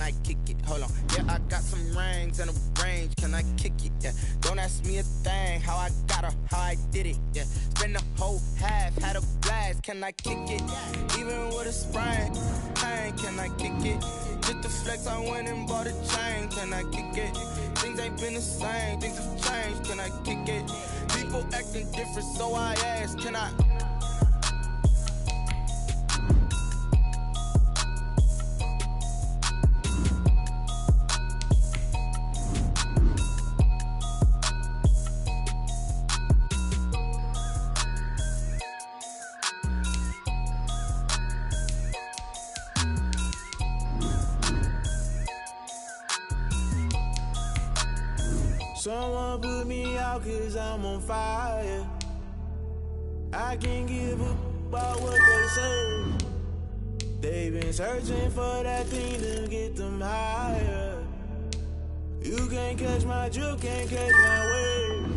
I kick it? Hold on. Yeah, I got some rings and a range. Can I kick it? Yeah. Don't ask me a thing. How I got her, how I did it. Yeah. Spend the whole half, had a blast. Can I kick it? Even with a sprain, pain. Can I kick it? Just the flex, I went and bought a chain. Can I kick it? Things ain't been the same. Things have changed. Can I kick it? People acting different, so I ask. Can I? Someone put me out 'cause I'm on fire. I can't give a about what they say. They've been searching for that thing to get them higher. You can't catch my drill, can't catch my wave.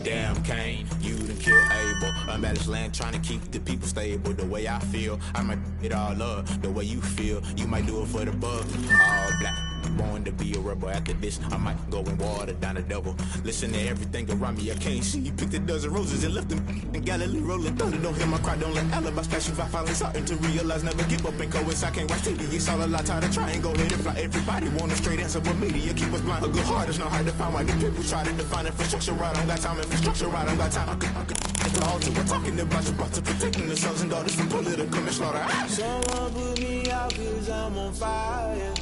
Damn, Kane, you done killed Abel. Unbalanced land, trying to keep the people stable. The way I feel, I might it all up. The way you feel, you might do it for the bug. All black, born to be a rebel. After this, I might go and water down the devil. Listen to everything around me, I can't see. Picked a dozen roses and left them in Galilee rolling thunder. Don't hear my cry, don't let alibis pass you. I finally starting to realize, never give up and coincide. Can't watch TV, it's all a lot. Tired of trying, go ahead and fly. Everybody want a straight answer, but media keep us blind. A good heart is not hard to find. Why the people try to define infrastructure right? I don't got time, infrastructure right? I don't got time. I could the altar. We're talking about your brother, protecting the sons and daughters from political manslaughter. Someone put me out 'cause I'm on fire.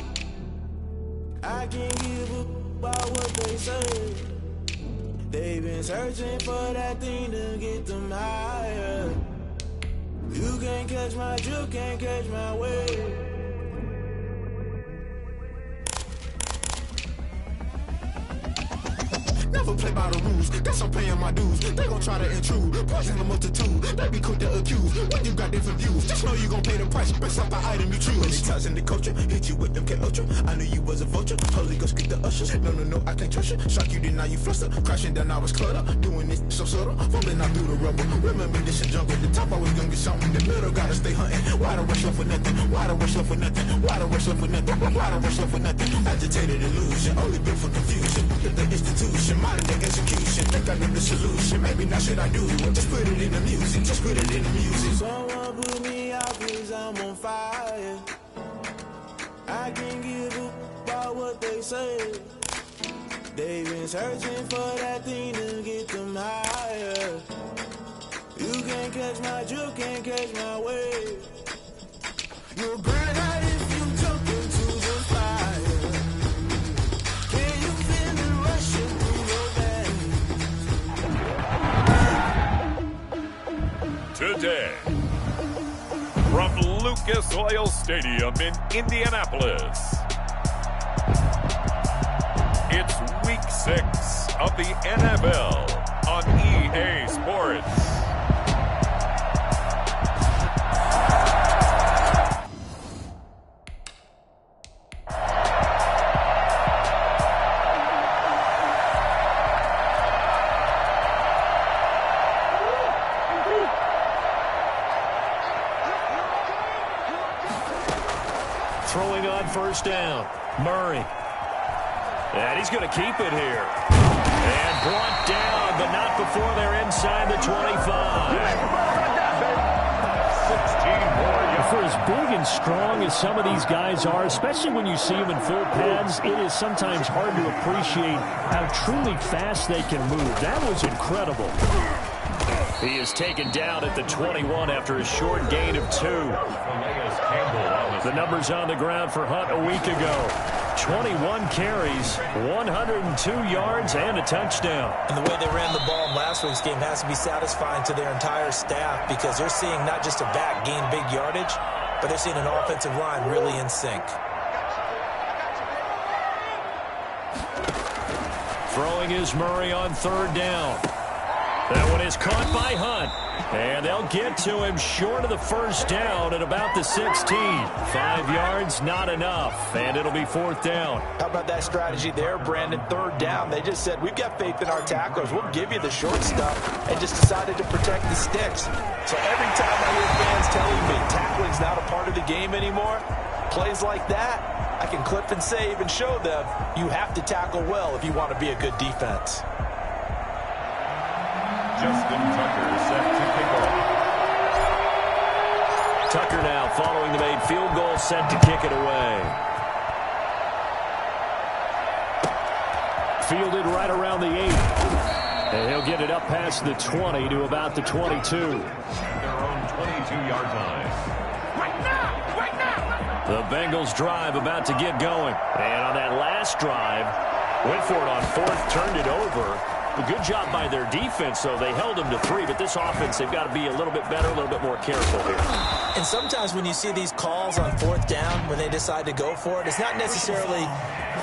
I can't give a about what they say. They've been searching for that thing to get them higher. You can't catch my drill, can't catch my wave. Never play by the rules, guess I'm paying my dues. They gon' try to intrude, poison the multitude. They be quick to accuse when you got different views. Just know you gon' pay the price, based off the item you choose. Many times in the culture, hit you with them K-Ultra. I knew you was a vulture, Holy Ghost get the ushers. No, I can't trust you. Shock you, then now you fluster. Crashing down, I was cluttered. Doing this so subtle, fumbling out through the rubble. Remember this in jungle, the top I was gonna get something. The middle gotta stay hunting. Why the rush love for nothing? Why the rush love for nothing? Why the rush love for nothing? Why the rush love for nothing? Agitated illusion, only built for confusion. Look at the institution, modern day execution. Think I know the solution. Maybe now should I do it? Just put it in the music. Just put it in the music. Someone put me out 'cause I'm on fire. I can't give a about what they say. They've been searching for that thing to get them higher. You can't catch my drill, can't catch my wave. You'll burn out if you jump into the fire. Can you feel it rushing through your veins? Today, from Lucas Oil Stadium in Indianapolis, it's Week 6 of the NFL on EA Sports. Throwing on first down, Murray. And he's going to keep it here. And brought down, but not before they're inside the 25. 16 more. For as big and strong as some of these guys are, especially when you see them in full pads, it is sometimes hard to appreciate how truly fast they can move. That was incredible. He is taken down at the 21 after a short gain of 2. The numbers on the ground for Hunt a week ago. 21 carries, 102 yards, and a touchdown. And the way they ran the ball in last week's game has to be satisfying to their entire staff because they're seeing not just a back gain big yardage, but they're seeing an offensive line really in sync. Throwing is Murray on third down. That one is caught by Hunt. And they'll get to him short of the first down at about the 16. 5 yards, not enough. And it'll be fourth down. How about that strategy there, Brandon? Third down. They just said, we've got faith in our tacklers. We'll give you the short stuff. And just decided to protect the sticks. So every time I hear fans telling me tackling's not a part of the game anymore, Plays like that, I can clip and save and show them you have to tackle well if you want to be a good defense. Justin Tucker set to kick off. Tucker now following the made field goal, set to kick it away. Fielded right around the 8. And he'll get it up past the 20 to about the 22. At their own 22-yard line. The Bengals drive about to get going. And on that last drive, went for it on 4th, turned it over. A good job by their defense, though. They held them to 3, but this offense, they've got to be a little bit better, a little bit more careful here. And sometimes when you see these calls on 4th down, when they decide to go for it, it's not necessarily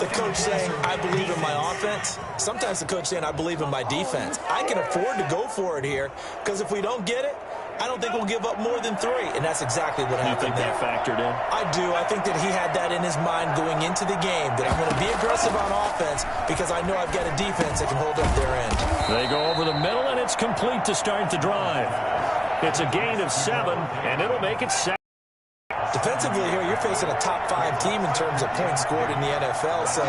the coach saying, I believe in my offense. Sometimes the coach saying, I believe in my defense. I can afford to go for it here, because if we don't get it, I don't think we'll give up more than 3. And that's exactly what happened there. You think that factored in? I do. I think that he had that in his mind going into the game, that I'm going to be aggressive on offense because I know I've got a defense that can hold up their end. They go over the middle, and it's complete to start the drive. It's a gain of 7, and it'll make it 7. Defensively here, you're facing a top 5 team in terms of points scored in the NFL. So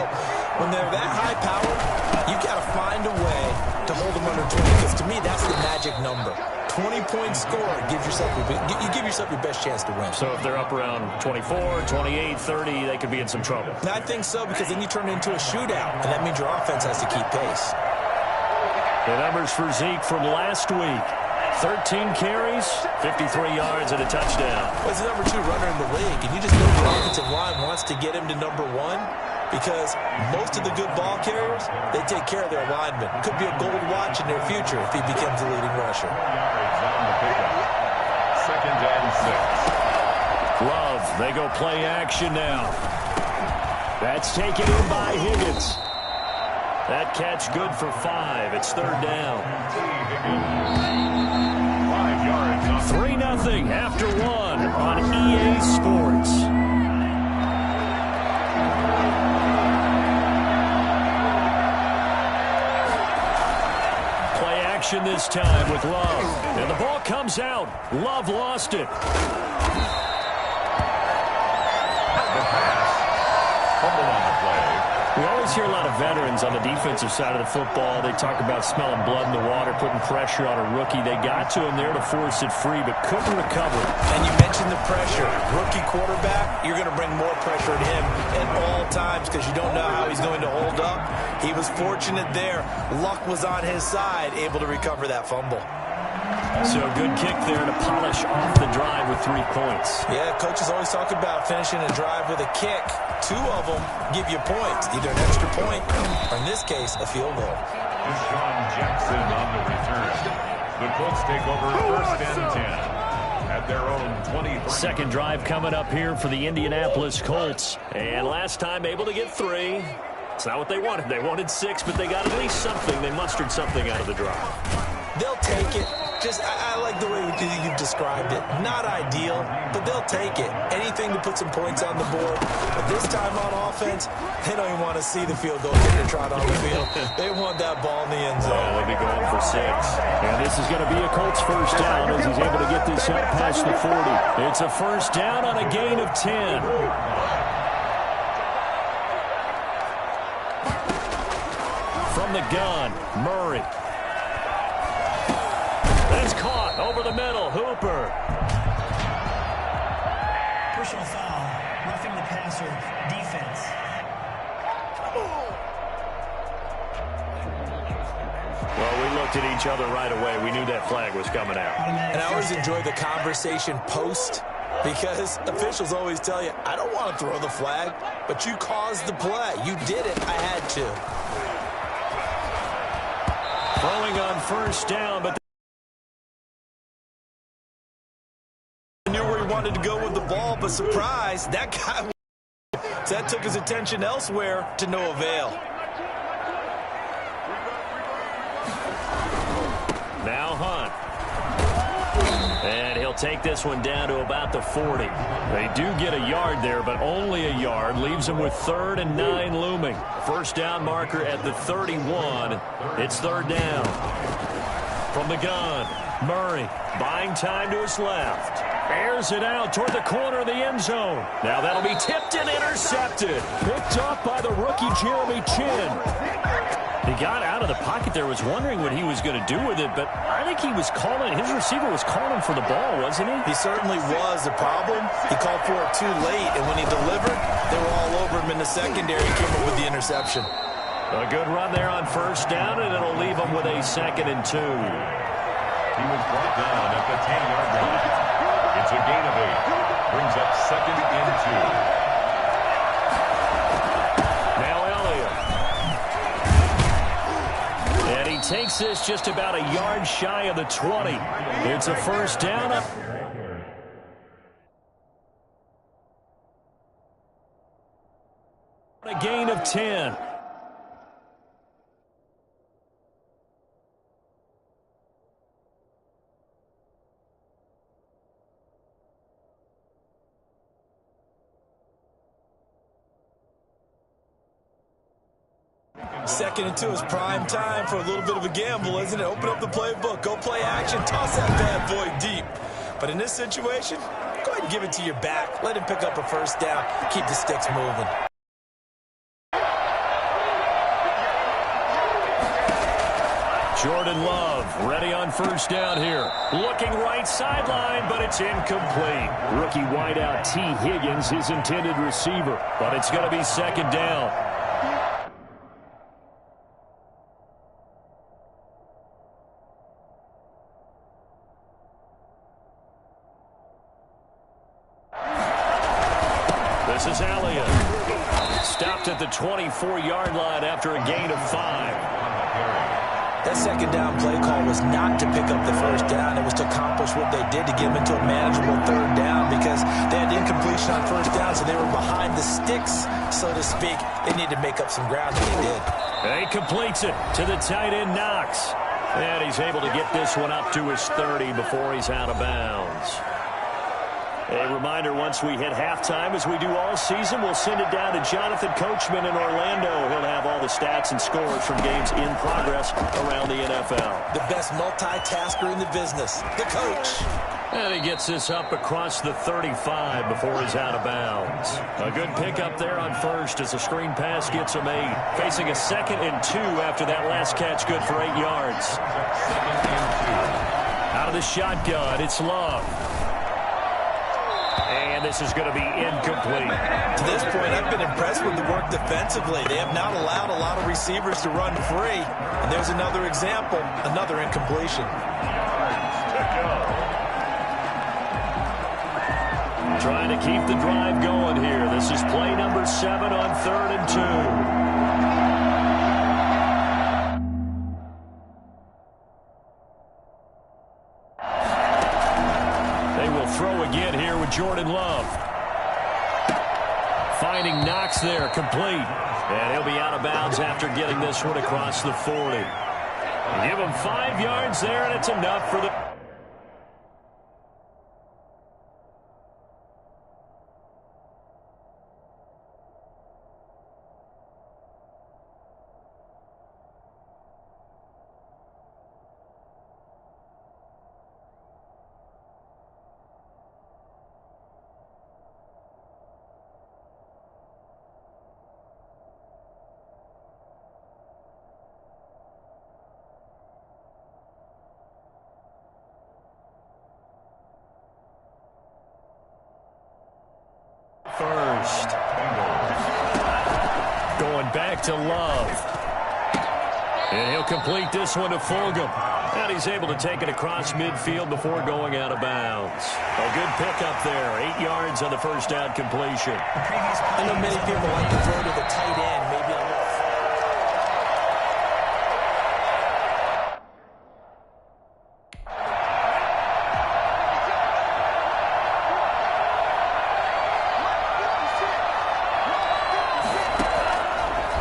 when they're that high-powered, you got to find a way to hold them under 20, because to me, that's the magic number. 20-point score, you give yourself your best chance to win. So if they're up around 24, 28, 30, they could be in some trouble. And I think so, because then you turn it into a shootout, and that means your offense has to keep pace. The numbers for Zeke from last week. 13 carries, 53 yards, and a touchdown. Well, he's the number 2 runner in the league, and you just know the offensive line wants to get him to number 1, because most of the good ball carriers, they take care of their linemen. Could be a gold watch in their future if he becomes the leading rusher. Second and 6. Love, they go play action now. That's taken in by Higgins. That catch good for 5. It's 3rd down. 3-0 after 1 on EA Sports. Play action this time with Love. And the ball comes out. Love lost it. We always hear a lot of veterans on the defensive side of the football. They talk about smelling blood in the water, putting pressure on a rookie. They got to him there to force it free, but couldn't recover. And you mentioned the pressure. Rookie quarterback, you're going to bring more pressure at him at all times because you don't know how he's going to hold up. He was fortunate there. Luck was on his side, able to recover that fumble. So good kick there to polish off the drive with 3 points. Yeah, coaches always talk about finishing a drive with a kick. 2 of them give you points, either an extra point or, in this case, a field goal. Deshaun Jackson on the return. The Colts take over 1st and 10 at their own 20. Second drive coming up here for the Indianapolis Colts. And last time able to get 3. It's not what they wanted. They wanted 6, but they got at least something. They mustered something out of the drive. They'll take it. I like the way you described it. Not ideal, but they'll take it. Anything to put some points on the board. But this time on offense, they don't even want to see the field goal get to trot on the field. They want that ball in the end zone. They'll be going for 6. And this is going to be a Colts first down as he's able to get this up past the 40. It's a first down on a gain of 10. From the gun, Murray. That's caught over the middle. Hooper. Personal foul. Roughing the passer. Defense. Well, we looked at each other right away. We knew that flag was coming out. And I always enjoy the conversation post, because officials always tell you, I don't want to throw the flag, but you caused the play. You did it. I had to. Throwing on first down, but knew where he wanted to go with the ball, but surprise, that guy, that took his attention elsewhere to no avail. now Hunt. And he'll take this one down to about the 40. They do get a yard there, but only a yard. Leaves them with 3rd and 9 looming. First down marker at the 31. It's 3rd down. From the gun, Murray buying time to his left. Airs it out toward the corner of the end zone. Now that'll be tipped and intercepted. Picked off by the rookie Jeremy Chinn. He got out of the pocket there, was wondering what he was going to do with it, but I think he was calling, his receiver was calling for the ball, wasn't he? He certainly was. The problem, he called for it too late, and when he delivered, they were all over him in the secondary. He came up with the interception. A good run there on first down, and it'll leave him with a 2nd and 2. He was brought down at the 10-yard line. It's a gain of 8. Brings up 2nd and 2. Now Elliott. And he takes this just about a yard shy of the 20. It's a first down. A gain of 10. Second and 2 is prime time for a little bit of a gamble, isn't it? Open up the playbook, go play action, toss that bad boy deep. But in this situation, go ahead and give it to your back. Let him pick up a first down. Keep the sticks moving. Jordan Love ready on first down here. Looking right sideline, but it's incomplete. Rookie wideout T. Higgins, his intended receiver. But it's going to be 2nd down. This is Elliott. Stopped at the 24-yard line after a gain of 5. That 2nd down play call was not to pick up the first down. It was to accomplish what they did to get them into a manageable 3rd down because they had incompletion on first down, so they were behind the sticks, so to speak. They needed to make up some ground, and they did. He completes it to the tight end, Knox. And he's able to get this one up to his 30 before he's out of bounds. A reminder, once we hit halftime, as we do all season, we'll send it down to Jonathan Coachman in Orlando. He'll have all the stats and scores from games in progress around the NFL. The best multitasker in the business, the coach. And he gets this up across the 35 before he's out of bounds. A good pickup there on first as a screen pass gets him 8. Facing a 2nd and 2 after that last catch, good for 8 yards. Out of the shotgun, it's Love. And this is going to be incomplete. To this point, I've been impressed with the work defensively. They have not allowed a lot of receivers to run free. And there's another example, another incompletion. Trying to keep the drive going here. This is play number 7 on 3rd and 2. Jordan Love. Finding Knox there, complete. And he'll be out of bounds after getting this one across the 40. Give him 5 yards there, and it's enough for the... First. Going back to Love. And he'll complete this one to Fulgham. And he's able to take it across midfield before going out of bounds. A good pickup there. 8 yards on the first down completion. I know many people like to throw to the tight end, maybe a little.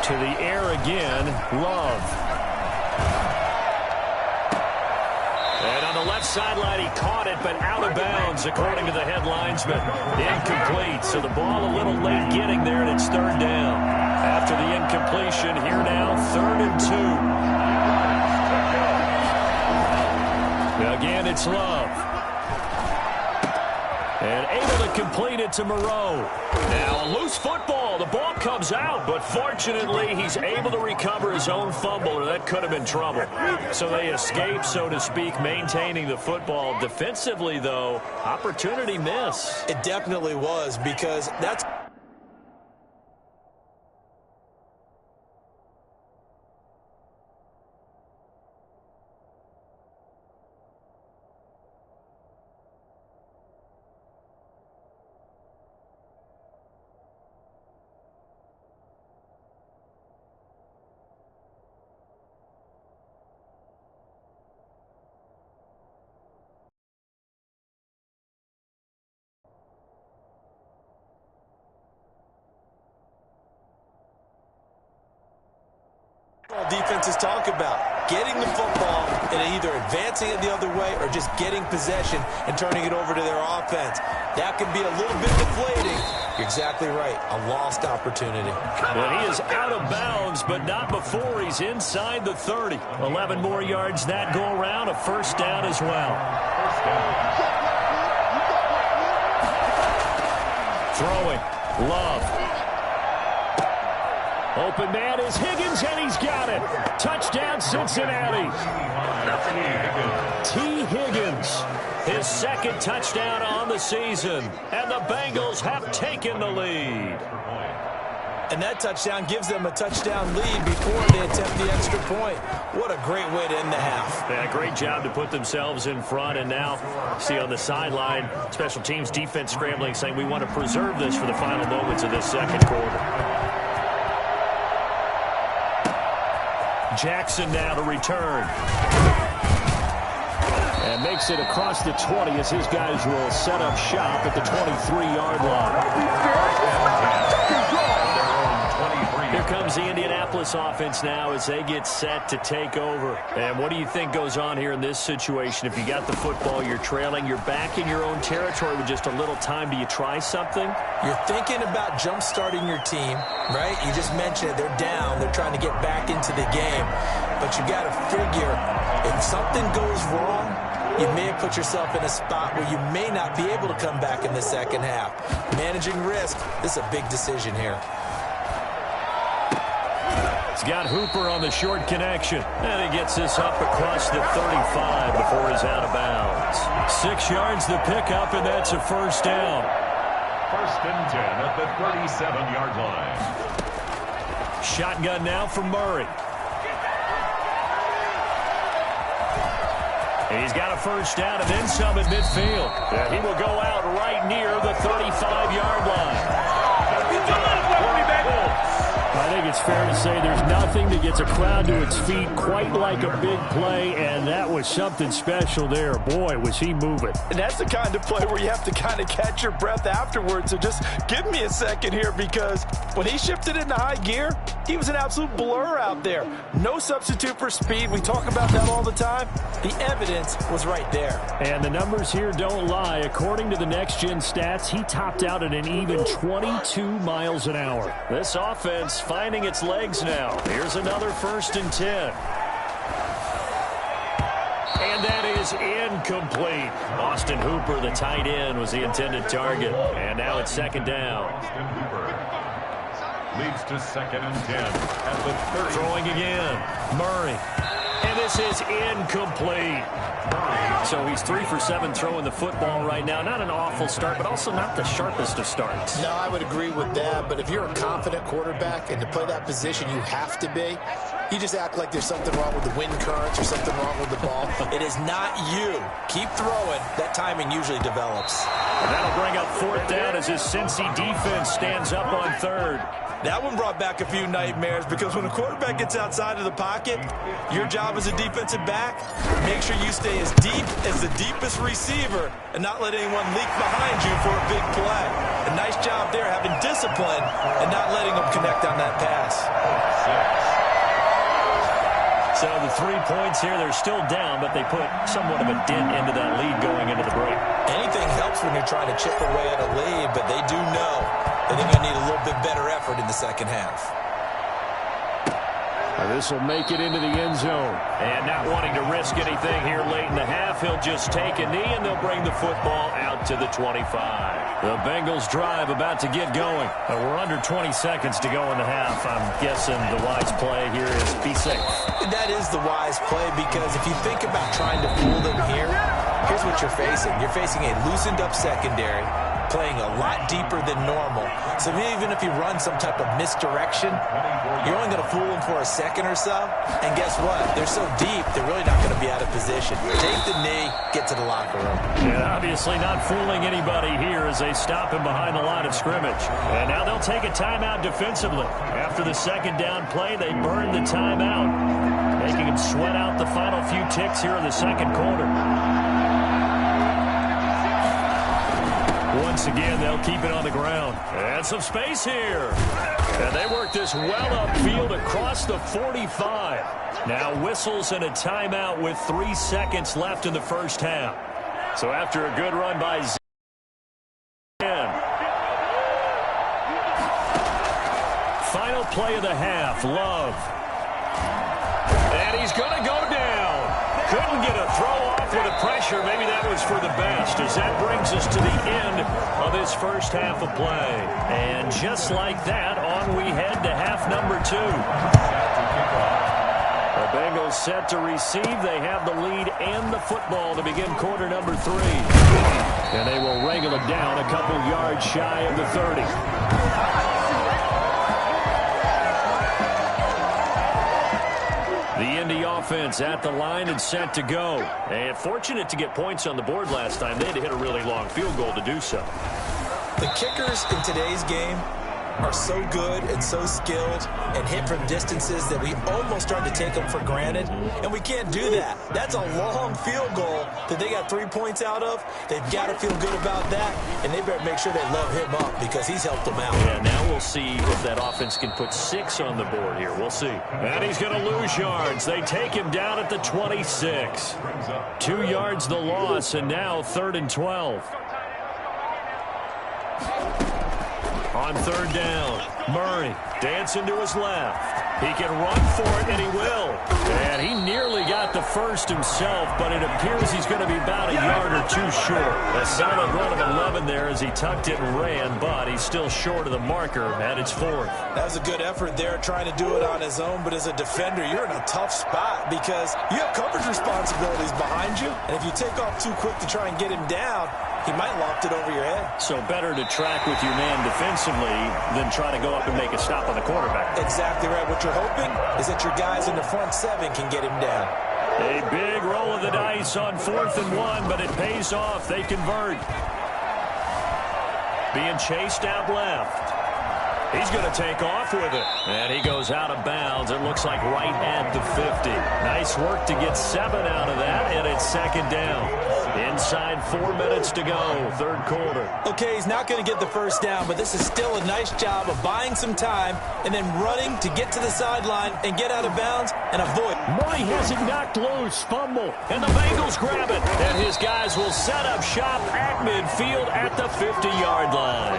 To the air again, Love. And on the left sideline, he caught it, but out of bounds, according to the head linesman. Incomplete, so the ball a little late getting there, and it's 3rd down. After the incompletion, here now, 3rd and 2. Again, it's Love. And able to complete it to Moreau. Now a loose football. The ball comes out, but fortunately he's able to recover his own fumble, or that could have been trouble. So they escape, so to speak, maintaining the football. Defensively, though, opportunity miss. It definitely was, because that's... defenses talk about getting the football and either advancing it the other way or just getting possession and turning it over to their offense. That can be a little bit deflating. You're exactly right. A lost opportunity. And he is out of bounds, but not before he's inside the 30. 11 more yards that go around, a first down as well. Throwing, Love. Open man is Higgins, and he's got it. Touchdown, Cincinnati. T. Higgins, his second touchdown on the season. And the Bengals have taken the lead. And that touchdown gives them a touchdown lead before they attempt the extra point. What a great way to end the half. Yeah, great job to put themselves in front. And now, see on the sideline, special teams defense scrambling, saying we want to preserve this for the final moments of this second quarter. Jackson now to return. And makes it across the 20 as his guys will set up shop at the 23-yard line. Here comes the Indianapolis offense now as they get set to take over. And what do you think goes on here in this situation? If you got the football, you're trailing, you're back in your own territory with just a little time. Do you try something? You're thinking about jump-starting your team, right? You just mentioned it. They're down. They're trying to get back into the game. But you got to figure, if something goes wrong, you may have put yourself in a spot where you may not be able to come back in the second half. Managing risk, this is a big decision here. He's got Hooper on the short connection. And he gets this up across the 35 before he's out of bounds. 6 yards the pickup, and that's a first down. First and 10 at the 37-yard line. Shotgun now for Murray. And he's got a first down and then some at midfield. And he will go out right near the 35-yard line. I think it's fair to say there's nothing that gets a crowd to its feet quite like a big play, and that was something special there. Boy, was he moving. And that's the kind of play where you have to kind of catch your breath afterwards. So just give me a second here, because when he shifted into high gear, he was an absolute blur out there. No substitute for speed. We talk about that all the time. The evidence was right there. And the numbers here don't lie. According to the Next Gen stats, he topped out at an even 22 miles an hour. This offense finding its legs now. Here's another first and 10. And that is incomplete. Austin Hooper, the tight end, was the intended target. And now it's second down. Austin Hooper leads to second and 10 at the 30. Throwing again. Murray. And this is incomplete. So he's 3 for 7 throwing the football right now. Not an awful start, but also not the sharpest of starts. No, I would agree with that. But if you're a confident quarterback and to play that position, you have to be. You just act like there's something wrong with the wind currents or something wrong with the ball. It is not you. Keep throwing. That timing usually develops. And that'll bring up fourth down as his Cincy defense stands up on third. That one brought back a few nightmares, because when a quarterback gets outside of the pocket, your job as a defensive back, make sure you stay as deep as the deepest receiver and not let anyone leak behind you for a big play. A nice job there, having discipline and not letting them connect on that pass. So the 3 points here, they're still down, but they put somewhat of a dent into that lead going into the break. Anything helps when you're trying to chip away at a lead, but they do know that they're going to need a little bit better effort in the second half. This will make it into the end zone. And not wanting to risk anything here late in the half, he'll just take a knee, and they'll bring the football out to the 25. The Bengals drive about to get going. We're under 20 seconds to go in the half. I'm guessing the wise play here is be safe. That is the wise play, because if you think about trying to fool them here, here's what you're facing. You're facing a loosened up secondary, playing a lot deeper than normal. So even if you run some type of misdirection, you're only going to fool them for a second or so. And guess what? They're so deep, they're really not going to be out of position. Take the knee, get to the locker room. And obviously not fooling anybody here as they stop him behind the line of scrimmage. And now they'll take a timeout defensively. After the second down play, they burn the timeout, making him sweat out the final few ticks here in the second quarter. Once again, they'll keep it on the ground. And some space here. And they work this well upfield across the 45. Now whistles and a timeout with 3 seconds left in the first half. So after a good run by Zen, final play of the half, Love. And he's going to go down. Couldn't get a throw off with the pressure. Maybe that was for the best, as that brings us to the end of this first half of play. And just like that, on we head to half number 2. The Bengals set to receive. They have the lead and the football to begin quarter number 3. And they will wrangle it down a couple yards shy of the 30. The Indy offense at the line and set to go. And fortunate to get points on the board last time. They had to hit a really long field goal to do so. The kickers in today's game are so good and so skilled and hit from distances that we almost start to take them for granted, and we can't do that. That's a long field goal that they got 3 points out of. They've got to feel good about that, and they better make sure they love him up because he's helped them out. Yeah, now we'll see if that offense can put 6 on the board here. We'll see. And he's going to lose yards. They take him down at the 26. 2 yards the loss, and now 3rd and 12. On 3rd down, Murray dancing to his left. He can run for it, and he will. And he nearly got the first himself, but it appears he's going to be about a yard or 2 short. A solid run of 11 there as he tucked it and ran, but he's still short of the marker at its 4th. That was a good effort there, trying to do it on his own, but as a defender, you're in a tough spot because you have coverage responsibilities behind you, and if you take off too quick to try and get him down, he might loft it over your head. So better to track with your man defensively than try to go up and make a stop on the quarterback. Exactly right. What you're hoping is that your guys in the front 7 can get him down. A big roll of the dice on 4th and 1, but it pays off. They convert. Being chased out left. He's going to take off with it. And he goes out of bounds. It looks like right at the 50. Nice work to get 7 out of that, and it's 2nd down. Inside 4 minutes to go, 3rd quarter. Okay, he's not going to get the first down, but this is still a nice job of buying some time and then running to get to the sideline and get out of bounds and avoid. Murray has it knocked loose, fumble, and the Bengals grab it. And his guys will set up shop at midfield at the 50-yard line.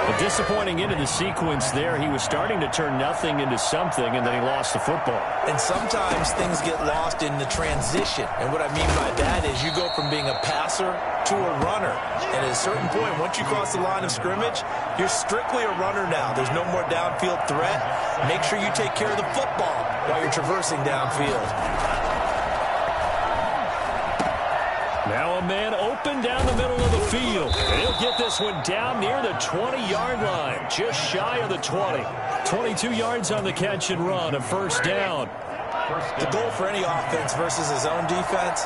A disappointing end of the sequence there. He was starting to turn nothing into something, and then he lost the football. And sometimes things get lost in the transition. And what I mean by that is you go from being a passer to a runner. And at a certain point, once you cross the line of scrimmage, you're strictly a runner now. There's no more downfield threat. Make sure you take care of the football while you're traversing downfield. Now a man open down the middle of the field. And he'll get this one down near the 20-yard line, just shy of the 20. 22 yards on the catch and run, a 1st down. The goal for any offense versus his own defense,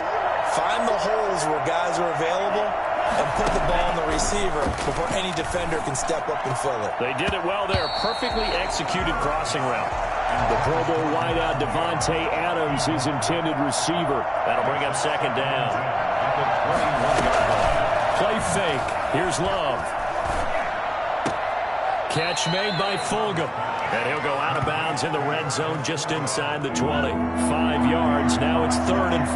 find the holes where guys are available and put the ball on the receiver before any defender can step up and fill it. They did it well there. Perfectly executed crossing route. The Pro Bowl wideout Devontae Adams, his intended receiver. That'll bring up 2nd down. Play fake. Here's Love. Catch made by Fulgham. And he'll go out of bounds in the red zone just inside the 20. 5 yards. Now it's 3rd and 5.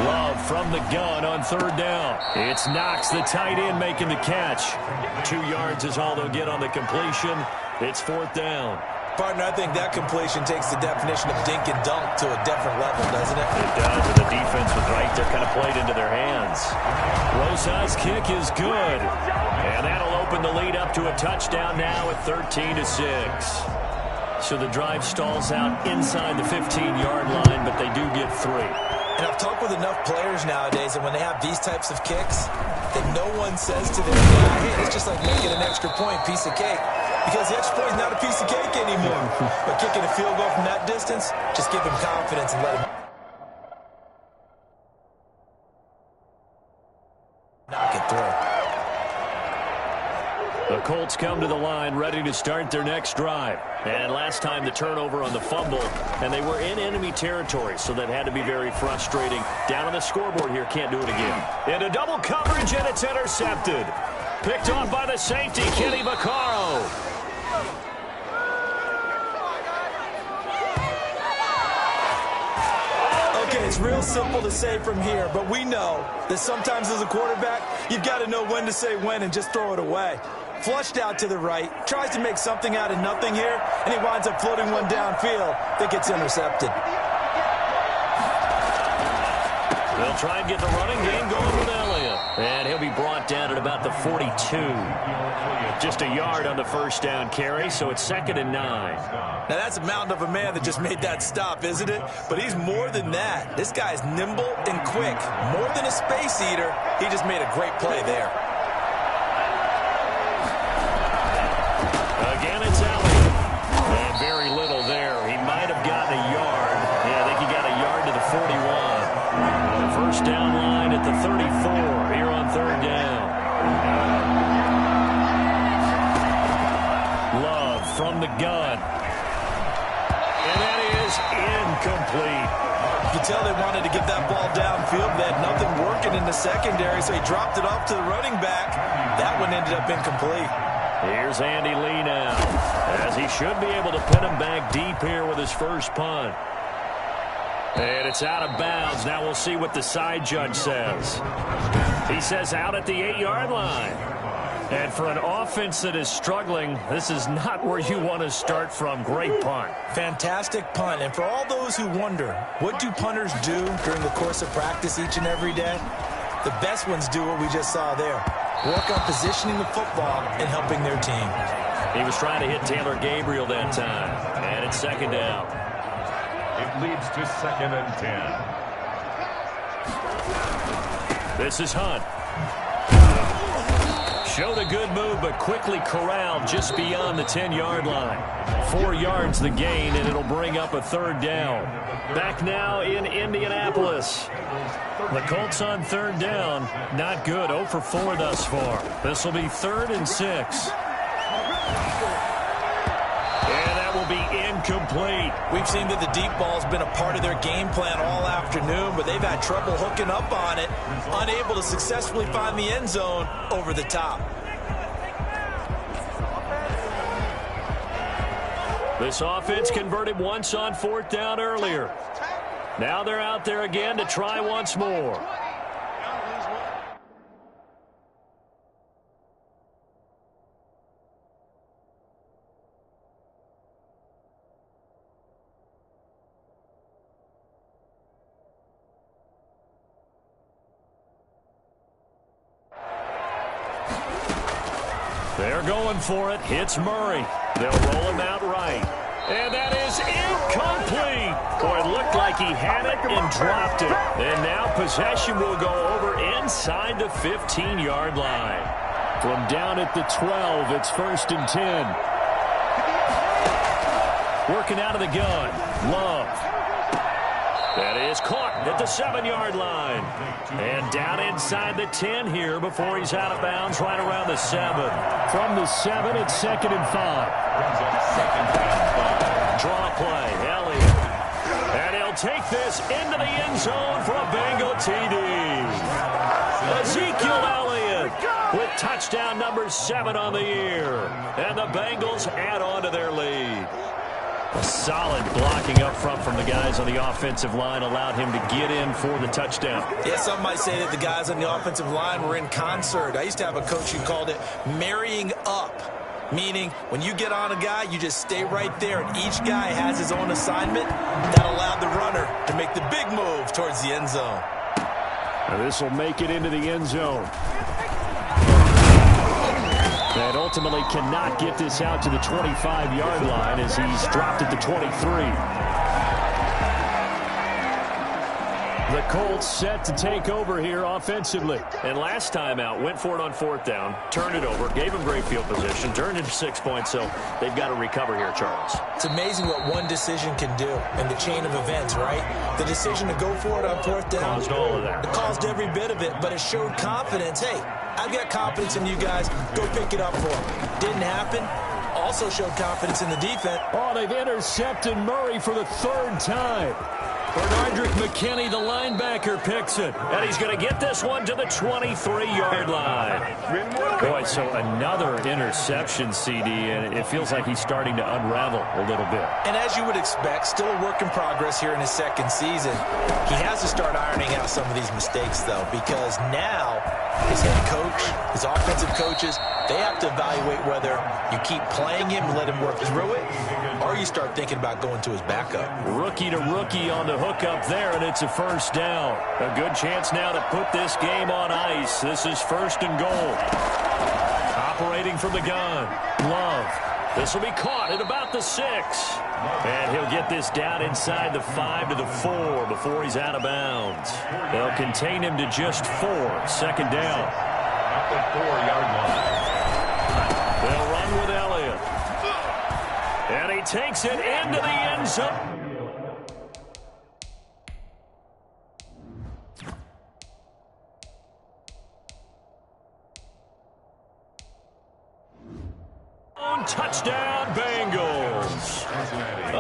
Love from the gun on third down. It's Knox, the tight end, making the catch. 2 yards is all they'll get on the completion. It's fourth down. Partner, I think that completion takes the definition of dink and dunk to a different level, doesn't it? It does, and the defense was right there, kind of played into their hands. Rosa's kick is good, and that'll open the lead up to a touchdown now at 13-6. So the drive stalls out inside the 15-yard line, but they do get 3. And I've talked with enough players nowadays, and when they have these types of kicks, that no one says to them, hey, it's just like making an extra point, piece of cake. Because the extra point is not a piece of cake anymore. But kicking a field goal from that distance, just give him confidence and let him knock it through. The Colts come to the line ready to start their next drive. And last time the turnover on the fumble, and they were in enemy territory, so that had to be very frustrating. Down on the scoreboard here, can't do it again. Into double coverage, and it's intercepted. Picked off by the safety, Kenny Vaccaro. Okay, it's real simple to say from here, but we know that sometimes as a quarterback, you've got to know when to say when and just throw it away. Flushed out to the right, tries to make something out of nothing here, and he winds up floating one downfield that gets intercepted. They'll try and get the running game going with Elliott. And he'll be brought down at about the 42. Just a yard on the first down carry, so it's 2nd and 9. Now that's a mountain of a man that just made that stop, isn't it? But he's more than that. This guy's nimble and quick. More than a space eater, he just made a great play there. Again, it's Elliott. And very little there. He might have gotten a yard. Yeah, I think he got a yard to the 41. The first down line at the 34 here on third down. Love from the gun. And that is incomplete. You can tell they wanted to get that ball downfield. They had nothing working in the secondary, so he dropped it off to the running back. That one ended up incomplete. Here's Andy Lee now, as he should be able to pin him back deep here with his first punt. And it's out of bounds. Now we'll see what the side judge says. He says out at the 8-yard line. And for an offense that is struggling, this is not where you want to start from. Great punt. Fantastic punt. And for all those who wonder, what do punters do during the course of practice each and every day? The best ones do what we just saw there. Work on positioning the football and helping their team. He was trying to hit Taylor Gabriel that time. And it's 2nd down. It leads to 2nd and 10. This is Hunt. Showed a good move, but quickly corralled just beyond the 10-yard line. 4 yards the gain, and it'll bring up a 3rd down. Back now in Indianapolis. The Colts on 3rd down. Not good. 0 for 4 thus far. This will be 3rd and 6. And that will be incomplete. We've seen that the deep ball's been a part of their game plan all afternoon, but they've had trouble hooking up on it, unable to successfully find the end zone over the top. This offense converted once on 4th down earlier. Now they're out there again to try once more. They're going for it. Hits Murray. They'll roll him out right. And that is incomplete. Boy, it looked like he had it and dropped it. And now possession will go over inside the 15-yard line. From down at the 12, it's 1st and 10. Working out of the gun. Love. That is caught at the 7-yard line. And down inside the 10 here before he's out of bounds right around the 7. From the 7, it's 2nd and 5. Draw play, Elliott. And he'll take this into the end zone for a Bengal TD. Ezekiel Elliott with touchdown number 7 on the year. And the Bengals add on to their lead. A solid blocking up front from the guys on the offensive line allowed him to get in for the touchdown. Yeah, some might say that the guys on the offensive line were in concert. I used to have a coach who called it marrying up, meaning when you get on a guy, you just stay right there, and each guy has his own assignment. That allowed the runner to make the big move towards the end zone. And this will make it into the end zone. And ultimately cannot get this out to the 25-yard line as he's dropped at the 23. The Colts set to take over here offensively. And last time out, went for it on 4th down, turned it over, gave him great field position, turned into 6 points, so they've got to recover here, Charles. It's amazing what one decision can do in the chain of events, right? The decision to go for it on 4th down. Caused all of that. It caused every bit of it, but it showed confidence. Hey, I've got confidence in you guys. Go pick it up for them. Didn't happen. Also showed confidence in the defense. Oh, they've intercepted Murray for the 3rd time. Bernardrick McKinney, the linebacker, picks it. And he's going to get this one to the 23-yard line. Boy, so another interception, CD, and it feels like he's starting to unravel a little bit. And as you would expect, still a work in progress here in his 2nd season. He has to start ironing out some of these mistakes, though, because now his head coach, his offensive coaches, they have to evaluate whether you keep playing him and let him work through it, or you start thinking about going to his backup. Rookie to rookie on the hook up there, and it's a 1st down. A good chance now to put this game on ice. This is 1st and goal. Operating from the gun. Love. This will be caught at about the 6. And he'll get this down inside the 5 to the 4 before he's out of bounds. They'll contain him to just 4. 2nd down. At the 4-yard line. They'll run with Elliott. And he takes it into the end zone. Touchdown, Bengals.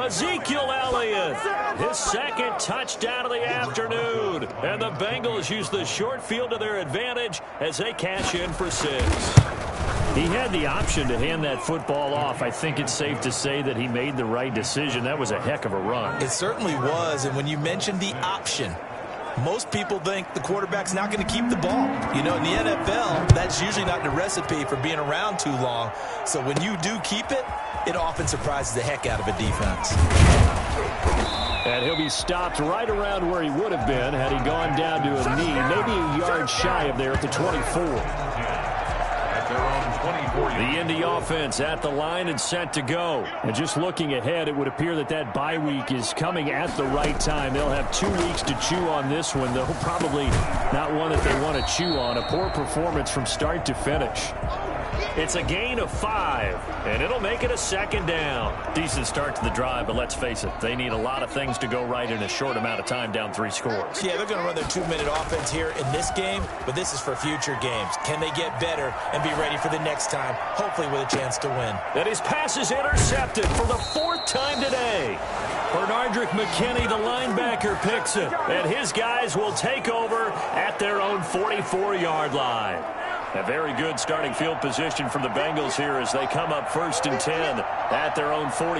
Ezekiel Elliott, his 2nd touchdown of the afternoon. And the Bengals use the short field to their advantage as they cash in for 6. He had the option to hand that football off. I think it's safe to say that he made the right decision. That was a heck of a run. It certainly was, and when you mentioned the option, most people think the quarterback's not going to keep the ball. You know, in the NFL, that's usually not the recipe for being around too long. So when you do keep it, it often surprises the heck out of a defense. And he'll be stopped right around where he would have been had he gone down to a knee, maybe a yard shy of there at the 24. The Indy offense at the line and set to go. And just looking ahead, it would appear that that bye week is coming at the right time. They'll have 2 weeks to chew on this one, though probably not one that they want to chew on. A poor performance from start to finish. It's a gain of 5, and it'll make it a 2nd down. Decent start to the drive, but let's face it, they need a lot of things to go right in a short amount of time, down 3 scores. Yeah, they're going to run their 2-minute offense here in this game, but this is for future games. Can they get better and be ready for the next time, hopefully with a chance to win? And his pass is intercepted for the 4th time today. Bernardrick McKinney, the linebacker, picks it. And his guys will take over at their own 44-yard line. A very good starting field position for the Bengals here as they come up 1st and 10 at their own 44.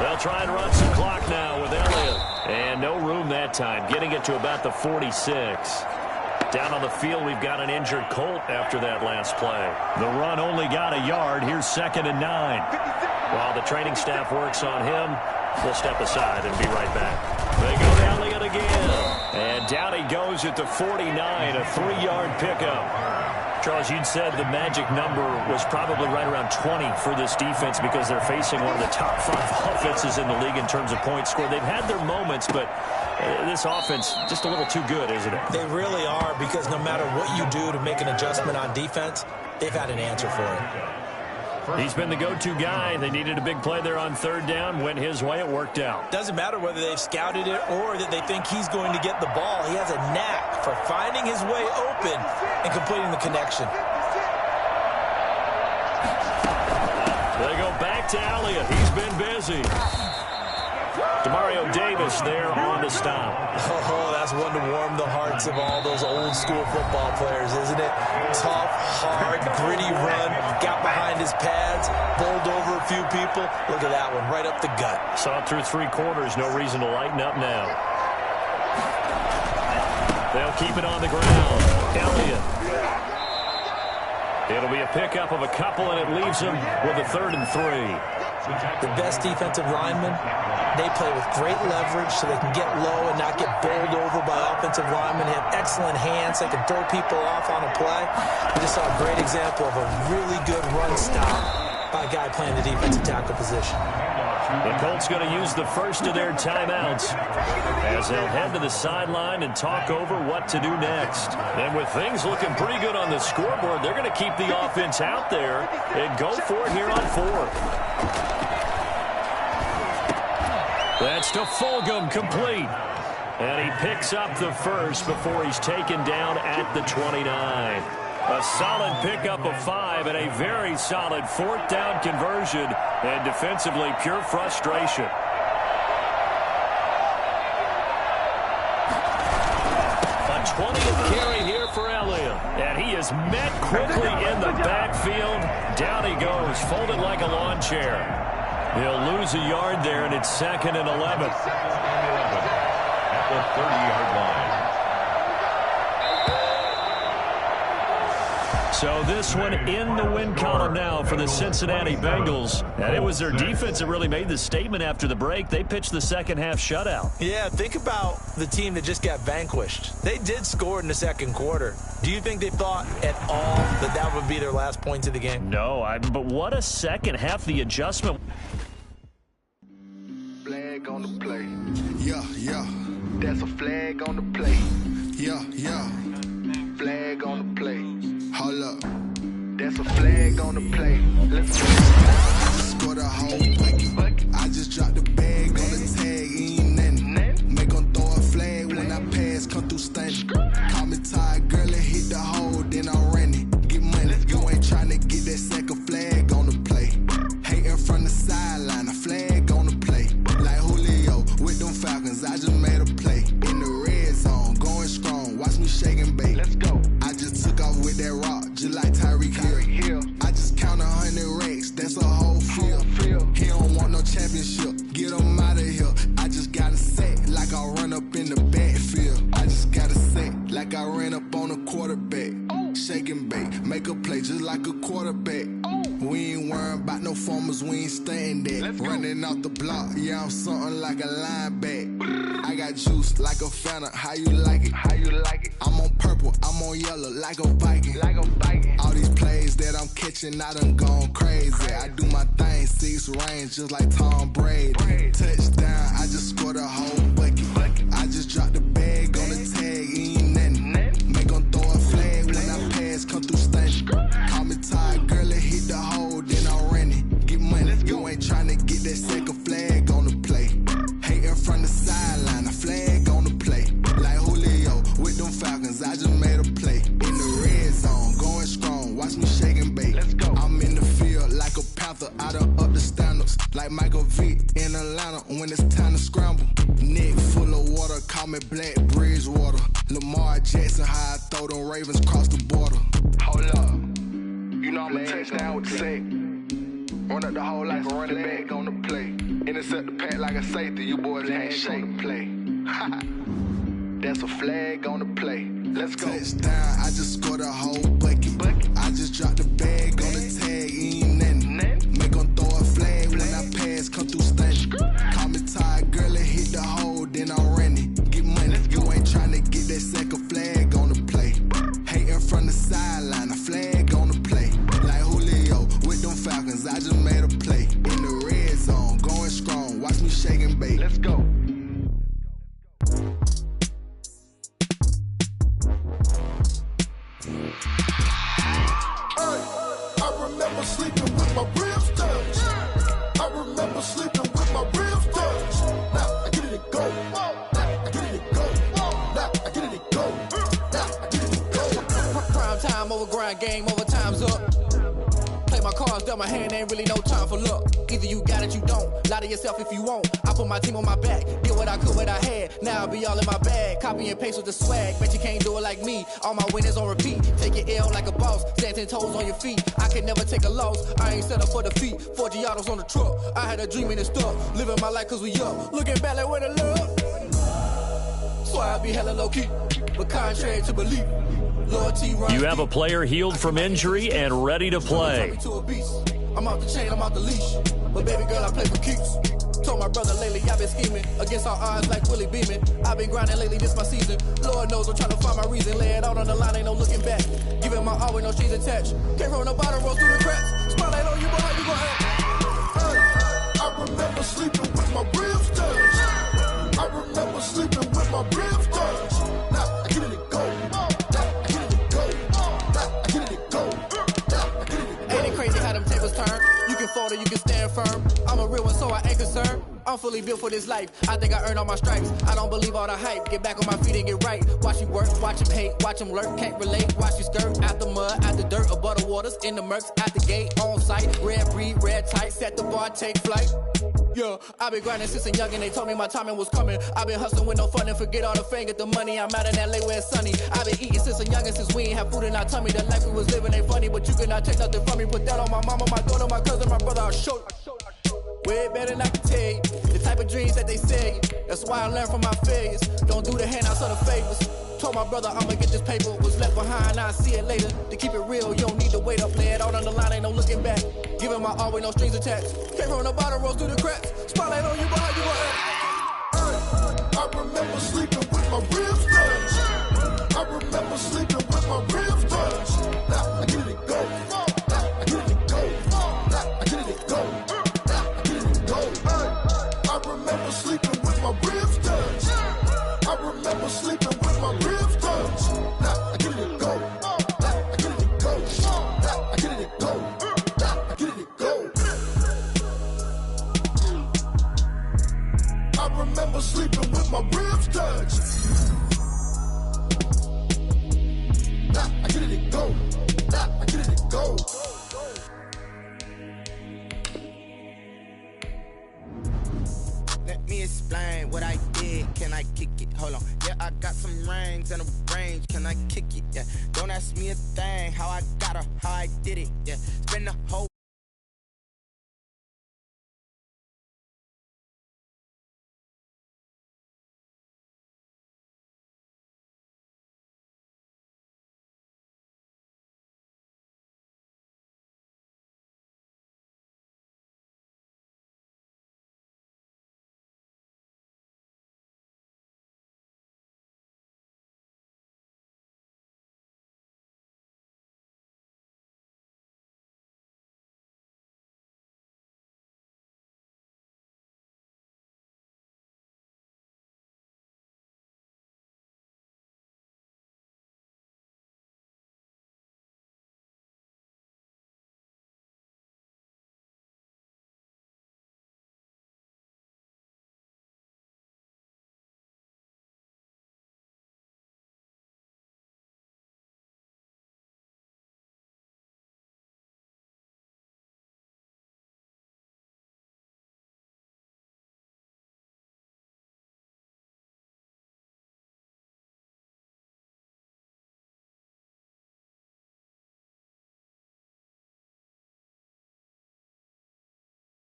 They'll try and run some clock now with Elliott. And no room that time, getting it to about the 46. Down on the field, we've got an injured Colt after that last play. The run only got a yard. Here's 2nd and 9. While the training staff works on him, we'll step aside and be right back. They go to Elliott again. And down he goes at the 49, a 3-yard pickup. Charles, you'd said the magic number was probably right around 20 for this defense because they're facing one of the top 5 offenses in the league in terms of points scored. They've had their moments, but this offense just a little too good, isn't it? They really are, because no matter what you do to make an adjustment on defense, they've had an answer for it. He's been the go-to guy. They needed a big play there on 3rd down. Went his way. It worked out. Doesn't matter whether they've scouted it or that they think he's going to get the ball. He has a knack for finding his way open and completing the connection. They go back to Elliott. He's been busy. Demario Davis there on the stop. Oh, that's one to warm the hearts of all those old school football players, isn't it? Tough, hard, gritty run. Got behind his pads, bowled over a few people. Look at that one, right up the gut. Saw it through 3 quarters. No reason to lighten up now. They'll keep it on the ground. Elliott. It'll be a pickup of a couple, and it leaves him with a 3rd and 3. The best defensive linemen, they play with great leverage so they can get low and not get bowled over by offensive linemen. They have excellent hands. They can throw people off on a play. We just saw a great example of a really good run stop by a guy playing the defensive tackle position. The Colts going to use the first of their timeouts as they'll head to the sideline and talk over what to do next. And with things looking pretty good on the scoreboard, they're going to keep the offense out there and go for it here on 4th. That's to Fulgham, complete. And he picks up the first before he's taken down at the 29. A solid pickup of 5 and a very solid 4th down conversion. And defensively, pure frustration. A 20th carry here for Elliott. And he is met quickly in the backfield. Down he goes, folded like a lawn chair. He'll lose a yard there, and it's 2nd and 11. At the 30-yard line. So this one in the win column now for the Cincinnati Bengals. And it was their defense that really made the statement after the break. They pitched the second half shutout. Yeah, think about the team that just got vanquished. They did score in the 2nd quarter. Do you think they thought at all that that would be their last points of the game? No, but what a second half, the adjustment. Flag on the play. Yeah, yeah. That's a flag on the play. Yeah, yeah. Flag on the play. Hold up. That's a flag on the play. Let's go. Scored a whole bucket. I just dropped the bag on the tag. Ain't nothing. Make them throw a flag when I pass. Come through stunning. Call me tired, girl. It hit the hole. Then I ran it. Get money. You ain't trying to get that second flag on the play. Hating from the sideline. A flag on the play. Like Julio with them Falcons. I just made a play. In the red zone. Going strong. Watch me shake and bake. Let's go. I just took off with that rock. Just like Tyreek Hill. I just count 100 racks. That's a whole field. He don't want no championship. Get him out of here. I just gotta say like I run up in the backfield. I just gotta say like I ran up on a quarterback. Shake and bake. Make a play just like a quarterback. We ain't worrying about no formers, we ain't staying there. Running off the block, yeah, I'm something like a linebacker. I got juice like a Fanta, how you like it? How you like it? I'm on purple, I'm on yellow, like a Viking. Like a Viking. All these plays that I'm catching, I done gone crazy. I do my thing, 6 range, just like Tom Brady. Touchdown, I just scored a whole bucket. I just dropped the bag on the tag, ain't nothing. Make them throw a flag when I pass, come through stunning. Call me tired, girl, it hit the hole, then I ran it. Get money, you ain't trying to get that second flag on the play. Hating from the sideline, a flag on the play. Like Julio with them Falcons, I just made a play. In the red zone, going strong, watch me shake and bake. Let's go. I'm in the field like a Panther, I done up the standards. Like Michael Vick in Atlanta when it's time to scramble. Neck full of water, call me Black Bridgewater. Lamar Jackson, how I throw them Ravens cross the border. Hold up. You know I'm a touchdown with the sack. Run up the hole like a running back on the play. Intercept the pack like a safety. You boys ain't shake play. That's a flag on the play. Let's go. Touchdown, I just scored a whole bucket. I just dropped the bag on the tag, ain't nothing. Make them throw a flag when I pass, come through stunning. Call me tired, girl, it hit the hole, then I ran it. Get money, you ain't trying to get that second flag on the play. Hating from the sideline, a flag on the play. Like Julio with them Falcons, I just made a play. In the red zone, going strong, watch me shake and bake. Let's go. I remember sleeping with my ribs touched. I remember sleeping with my ribs touched. Now I get it and go. Now I get it and go. Now I get it and go. Now I get it and go. Prime time over grind game over time's up. Play my cards dealt my hand, ain't really no time for luck. Either you got it, you don't. Lie to yourself if you won't. I put my team on my back, did what I could, what I had. Now I'll be all in my bag, copy and paste with the swag. Bet you can't do it like me. All my winners on repeat. Take your L like a boss, stand 10 toes on your feet. I can never take a loss. I ain't set up for defeat. 4 Giottos on the truck. I had a dream and it stuck. Living my life cause we up. Looking back like where the love. So I be hella low key, but contrary to belief. You have a player healed from injury and ready to play. I'm out the chain, I'm out the leash. But baby girl, I play for keeps. Told my brother lately, I've been scheming against all odds like Willie Beeman. I've been grinding lately, this my season. Lord knows I'm trying to find my reason. Lay it out on the line, ain't no looking back. Giving my all with no strings attached. Came from the bottom, roll through the cracks. Spotlight on you, boy, you gon' have. I remember sleeping with my ribs touched. I remember sleeping with my ribs touched. Now I get it go. Ain't it crazy how them tables turn? You can fold or you can stand firm. I'm a real one, so I ain't concerned. I'm fully built for this life. I think I earned all my stripes. I don't believe all the hype. Get back on my feet and get right. Watch you work, watch him hate, watch him lurk. Can't relate, watch you skirt. Out the mud, out the dirt, above the waters, in the murks, at the gate, on site. Red breed, red tight, set the bar, take flight. Yeah, I've been grinding since a youngin'. They told me my timing was coming. I've been hustling with no fun and forget all the fame, get the money. I'm out in LA where it's sunny. I've been eating since a youngin', since we ain't have food in our tummy. The life we was living ain't funny, but you cannot take nothing from me. Put that on my mama, my daughter, my cousin, my brother. I'll show you. Way better than I can tell you. The type of dreams that they say. That's why I learned from my failures. Don't do the handouts or the favors. Told my brother I'ma get this paper. Was left behind, I'll see it later. To keep it real, you don't need to wait up. Play it out on the line, ain't no looking back. Giving my all with no strings attached. Came from the bottom, rose through the cracks. Spotlight on you, boy, you gon' have. I remember sleeping with my ribs touched. I remember sleeping with my ribs touched. Now I get it go. I get it go. I get it go. I get it go. I remember sleeping with my ribs touched. I remember sleeping with my ribs touched. Now I get it go. I get it go. I get it go. I get it go. I remember sleeping with my ribs touched. Now I get it go. Now I get it go. Let me explain what I did. Can I kick it? Hold on. Yeah, I got some rings and a range. Can I kick it? Yeah. Don't ask me a thing. How I got her, how I did it. Yeah. Spend the whole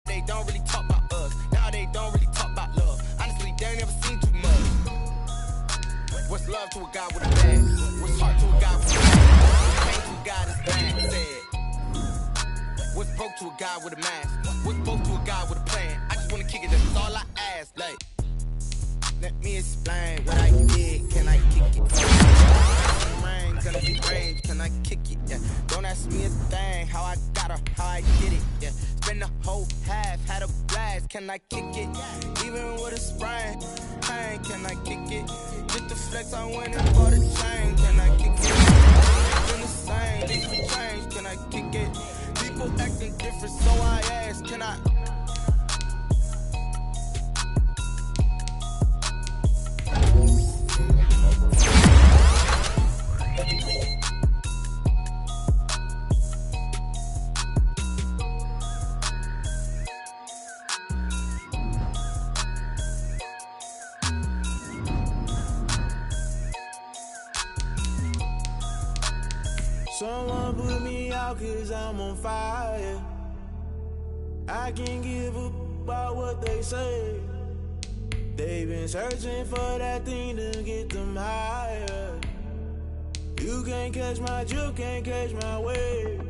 they don't really talk about us. Now they don't really talk about love. Honestly, they ain't never seen too much. What's love to a guy with a bag? What's heart to a guy with a bag? What's pain to a guy that's bad said? What's broke to a guy with a mask? What's broke to a guy with a plan? I just wanna kick it, that's all I ask. Like, let me explain what I did. Can I kick it? Gonna be range, can I kick it? Yeah. Don't ask me a thing. How I got her, how I did it. Yeah. Spend the whole half, had a blast. Can I kick it? Even with a sprain, pain, can I kick it? Just the flex, I went and bought a chain. Can I kick it? Been the same, different change. Can I kick it? People acting different, so I ask, can I? Someone put me out 'cause I'm on fire. I can't give up about what they say. They've been searching for that thing to get them higher. You can't catch my drift, can't catch my wave.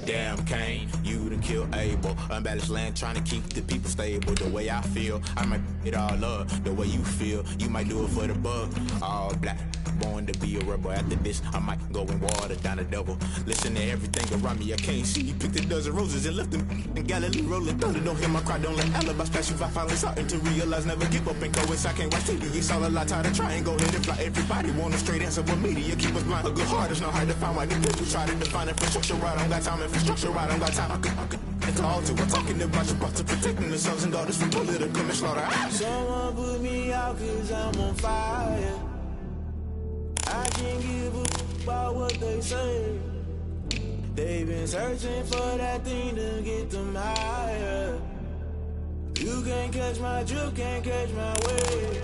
Damn, Kane, you done killed Abel. Unbalanced land, trying to keep the people stable. The way I feel, I might it all up. The way you feel, you might do it for the buck. All black, born to be a rebel. After this, I might go and water down the devil. Listen to everything around me, I can't see. He picked a dozen roses and left them in Galilee rolling thunder. Don't hear my cry, don't let alibis pass you. I finally starting to realize, never give up and go inside. Can't watch TV, it's all a lot. Tired of trying, go ahead and fly. Everybody want a straight answer with media. Keep us blind. A good heart is not hard to find. Why the people try to define infrastructure right? I don't got time. Infrastructure right, I don't got time. I could call to. I'm talking about you, about to protecting the sons and daughters from political slaughter. Someone put me out 'cause I'm on fire. I can't give up about what they say. They've been searching for that thing to get them higher. You can't catch my drift, can't catch my wave.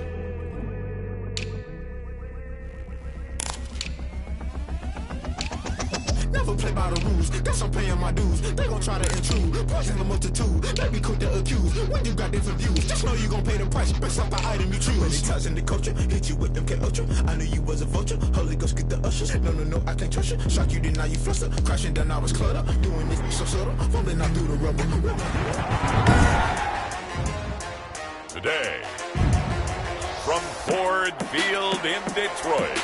Never play by the rules, guess I'm paying my dues. They gon' try to intrude, poison the multitude. Let me quick to accuse, when you got different views. Just know you gon' pay the price, based off the item you choose. Many ties in the culture, hit you with them K-Ultra. I knew you was a vulture, Holy Ghost get the ushers. No, I can't trust you. Shock you, then now you fluster. Crashing down, I was cluttered. Doing this so subtle, fumbling out through the rubble. Today, from Ford Field in Detroit,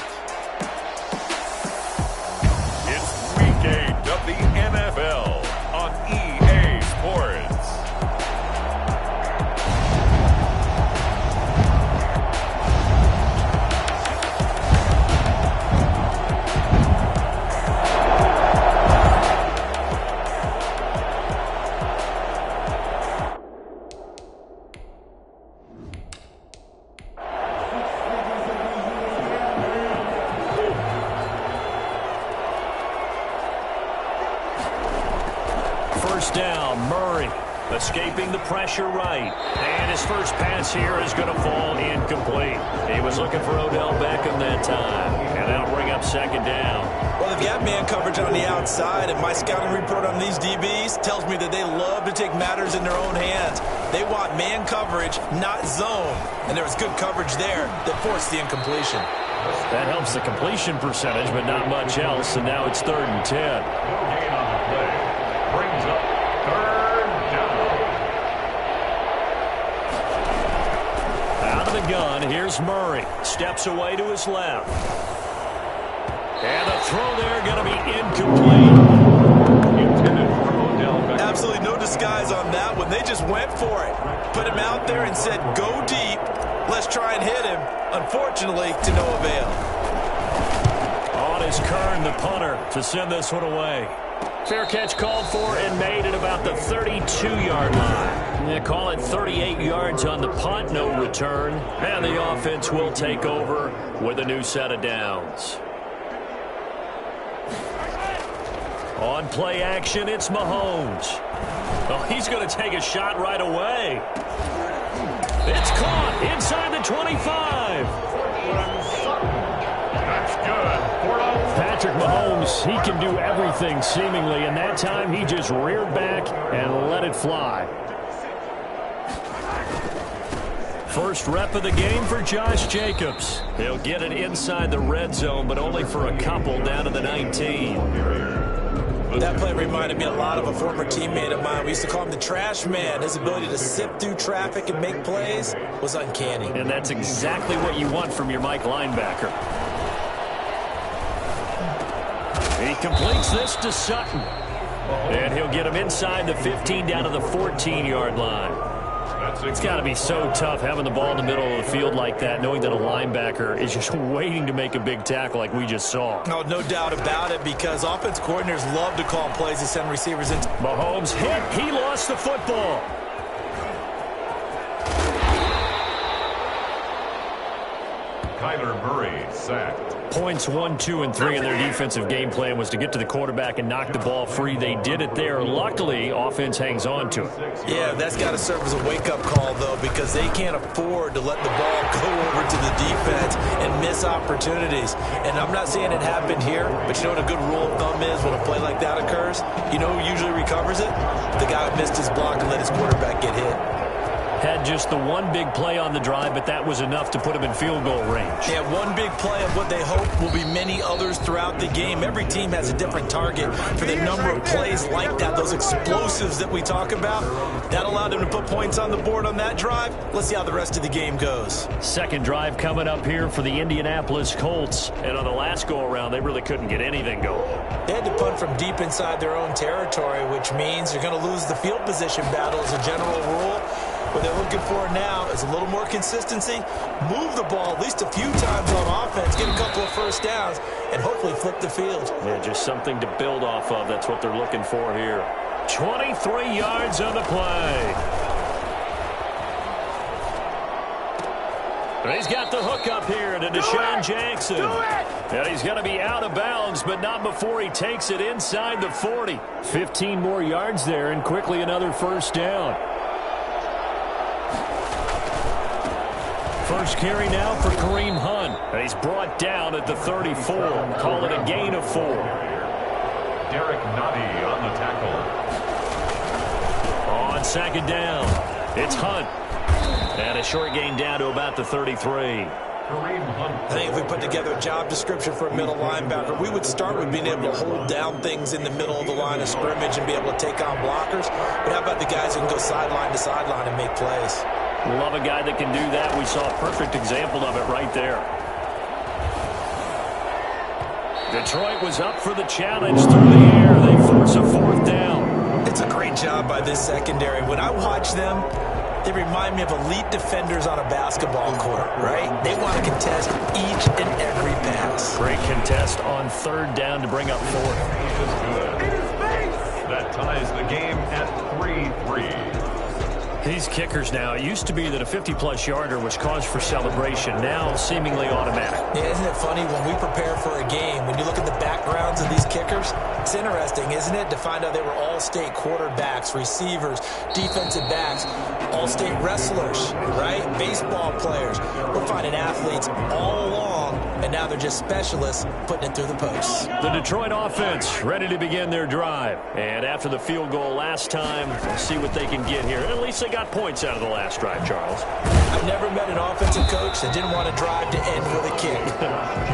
of the NFL on EA Sports. Down, Murray escaping the pressure right. And his first pass here is going to fall incomplete. He was looking for Odell Beckham that time. And that'll bring up second down. Well, if you have man coverage on the outside, and my scouting report on these DBs tells me that they love to take matters in their own hands. They want man coverage, not zone. And there was good coverage there that forced the incompletion. That helps the completion percentage, but not much else. And now it's 3rd and 10. No gain on the play. Brings up 3rd down. Out of the gun, here's Murray. Steps away to his left. And the throw there going to be incomplete. Intended for Odell Beckham. Absolutely no disguise on that one. They just went for it. Put him out there and said, go deep. Let's try and hit him. Unfortunately, to no avail. On is Kern, the punter, to send this one away. Fair catch called for and made at about the 32-yard line. They call it 38 yards on the punt, no return. And the offense will take over with a new set of downs. On play action, it's Mahomes. Oh, he's going to take a shot right away. It's caught inside the 25. That's good. Patrick Mahomes, he can do everything seemingly, and that time he just reared back and let it fly. First rep of the game for Josh Jacobs. He'll get it inside the red zone, but only for a couple down to the 19. That play reminded me a lot of a former teammate of mine. We used to call him the trash man. His ability to sift through traffic and make plays was uncanny. And that's exactly what you want from your Mike linebacker. He completes this to Sutton. And he'll get him inside the 15 down to the 14-yard line. It's got to be so tough having the ball in the middle of the field like that, knowing that a linebacker is just waiting to make a big tackle like we just saw. No doubt about it, because offense coordinators love to call plays and send receivers into. Mahomes hit. He lost the football. Kyler Murray sacked. Points 1, 2, and 3 in their defensive game plan was to get to the quarterback and knock the ball free. They did it there. Luckily, offense hangs on to it. Yeah, that's got to serve as a wake-up call, though, because they can't afford to let the ball go over to the defense and miss opportunities. And I'm not saying it happened here, but you know what a good rule of thumb is when a play like that occurs? You know who usually recovers it? The guy who missed his block and let his quarterback get hit. Had just the one big play on the drive, but that was enough to put him in field goal range. Yeah, one big play of what they hope will be many others throughout the game. Every team has a different target for the number of plays like that, those explosives that we talk about. That allowed them to put points on the board on that drive. Let's see how the rest of the game goes. Second drive coming up here for the Indianapolis Colts. And on the last go-around, they really couldn't get anything going. They had to punt from deep inside their own territory, which means you're going to lose the field position battle as a general rule. What they're looking for now is a little more consistency, move the ball at least a few times on offense, get a couple of first downs, and hopefully flip the field. Yeah, just something to build off of. That's what they're looking for here. 23 yards on the play. And he's got the hook up here to Deshaun Jackson. And he's going to be out of bounds, but not before he takes it inside the 40. 15 more yards there, and quickly another first down. First carry now for Kareem Hunt. And he's brought down at the 34. Call it a gain of 4. Derek Nottie on the tackle. On second down, it's Hunt. And a short gain down to about the 33. Kareem Hunt. I think if we put together a job description for a middle linebacker, we would start with being able to hold down things in the middle of the line of scrimmage and be able to take on blockers. But how about the guys who can go sideline to sideline and make plays? Love a guy that can do that. We saw a perfect example of it right there. Detroit was up for the challenge through the air. They force a fourth down. It's a great job by this secondary. When I watch them, they remind me of elite defenders on a basketball court, right? They want to contest each and every pass. Great contest on third down to bring up fourth. That ties the game at 3-3. These kickers now, it used to be that a 50-plus yarder was cause for celebration. Now, seemingly automatic. Yeah, isn't it funny when we prepare for a game, when you look at the backgrounds of these kickers, it's interesting, isn't it, to find out they were all-state quarterbacks, receivers, defensive backs, all-state wrestlers, right? Baseball players. We're finding athletes all along, and now they're just specialists putting it through the posts. The Detroit offense ready to begin their drive. And after the field goal last time, we'll see what they can get here. At least they got points out of the last drive, Charles. I've never met an offensive coach that didn't want to drive to end with a kick.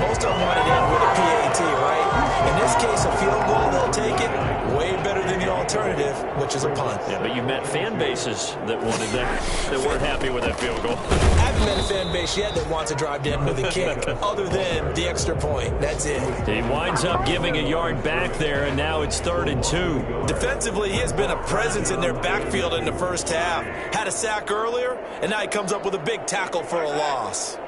Most of them wanted to end with a PAT, right? In this case, a field goal, they'll take it. Way better than the alternative, which is a punt. Yeah, but you met fan bases that wanted that weren't happy with that field goal. I haven't met a fan base yet that wants to drive to end with a kick, other than the extra point. That's it. He winds up giving a yard back there, and now it's 3rd and 2. Defensively, he has been a presence in their backfield in the first half. Had a sack earlier, and now he comes up with a big tackle for a loss.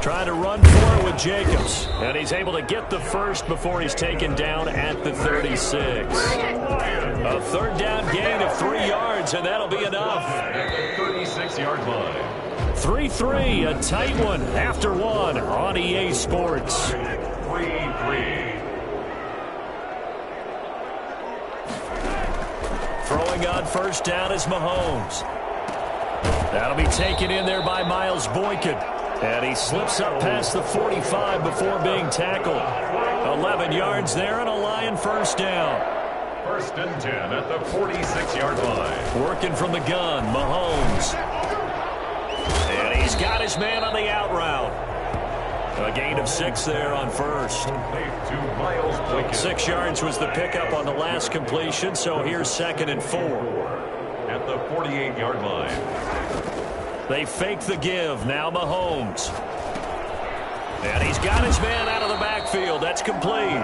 Trying to run for it with Jacobs. And he's able to get the first before he's taken down at the 36. A third down gain of 3 yards, and that'll be enough. At the 36-yard line. 3-3, a tight one after one on EA Sports. 3-3. Throwing on first down is Mahomes. That'll be taken in there by Miles Boykin. And he slips up past the 45 before being tackled. 11 yards there and a Lion first down. 1st and 10 at the 46-yard line. Working from the gun, Mahomes. And he's got his man on the out route. A gain of 6 there on first. 6 yards was the pickup on the last completion, so here's 2nd and 4. At the 48-yard line. They fake the give. Now Mahomes. And he's got his man out of the backfield. That's complete.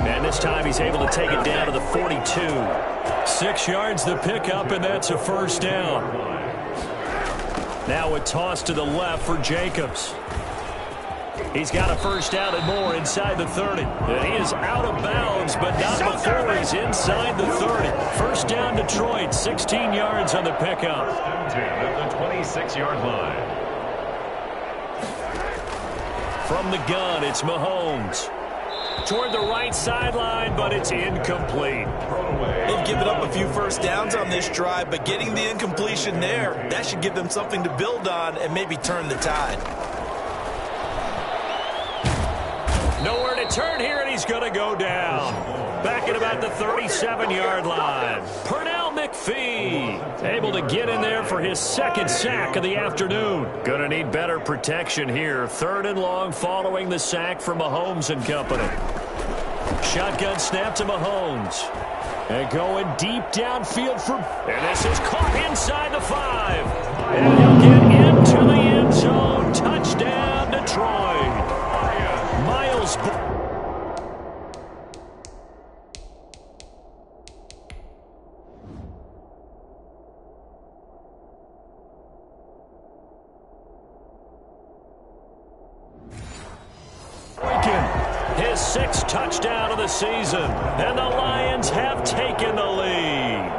And this time he's able to take it down to the 42. 6 yards the pickup, and that's a first down. Now a toss to the left for Jacobs. He's got a first down and more inside the 30. And he is out of bounds, but not before he's inside the 30. First down, Detroit, 16 yards on the pickup. 10 at the 26-yard line. From the gun, it's Mahomes. Toward the right sideline, but it's incomplete. They've given up a few first downs on this drive, but getting the incompletion there, that should give them something to build on and maybe turn the tide. Nowhere to turn here, and he's going to go down. Back at about the 37-yard line. Pernell McPhee able to get in there for his second sack of the afternoon. Going to need better protection here. 3rd and long following the sack from Mahomes and company. Shotgun snap to Mahomes. And going deep downfield for... And this is caught inside the 5. And he'll get into the end zone. Touchdown, Detroit. Miles... His 6th touchdown of the season, and the Lions have taken the lead.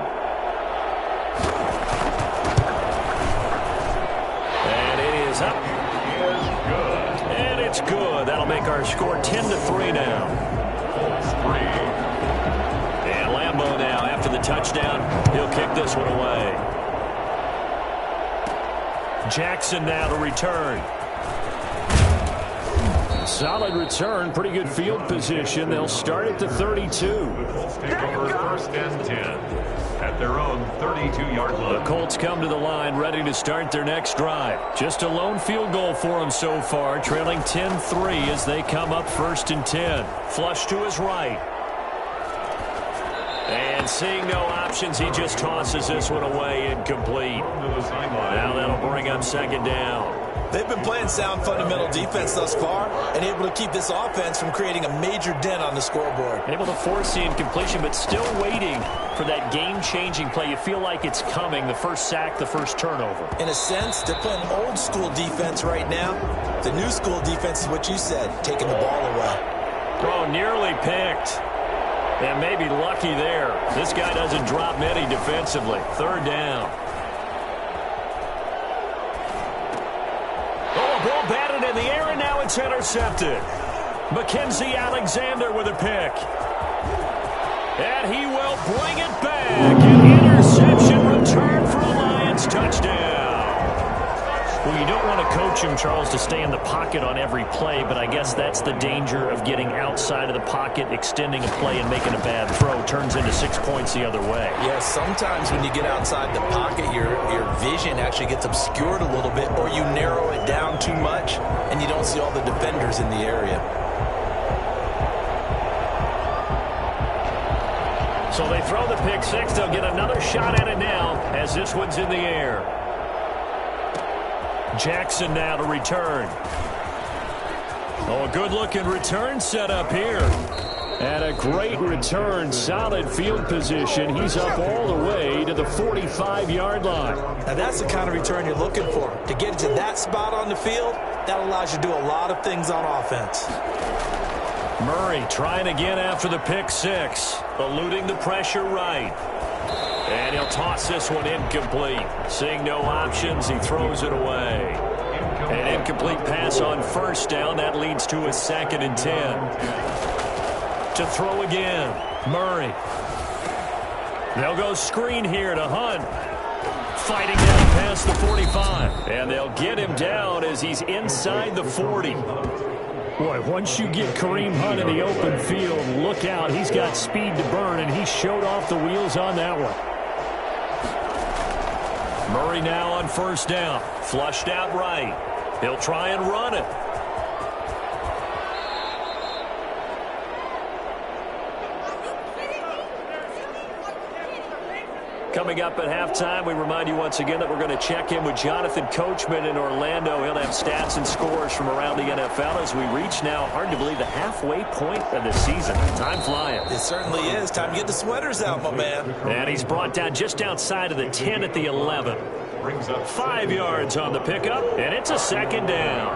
And it is up. And it's good. That'll make our score 10-3 now. And Lambeau now, after the touchdown, he'll kick this one away. Jackson now to return. Solid return, pretty good field position. They'll start at the 32. Colts take over 1st and 10 at their own 32-yard line. The Colts come to the line ready to start their next drive. Just a lone field goal for them so far, trailing 10-3 as they come up 1st and 10. Flush to his right. And seeing no options, he just tosses this one away, incomplete. Now that'll bring up 2nd down. They've been playing sound fundamental defense thus far and able to keep this offense from creating a major dent on the scoreboard. Able to force the incompletion, but still waiting for that game-changing play. You feel like it's coming, the first sack, the first turnover. In a sense, they're playing old-school defense right now. The new-school defense is what you said, taking the ball away. Oh, nearly picked. And maybe lucky there. This guy doesn't drop many defensively. 3rd down. Ball batted in the air, and now it's intercepted. Mackenzie Alexander with a pick. And he will bring it back. An interception return for a Lions touchdown. Well, you don't want to coach him, Charles, to stay in the pocket on every play, but I guess that's the danger of getting outside of the pocket, extending a play, and making a bad throw. Turns into 6 points the other way. Yeah, sometimes when you get outside the pocket, your vision actually gets obscured a little bit, or you narrow it down too much, and you don't see all the defenders in the area. So they throw the pick 6. They'll get another shot at it now as this one's in the air. Jackson now to return. Oh, a good-looking return set up here. And a great return, solid field position. He's up all the way to the 45-yard line. Now that's the kind of return you're looking for. To get to that spot on the field, that allows you to do a lot of things on offense. Murray trying again after the pick 6. Eluding the pressure right. And he'll toss this one incomplete. Seeing no options, he throws it away. An incomplete pass on 1st down. That leads to a 2nd and 10. To throw again, Murray. They'll go screen here to Hunt. Fighting down past the 45. And they'll get him down as he's inside the 40. Boy, once you get Kareem Hunt in the open field, look out. He's got speed to burn, and he showed off the wheels on that one. Murray now on 1st down. Flushed out right. He'll try and run it. Coming up at halftime, we remind you once again that we're going to check in with Jonathan Coachman in Orlando. He'll have stats and scores from around the NFL as we reach now, hard to believe, the halfway point of the season. Time flying. It certainly is. Time to get the sweaters out, my man. And he's brought down just outside of the 10 at the 11. 5 yards on the pickup, and it's a 2nd down.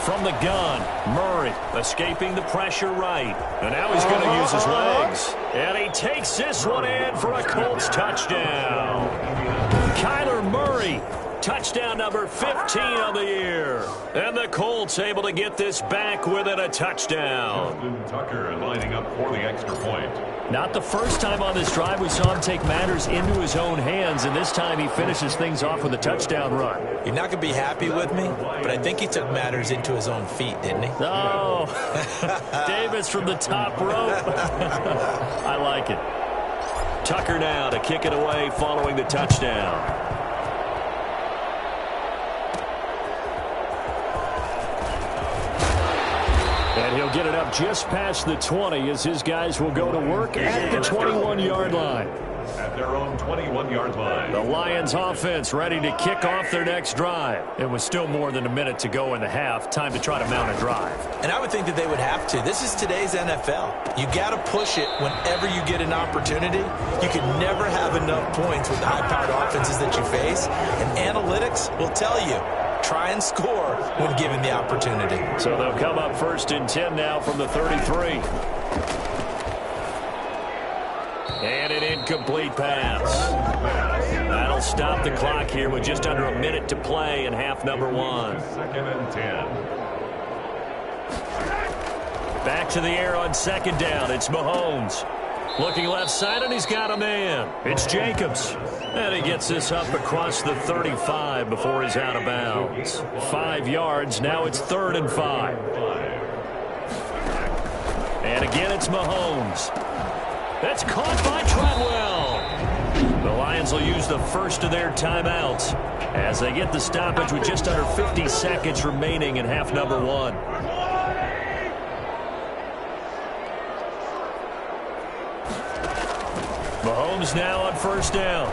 From the gun, Murray escaping the pressure right. And now he's going to use his legs. And he takes this one in for a Colts touchdown. Kyler Murray, touchdown number 15 of the year. And the Colts able to get this back within a touchdown. Justin Tucker lining up for the extra point. Not the first time on this drive we saw him take matters into his own hands, and this time he finishes things off with a touchdown run. You're not going to be happy with me, but I think he took matters into his own feet, didn't he? Oh, Davis from the top rope. I like it. Tucker now to kick it away following the touchdown. And he'll get it up just past the 20 as his guys will go to work at the 21-yard line. At their own 21-yard line. The Lions offense ready to kick off their next drive. It was still more than a minute to go in the half. Time to try to mount a drive. And I would think that they would have to. This is today's NFL. You got to push it whenever you get an opportunity. You can never have enough points with the high-powered offenses that you face. And analytics will tell you. Try and score when given the opportunity. So they'll come up 1st and 10 now from the 33. And an incomplete pass. That'll stop the clock here with just under a minute to play in half number 1. 2nd and 10. Back to the air on 2nd down. It's Mahomes. Looking left side, and he's got a man. It's Jacobs. And he gets this up across the 35 before he's out of bounds. 5 yards. Now it's 3rd and 5. And again, it's Mahomes. That's caught by Treadwell. The Lions will use the first of their timeouts as they get the stoppage with just under 50 seconds remaining in half number 1. Mahomes now on 1st down.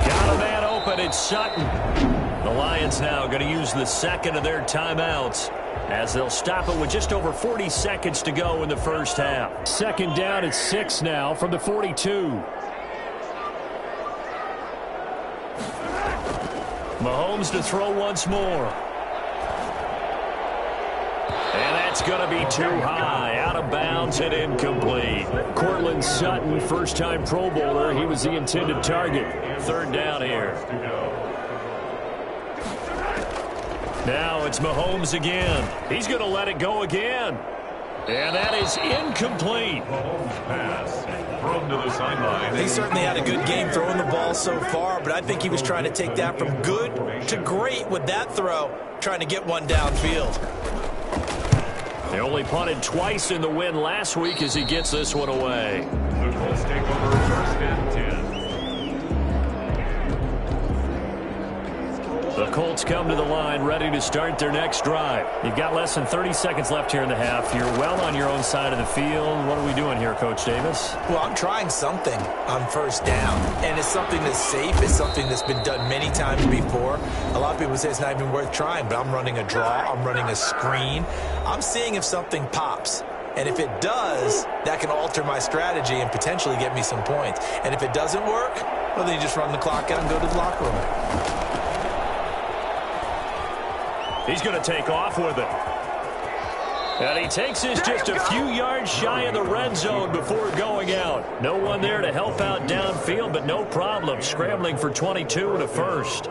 Got a man open. It's Sutton. The Lions now going to use the second of their timeouts as they'll stop it with just over 40 seconds to go in the first half. 2nd down at 6 now from the 42. Mahomes to throw once more. And that's going to be too high. Out of bounds and incomplete. Cortland Sutton, first-time Pro Bowler. He was the intended target. 3rd down here. Now it's Mahomes again. He's going to let it go again. And that is incomplete. Mahomes pass thrown to the sideline. He certainly had a good game throwing the ball so far, but I think he was trying to take that from good to great with that throw, trying to get one downfield. They only punted twice in the win last week as he gets this one away. The Colts take over 1st and 10. The Colts come to the line ready to start their next drive. You've got less than 30 seconds left here in the half. You're well on your own side of the field. What are we doing here, Coach Davis? Well, I'm trying something on 1st down, and it's something that's safe. It's something that's been done many times before. A lot of people say it's not even worth trying, but I'm running a draw. I'm running a screen. I'm seeing if something pops. And if it does, that can alter my strategy and potentially get me some points. And if it doesn't work, well, then you just run the clock out and go to the locker room. He's going to take off with it. And he takes this just a few yards shy of the red zone before going out. No one there to help out downfield, but no problem. Scrambling for 22 and a first.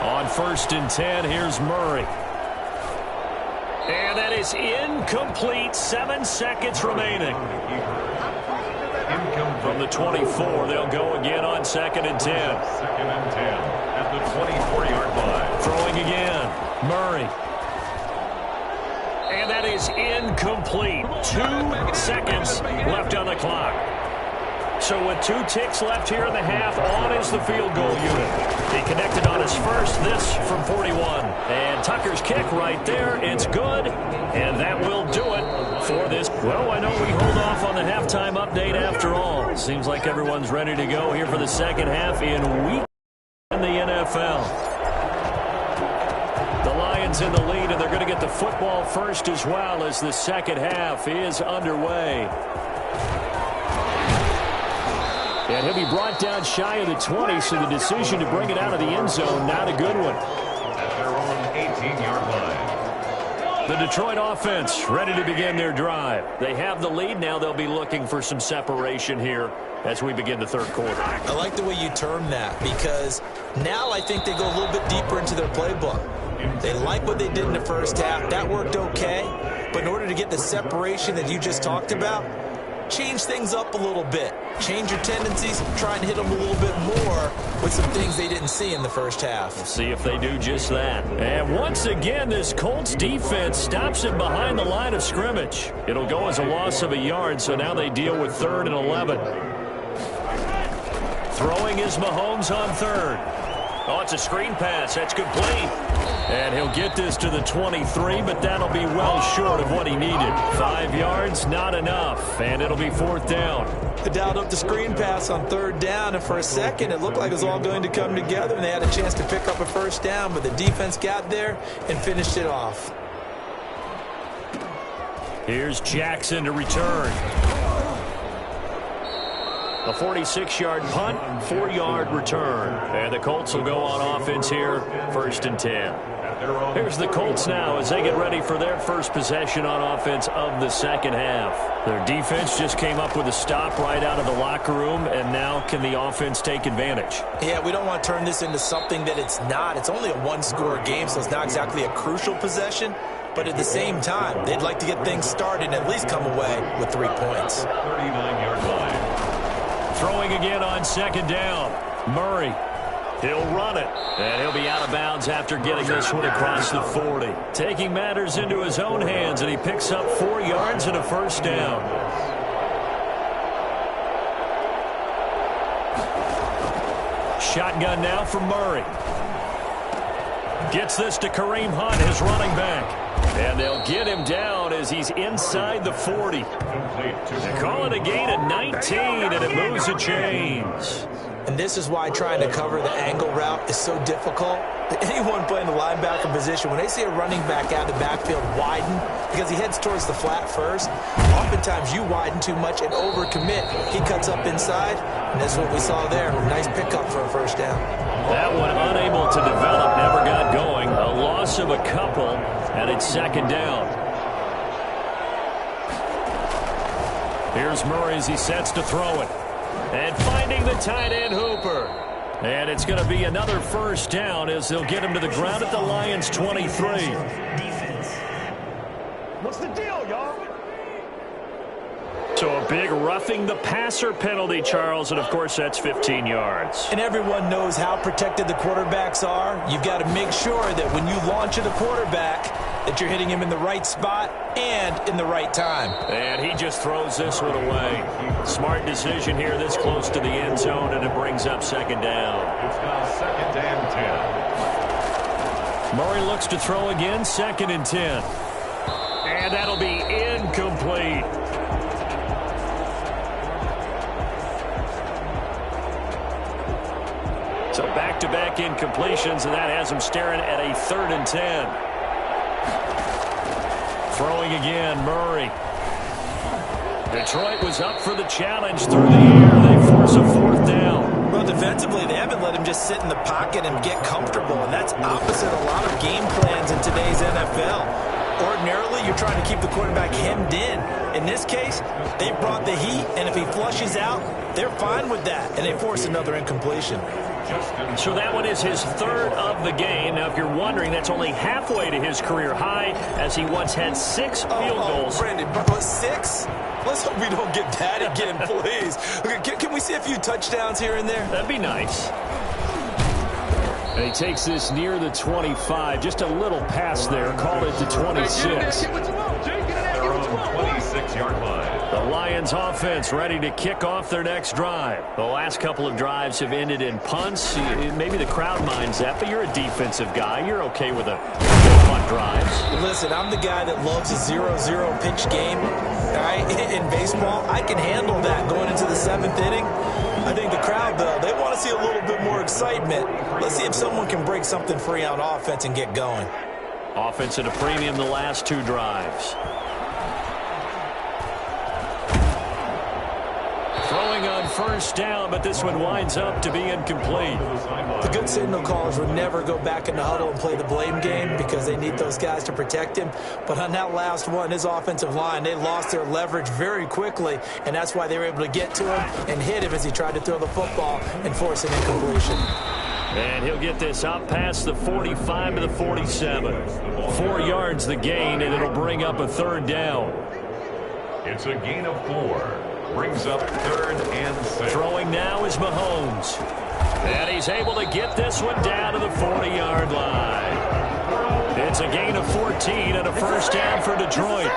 On 1st and 10, here's Murray. And that is incomplete. 7 seconds remaining. From the 24, they'll go again on 2nd and 10. 2nd and 10 at the 24-yard line. Throwing again, Murray. And that is incomplete. 2 seconds left on the clock. So with 2 ticks left here in the half, on is the field goal unit. He connected on his first, this from 41. And Tucker's kick right there. It's good, and that will do it for this. Well, I know we hold off on the halftime update after all. Seems like everyone's ready to go here for the second half in week in the NFL. The Lions in the lead, and they're going to get the football first as well as the second half is underway. And he'll be brought down shy of the 20, so the decision to bring it out of the end zone, not a good one. At their own 18-yard line. The Detroit offense ready to begin their drive. They have the lead. Now they'll be looking for some separation here as we begin the third quarter. I like the way you term that, because now I think they go a little bit deeper into their playbook. They like what they did in the first half. That worked okay. But in order to get the separation that you just talked about, change things up a little bit. Change your tendencies, try and hit them a little bit more with some things they didn't see in the first half. We'll see if they do just that. And once again, this Colts defense stops him behind the line of scrimmage. It'll go as a loss of a yard, so now they deal with 3rd and 11. Throwing is Mahomes on 3rd. Oh, it's a screen pass. That's complete. And he'll get this to the 23, but that'll be well short of what he needed. 5 yards, not enough, and it'll be 4th down. They dialed up the screen pass on 3rd down, and for a second it looked like it was all going to come together, and they had a chance to pick up a 1st down, but the defense got there and finished it off. Here's Jackson to return. A 46-yard punt, 4-yard return. And the Colts will go on offense here, 1st and 10. Here's the Colts now as they get ready for their first possession on offense of the second half. Their defense just came up with a stop right out of the locker room, and now can the offense take advantage? Yeah, we don't want to turn this into something that it's not. It's only a one-score game, so it's not exactly a crucial possession. But at the same time, they'd like to get things started and at least come away with 3 points. 39-yard line. Throwing again on 2nd down. Murray. He'll run it. And he'll be out of bounds after getting this one across the 40. Taking matters into his own hands, and he picks up 4 yards and a 1st down. Shotgun now from Murray. Gets this to Kareem Hunt, his running back. And they'll get him down as he's inside the 40. They call it a gain of 19, and it moves the chains. And this is why trying to cover the angle route is so difficult. Anyone playing the linebacker position, when they see a running back out of the backfield widen, because he heads towards the flat first, oftentimes you widen too much and overcommit. He cuts up inside, and that's what we saw there. Nice pickup for a 1st down. That one unable to develop, never got going. A loss of a couple, and it's 2nd down. Here's Murray as he sets to throw it. And finding the tight end Hooper. And it's going to be another 1st down as they'll get him to the ground at the Lions' 23. Defense. What's the deal, y'all? So a big roughing the passer penalty, Charles, and of course that's 15 yards. And everyone knows how protected the quarterbacks are. You've got to make sure that when you launch at a quarterback that you're hitting him in the right spot and in the right time. And he just throws this one away. Smart decision here this close to the end zone, and it brings up 2nd down. It's now 2nd and 10. Murray looks to throw again, 2nd and 10. And that'll be incomplete. So back-to-back incompletions, and that has him staring at a 3rd and 10. Throwing again, Murray. Detroit was up for the challenge through the air. They force a 4th down. Well, defensively, they haven't let him just sit in the pocket and get comfortable, and that's opposite a lot of game plans in today's NFL. Ordinarily, you're trying to keep the quarterback hemmed in. In this case, they brought the heat, and if he flushes out, they're fine with that, and they force another incompletion. So that one is his 3rd of the game. Now, if you're wondering, that's only halfway to his career high, as he once had 6 field goals. Brandon, 6? Let's hope we don't get that again, please. Okay, can we see a few touchdowns here and there? That'd be nice. And he takes this near the 25. Just a little pass there. Called it to 26. Their own 26-yard line. The Lions offense ready to kick off their next drive. The last couple of drives have ended in punts. Maybe the crowd minds that, but you're a defensive guy. You're okay with a punt drives. Listen, I'm the guy that loves a 0-0 pitch game. In baseball, I can handle that going into the 7th inning. I think the crowd, though, they want to see a little bit more excitement. Let's see if someone can break something free on offense and get going. Offense at a premium the last 2 drives. first down, but this one winds up to be incomplete. The good signal callers would never go back in the huddle and play the blame game because they need those guys to protect him. But on that last one, his offensive line, they lost their leverage very quickly, and that's why they were able to get to him and hit him as he tried to throw the football and force an incompletion. And he'll get this up past the 45 to the 47. 4 yards the gain, and it'll bring up a third down. It's a gain of 4. Brings up 3rd and 6. Throwing now is Mahomes. And he's able to get this one down to the 40-yard line. It's a gain of 14 and a first down for Detroit.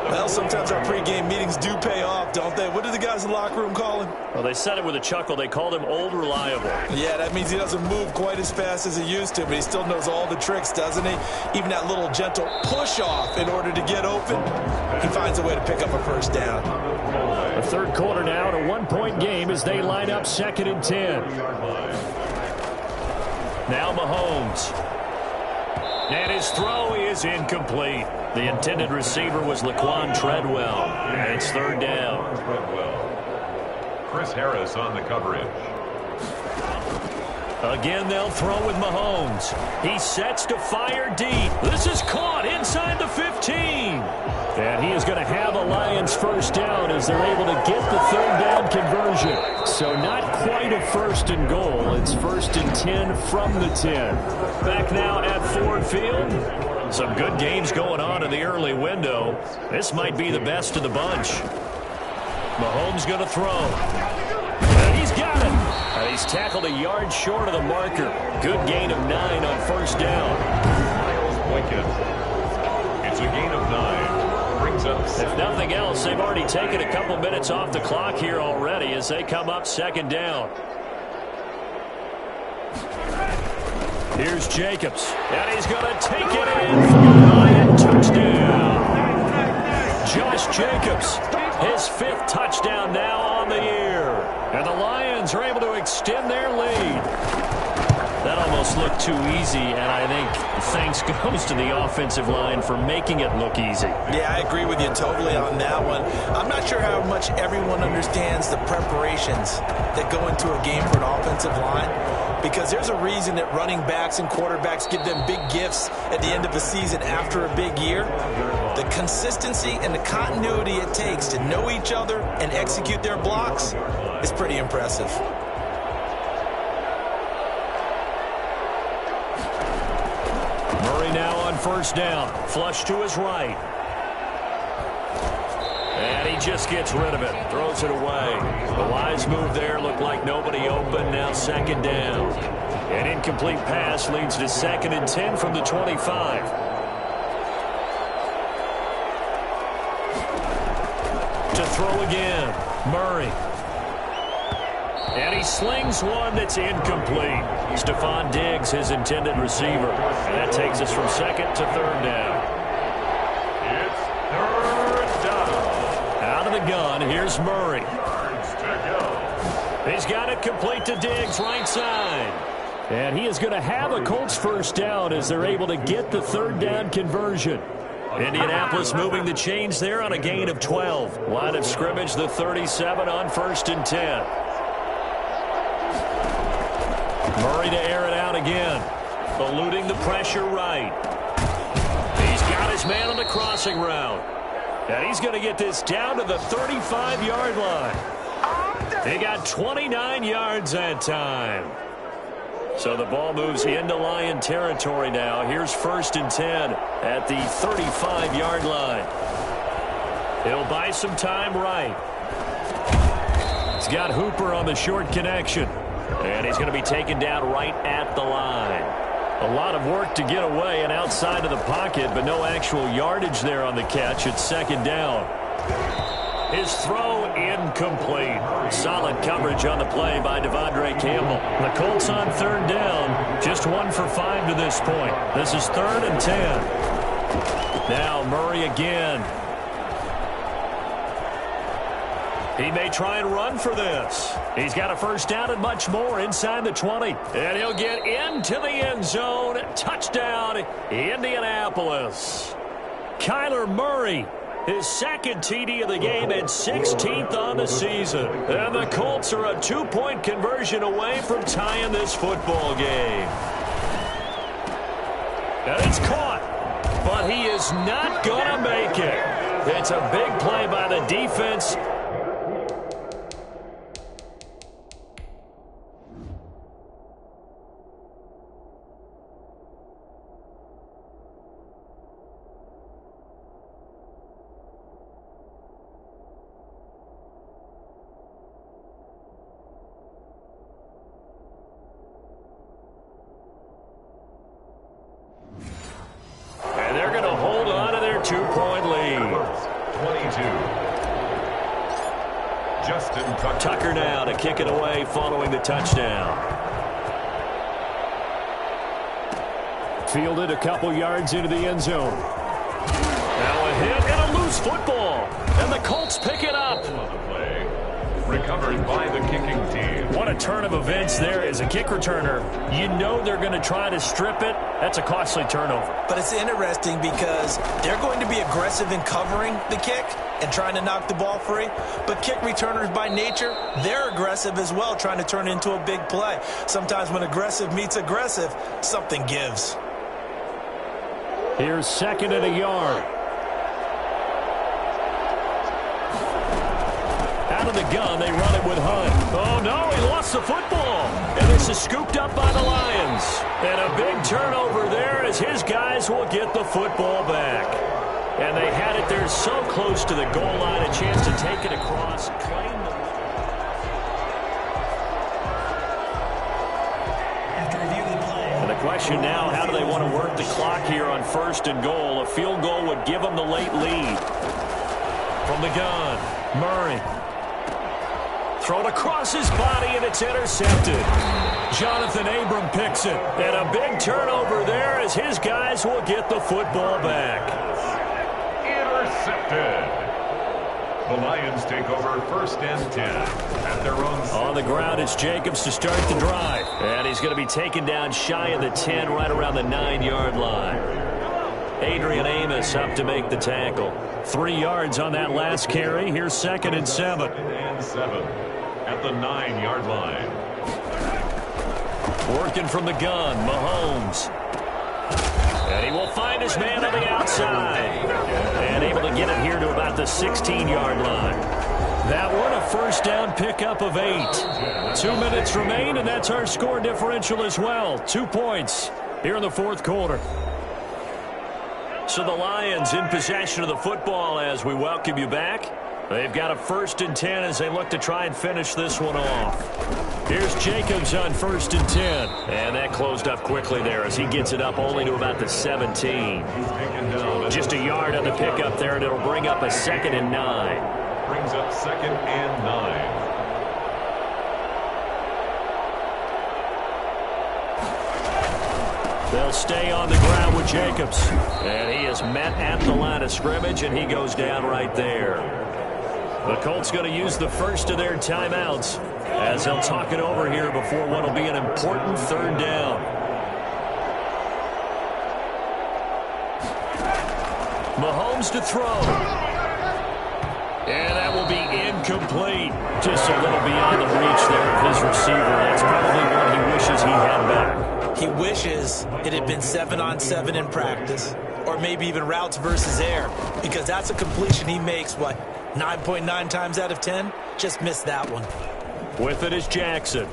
Well, sometimes our pregame meetings do pay off, don't they? What did the guys in the locker room call him? Well, they said it with a chuckle. They called him Old Reliable. Yeah, that means he doesn't move quite as fast as he used to, but he still knows all the tricks, doesn't he? Even that little gentle push-off in order to get open. He finds a way to pick up a first down. The third quarter now, a 1-point game as they line up 2nd and 10. Now Mahomes. And his throw is incomplete. The intended receiver was Laquan Treadwell. And it's 3rd down. Chris Harris on the coverage. Again, they'll throw with Mahomes. He sets to fire deep. This is caught inside the 15. And he is going to have a Lions first down as they're able to get the 3rd down conversion. So not quite a 1st and goal. It's 1st and 10 from the 10. Back now at Ford Field. Some good games going on in the early window. This might be the best of the bunch. Mahomes going to throw. And he's got it. And he's tackled a yard short of the marker. Good gain of 9 on first down. Miles Boykin. It's a gain of 9. Brings up 7. If nothing else, they've already taken a couple minutes off the clock here already as they come up 2nd down. Here's Jacobs. And he's going to take it in for a Lion touchdown. Josh Jacobs, his 5th touchdown now on the year. And the Lions are able to extend their lead. That almost looked too easy, and I think thanks goes to the offensive line for making it look easy. Yeah, I agree with you totally on that one. I'm not sure how much everyone understands the preparations that go into a game for an offensive line, because there's a reason that running backs and quarterbacks give them big gifts at the end of a season after a big year. The consistency and the continuity it takes to know each other and execute their blocks is pretty impressive. Murray now on first down. Flush to his right. And he just gets rid of it. Throws it away. The wise move there. Looked like nobody open. Now 2nd down. An incomplete pass leads to 2nd and 10 from the 25. To throw again. Murray. And he slings one that's incomplete. Stephon Diggs, his intended receiver. And that takes us from 2nd to 3rd down. It's 3rd down. Out of the gun, here's Murray. He's got it complete to Diggs, right side. And he is going to have a Colts first down as they're able to get the 3rd down conversion. Indianapolis moving the chains there on a gain of 12. Line of scrimmage, the 37 on 1st and 10. Murray to air it out again. Eluding the pressure right. He's got his man on the crossing route. And he's going to get this down to the 35-yard line. He got 29 yards that time. So the ball moves into Lion territory now. Here's 1st and 10 at the 35-yard line. He'll buy some time right. He's got Hooper on the short connection. And he's going to be taken down right at the line. A lot of work to get away and outside of the pocket, but no actual yardage there on the catch. It's 2nd down. His throw incomplete. Solid coverage on the play by Devondre Campbell. The Colts on 3rd down. Just 1 for 5 to this point. This is 3rd and 10. Now Murray again. He may try and run for this. He's got a first down and much more inside the 20. And he'll get into the end zone. Touchdown, Indianapolis. Kyler Murray His second TD of the game and 16th on the season. And the Colts are a 2-point conversion away from tying this football game. And it's caught, but he is not going to make it. It's a big play by the defense. And they're going to hold on to their 2-point lead. 22. Justin Tucker now to kick it away following the touchdown. Fielded a couple yards into the end zone. Now a hit and a loose football. And the Colts pick it up. Recovered by the kicking team. What a turn of events there as a kick returner. You know they're going to try to strip it. That's a costly turnover. But it's interesting because they're going to be aggressive in covering the kick and trying to knock the ball free. But kick returners by nature, they're aggressive as well, trying to turn it into a big play. Sometimes when aggressive meets aggressive, something gives. Here's 2nd and a yard. Out of the gun, they run it with Hunt. Oh, no, he lost the football. And this is scooped up by the Lions. And a big turnover there as his guys will get the football back. And they had it there so close to the goal line, a chance to take it across. And the question now, how do they want to work the clock here on 1st and goal? A field goal would give them the late lead. From the gun, Murray. Thrown across his body, and it's intercepted. Jonathan Abram picks it. And a big turnover there as his guys will get the football back. Intercepted. The Lions take over 1st and 10 at their own. On the ground, it's Jacobs to start the drive. And he's going to be taken down shy of the 10, right around the 9-yard line. Adrian Amos up to make the tackle. 3 yards on that last carry. Here's 2nd and 7. At the 9-yard line. Working from the gun, Mahomes. And he will find his man on the outside. And able to get it here to about the 16-yard line. That one a 1st down pickup of 8. 2 minutes remain, and that's our score differential as well. 2 points here in the 4th quarter. So the Lions in possession of the football as we welcome you back. They've got a 1st and 10 as they look to try and finish this one off. Here's Jacobs on 1st and 10. And that closed up quickly there as he gets it up only to about the 17. Just a yard on the pickup there, and it'll bring up a 2nd and 9. Brings up 2nd and 9. They'll stay on the ground with Jacobs. And he is met at the line of scrimmage, and he goes down right there. The Colts going to use the first of their timeouts as they'll talk it over here before what will be an important 3rd down. Mahomes to throw. And that will be incomplete. Just a little beyond the reach there of his receiver. That's probably what he wishes he had back. He wishes it had been 7-on-7 in practice, or maybe even routes versus air, because that's a completion he makes, 9.9 times out of 10? Just missed that one. With it is Jackson.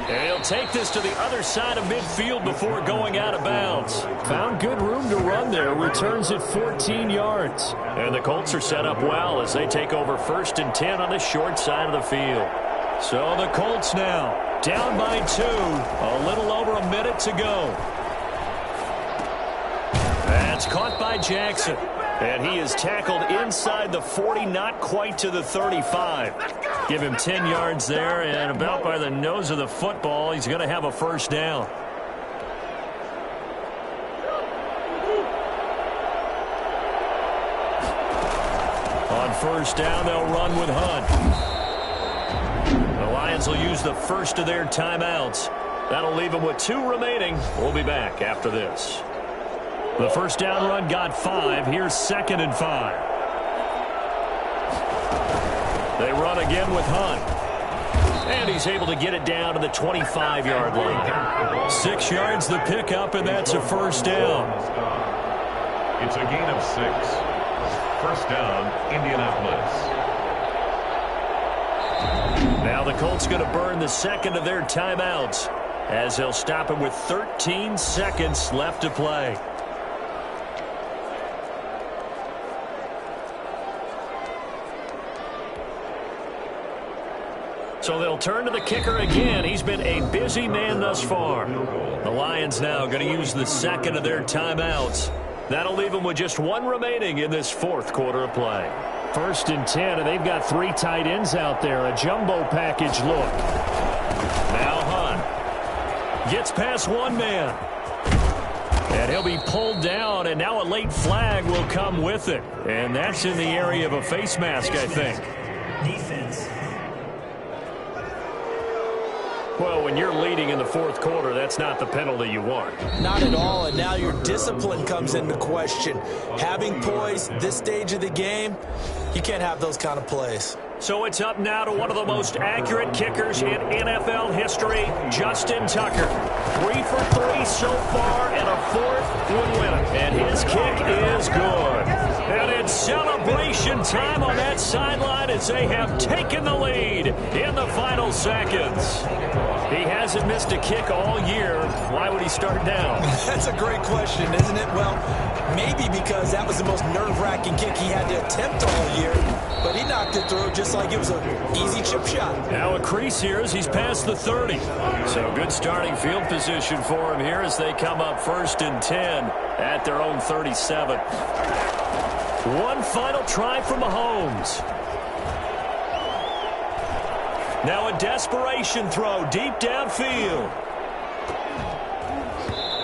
And he'll take this to the other side of midfield before going out of bounds. Found good room to run there. Returns at 14 yards. And the Colts are set up well as they take over 1st and 10 on the short side of the field. So the Colts now down by 2. A little over a minute to go. That's caught by Jackson. And he is tackled inside the 40, not quite to the 35. Give him 10 yards there, and about by the nose of the football, he's going to have a 1st down. On 1st down, they'll run with Hunt. The Lions will use the first of their timeouts. That'll leave them with 2 remaining. We'll be back after this. The 1st down run got 5. Here's 2nd and 5. They run again with Hunt. And he's able to get it down to the 25-yard line. 6 yards the pickup, and that's a first down. It's a gain of 6. First down, Indianapolis. Now the Colts going to burn the second of their timeouts as they'll stop him with 13 seconds left to play. So they'll turn to the kicker again. He's been a busy man thus far. The Lions now going to use the second of their timeouts. That'll leave them with just one remaining in this fourth quarter of play. 1st and 10, and they've got 3 tight ends out there. A jumbo package look. Now Hunt gets past one man. And he'll be pulled down, and now a late flag will come with it. And that's in the area of a face mask, I think. Defense. Well, when you're leading in the fourth quarter, that's not the penalty you want. Not at all, and now your discipline comes into question. Having poise this stage of the game, you can't have those kind of plays. So it's up now to one of the most accurate kickers in NFL history, Justin Tucker. 3 for 3 so far, and a 4th would win it. And his kick is good. And it's celebration time on that sideline as they have taken the lead in the final seconds. He hasn't missed a kick all year. Why would he start down? That's a great question, isn't it? Well, maybe because that was the most nerve-wracking kick he had to attempt all year. But he knocked it through just like it was an easy chip shot. Now a crease here as he's past the 30. So good starting field position for him here as they come up 1st and 10 at their own 37. One final try from Mahomes. Now a desperation throw deep downfield.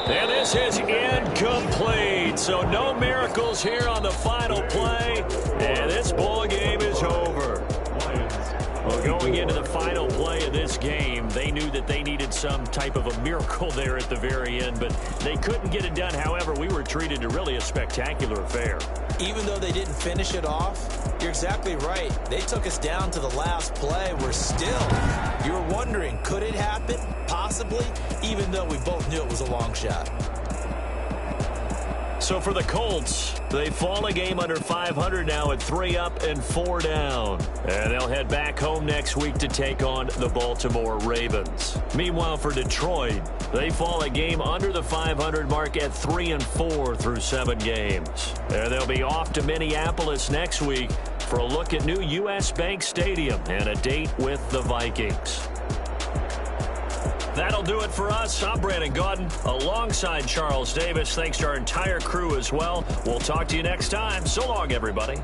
And this is incomplete. So no miracles here on the final play. And this ball game is over. Well, going into the final play of this game, they knew that they needed some type of a miracle there at the very end, but they couldn't get it done. However, we were treated to really a spectacular affair. Even though they didn't finish it off, you're exactly right. They took us down to the last play. We're still, you were wondering, could it happen? Possibly, even though we both knew it was a long shot. So for the Colts, they fall a game under 500 now at 3 up and 4 down. And they'll head back home next week to take on the Baltimore Ravens. Meanwhile, for Detroit, they fall a game under the 500 mark at 3 and 4 through 7 games. And they'll be off to Minneapolis next week for a look at new U.S. Bank Stadium and a date with the Vikings. That'll do it for us. I'm Brandon Gaudin alongside Charles Davis. Thanks to our entire crew as well. We'll talk to you next time. So long, everybody.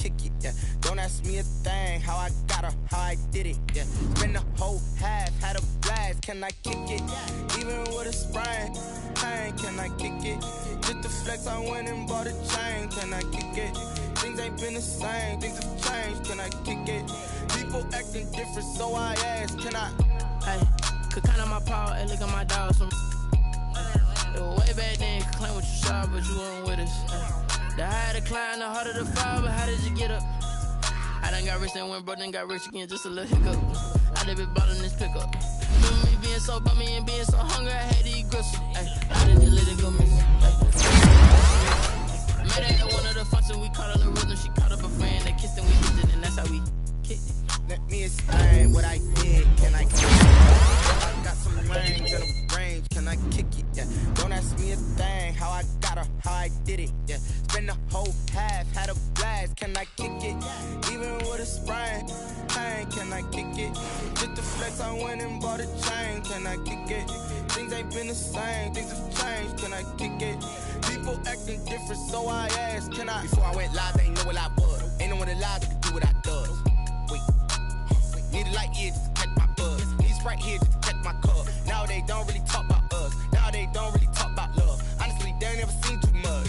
kick it, yeah. Don't ask me a thing, how I got her, how I did it, yeah. Spend the whole half, had a blast, can I kick it? Even with a sprain, pain, can I kick it? Just the flex, I went and bought a chain, can I kick it? Things ain't been the same, things have changed, can I kick it? People acting different, so I ask, can I? Hey, could count on my power, hey, look at my dogs. It was way back then, could claim what you saw, but you weren't with us. The higher the climb, the harder the fall, but how did you get up? I done got rich, then went broke, then got rich again, just a little hiccup. I done been bought in this pickup. Remember me being so bummy and being so hungry, I had to eat gristle. Ay, I done just let it go missing. Made it at one of the functions, we caught her the rhythm, she caught up a friend, they kissed and we hit it, and that's how we kicked it. Let me explain what I did, can I kick it? I got some rings and a range, can I kick it? Yeah. Don't ask me a thing, how I got her, how I did it. Yeah. Spend the whole half, had a blast, can I kick it? Even with a sprain, pain, can I kick it? Just the flex, I went and bought a chain, can I kick it? Things ain't been the same, things have changed, can I kick it? People acting different, so I asked, can I? Before I went live, they ain't know what I was. Ain't no one alive that could do what I does. Need a light here just to catch my buzz. Need Sprite here just to catch my cup. Now they don't really talk about us. Now they don't really talk about love. Honestly, they ain't never seen too much.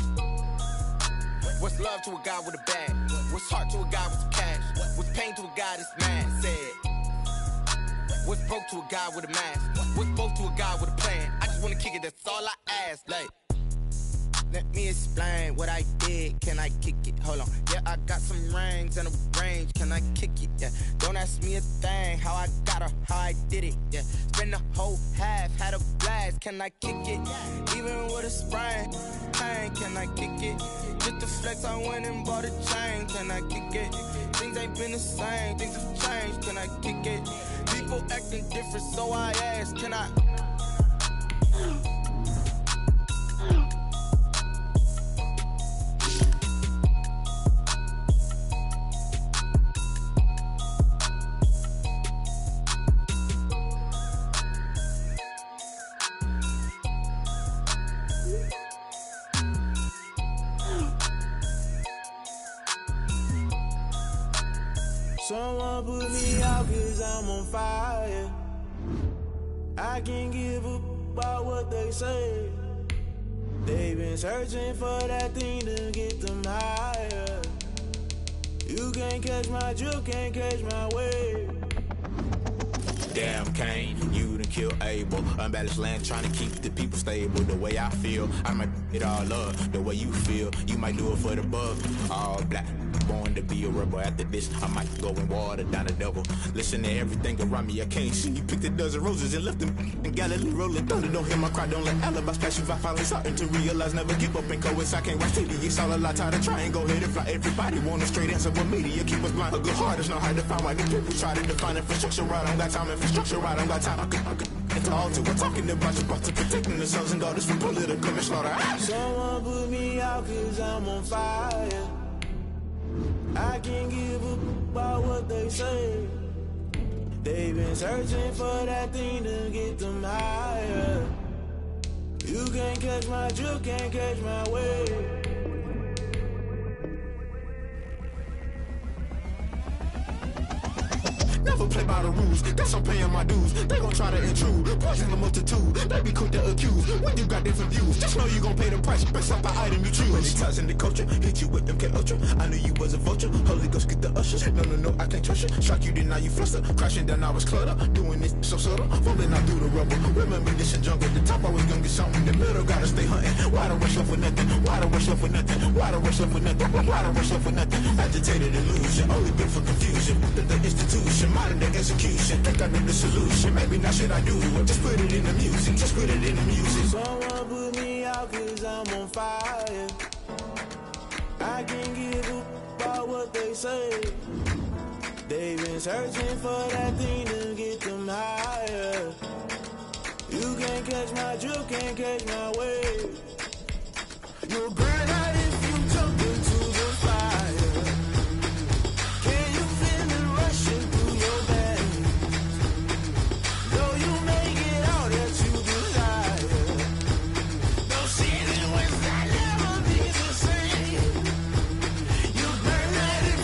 What's love to a guy with a bag? What's heart to a guy with some cash? What's pain to a guy that's mad? Said. What's broke to a guy with a mask? What's both to a guy with a plan? I just wanna kick it, that's all I ask. Like, let me explain what I did, can I kick it? Hold on, yeah, I got some rings and a range, can I kick it? Yeah, don't ask me a thing, how I got her, how I did it? Yeah, spend the whole half, had a blast, can I kick it? Even with a sprain, pain, can I kick it? Just the flex, I went and bought a chain, can I kick it? Things ain't been the same, things have changed, can I kick it? People acting different, so I ask, can I? Someone put me out cause I'm on fire. I can't give up about what they say. They've been searching for that thing to get them higher. You can't catch my drift, can't catch my wave. Damn, Kane, you done kill Abel. Unbalanced land trying to keep the people stable. The way I feel, I might it all up. The way you feel, you might do it for the bug. All black, born to be a rebel. After this, I might go and water down the devil. Listen to everything around me, I can't see. You picked a dozen roses and left them in Galilee rolling thunder. Don't hear my cry, don't let alibis pass you. I finally starting to realize, never give up and coexist. I can't watch TV, it's all a lot. Tired of trying, go ahead and fly. Everybody want a straight answer, but media keep us blind. A good heart is not hard to find. Why the people try to define infrastructure right? I don't got time, infrastructure right? I don't got time. I could it's all to we're talking about your to protecting the sons and daughters from political slaughter. Someone put me out cause I'm on fire. I can't give up about what they say. They've been searching for that thing to get them higher. You can't catch my drift, can't catch my wave. Never play by the rules, guess I'm paying my dues. They gon' try to intrude, poison the multitude. They be quick to accuse, when you got different views. Just know you gon' pay the price, based off the item you choose. When it ties in the culture, hit you with MK Ultra. I knew you was a vulture, Holy Ghost get the ushers. No, I can't trust you. Shock you, then now you fluster. Crashing down, I was clutter. Doing this so subtle, falling out through the rubble. Remember this and junk at the top, always gonna get something in the middle. Gotta stay hunting. Why the rush left with nothing? Why the rush left with nothing? Why the rush left with nothing? Why the rush left with nothing? Agitated illusion, only been for confusion. The institution, modern day execution. Think I know the solution. Maybe now should I do it? Just put it in the music. Just put it in the music. Someone put me out cause I'm on fire. I can't give up about what they say. They've been searching for that thing to get them higher. You can't catch my drift, can't catch my wave. You'll burn out if you jump into the fire. Can you feel it rushing through your veins? Though you may get all that you desire, those seasons will never be the same. You burn out if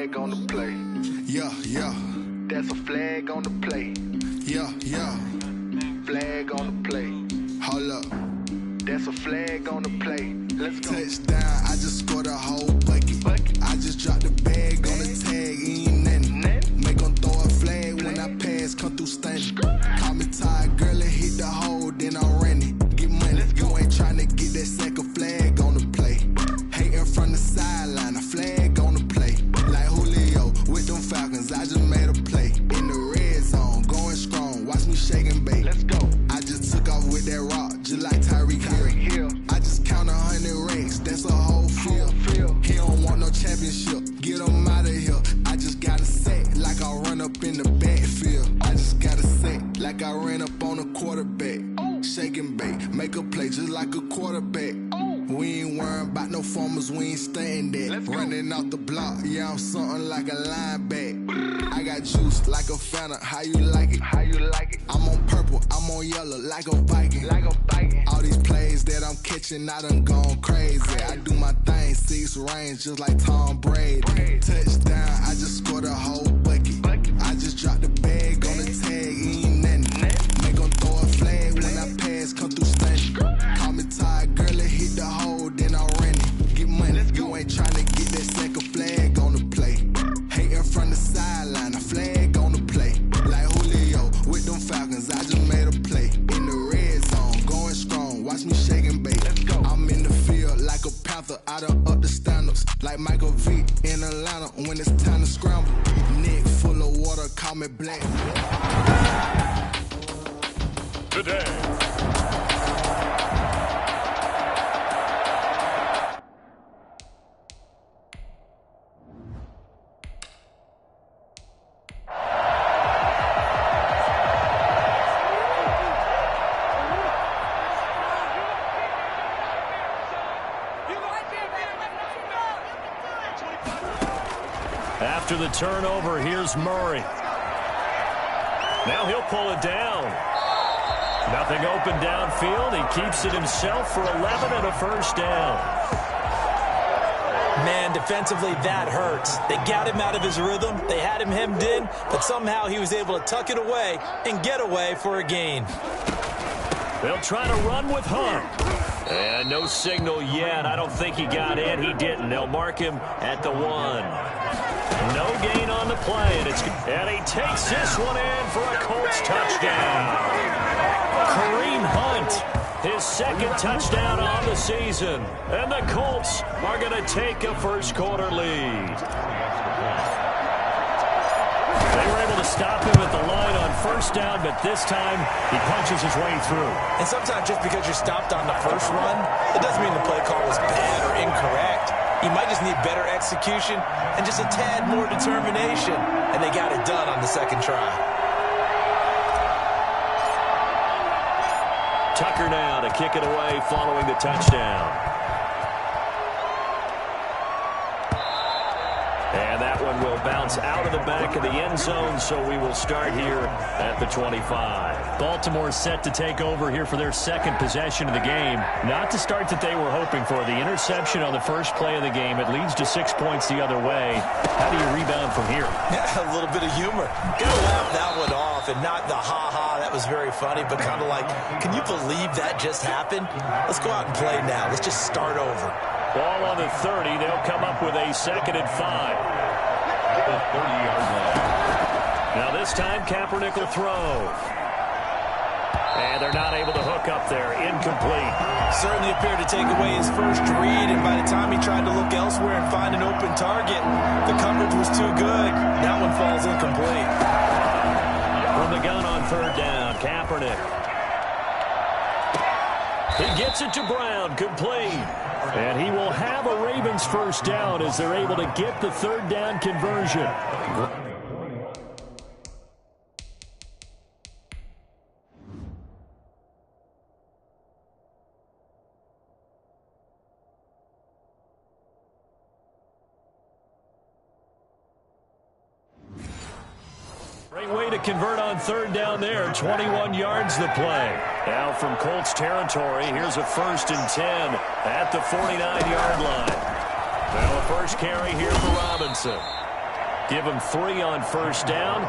flag on the play. Yeah, yeah. That's a flag on the play. Yeah, yeah. Flag on the play. Hold up. That's a flag on the play. Let's go. Touchdown, I just scored a whole bucket. I just dropped the bag on the tag, ain't nothing. Make them throw a flag when I pass, come through stunning. Call me tired, girl, and hit the hole, then I'm running. Get money, you ain't tryna get that second flag on the play. Hating from the sideline, a flag on the play. Like Julio with them Falcons, I just made a play. In the red zone, going strong, watch me shake and bake. Let's go. I just took off with that rock, just like Tyreek Hill. I just count 100 racks, that's a whole field. He don't want no championship, get him out of here. I just got a set, like I run up in the backfield. I just got a set, like I ran up on a quarterback. Shake and bake, make a play just like a quarterback. We ain't worrying about no formers, we ain't staying that. Running off the block, yeah, I'm something like a linebacker. I got juice like a Fanta, how you like it? How you like it? I'm on purple, I'm on yellow, like a Viking. Like a Viking. All these plays that I'm catching, I done gone crazy. I do my thing, 6 range, just like Tom Brady. Touchdown, I just scored a whole bucket. I just dropped the bag on the tag, ain't nothing. Make them throw a flag when I pass, come through stunning. Call me tired, girl, and hit the hole, then I'm running. Get money, you ain't tryna get that second flag on the play. Hating from the sideline, a flag on the play. Like Julio with them Falcons, I just made a play. In the red zone, going strong, watch me shake and bake. I'm in the field like a panther, I done up the standards. Like Michael Vick in Atlanta when it's time to scramble. Neck full of water, call me black. Today. After the turnover, here's Murray. Now he'll pull it down. Nothing open downfield. He keeps it himself for 11 and a first down. Man, defensively, that hurts. They got him out of his rhythm. They had him hemmed in, but somehow he was able to tuck it away and get away for a gain. They'll try to run with Hunt. And no signal yet. I don't think he got in. He didn't. They'll mark him at the 1. No gain on the play. And he takes this one in for a Colts touchdown. Kareem Hunt, his second touchdown on the season. And the Colts are going to take a first quarter lead. They were able to stop him at the line on first down, but this time he punches his way through. And sometimes just because you're stopped on the first run, it doesn't mean the play call was bad or incorrect. You might just need better execution and just a tad more determination. And they got it done on the second try. Tucker now to kick it away following the touchdown. And that one will bounce out of the back of the end zone, so we will start here at the 25. Baltimore set to take over here for their second possession of the game. Not the start that they were hoping for. The interception on the first play of the game, it leads to 6 points the other way. How do you rebound from here? Yeah, a little bit of humor. Got to laugh that one off, and not the ha-ha, that was very funny, but kind of like, can you believe that just happened? Let's go out and play now. Let's just start over. Ball on the 30. They'll come up with a 2nd and 5. The 30-yard line. Now this time Kaepernick will throw. And they're not able to hook up there. Incomplete. Certainly appeared to take away his first read, and by the time he tried to look elsewhere and find an open target, the coverage was too good. That one falls incomplete. From the gun on 3rd down, Kaepernick. He gets it to Brown, complete. And he will have a Ravens first down as they're able to get the 3rd down conversion. Great way to convert on 3rd down there. 21 yards the play. Now from Colts territory, here's a 1st and 10 at the 49-yard line. Well, the first carry here for Robinson. Give him 3 on first down.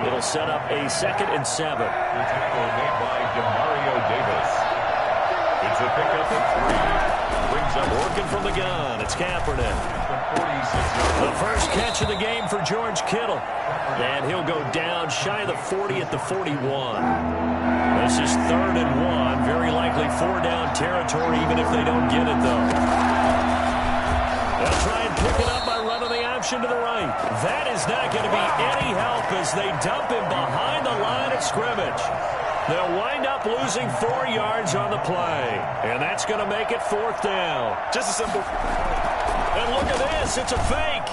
It'll set up a 2nd and 7. The tackle made by Demario Davis. It's a pickup of 3. Brings up working from the gun. It's Kaepernick. The first catch of the game for George Kittle. And he'll go down shy of the 40 at the 41. This is 3rd and 1. Very likely 4-down territory, even if they don't get it, though. They'll try and pick it up by running the option to the right. That is not going to be any help as they dump him behind the line of scrimmage. They'll wind up losing 4 yards on the play. And that's going to make it 4th down. Just a simple. And look at this. It's a fake.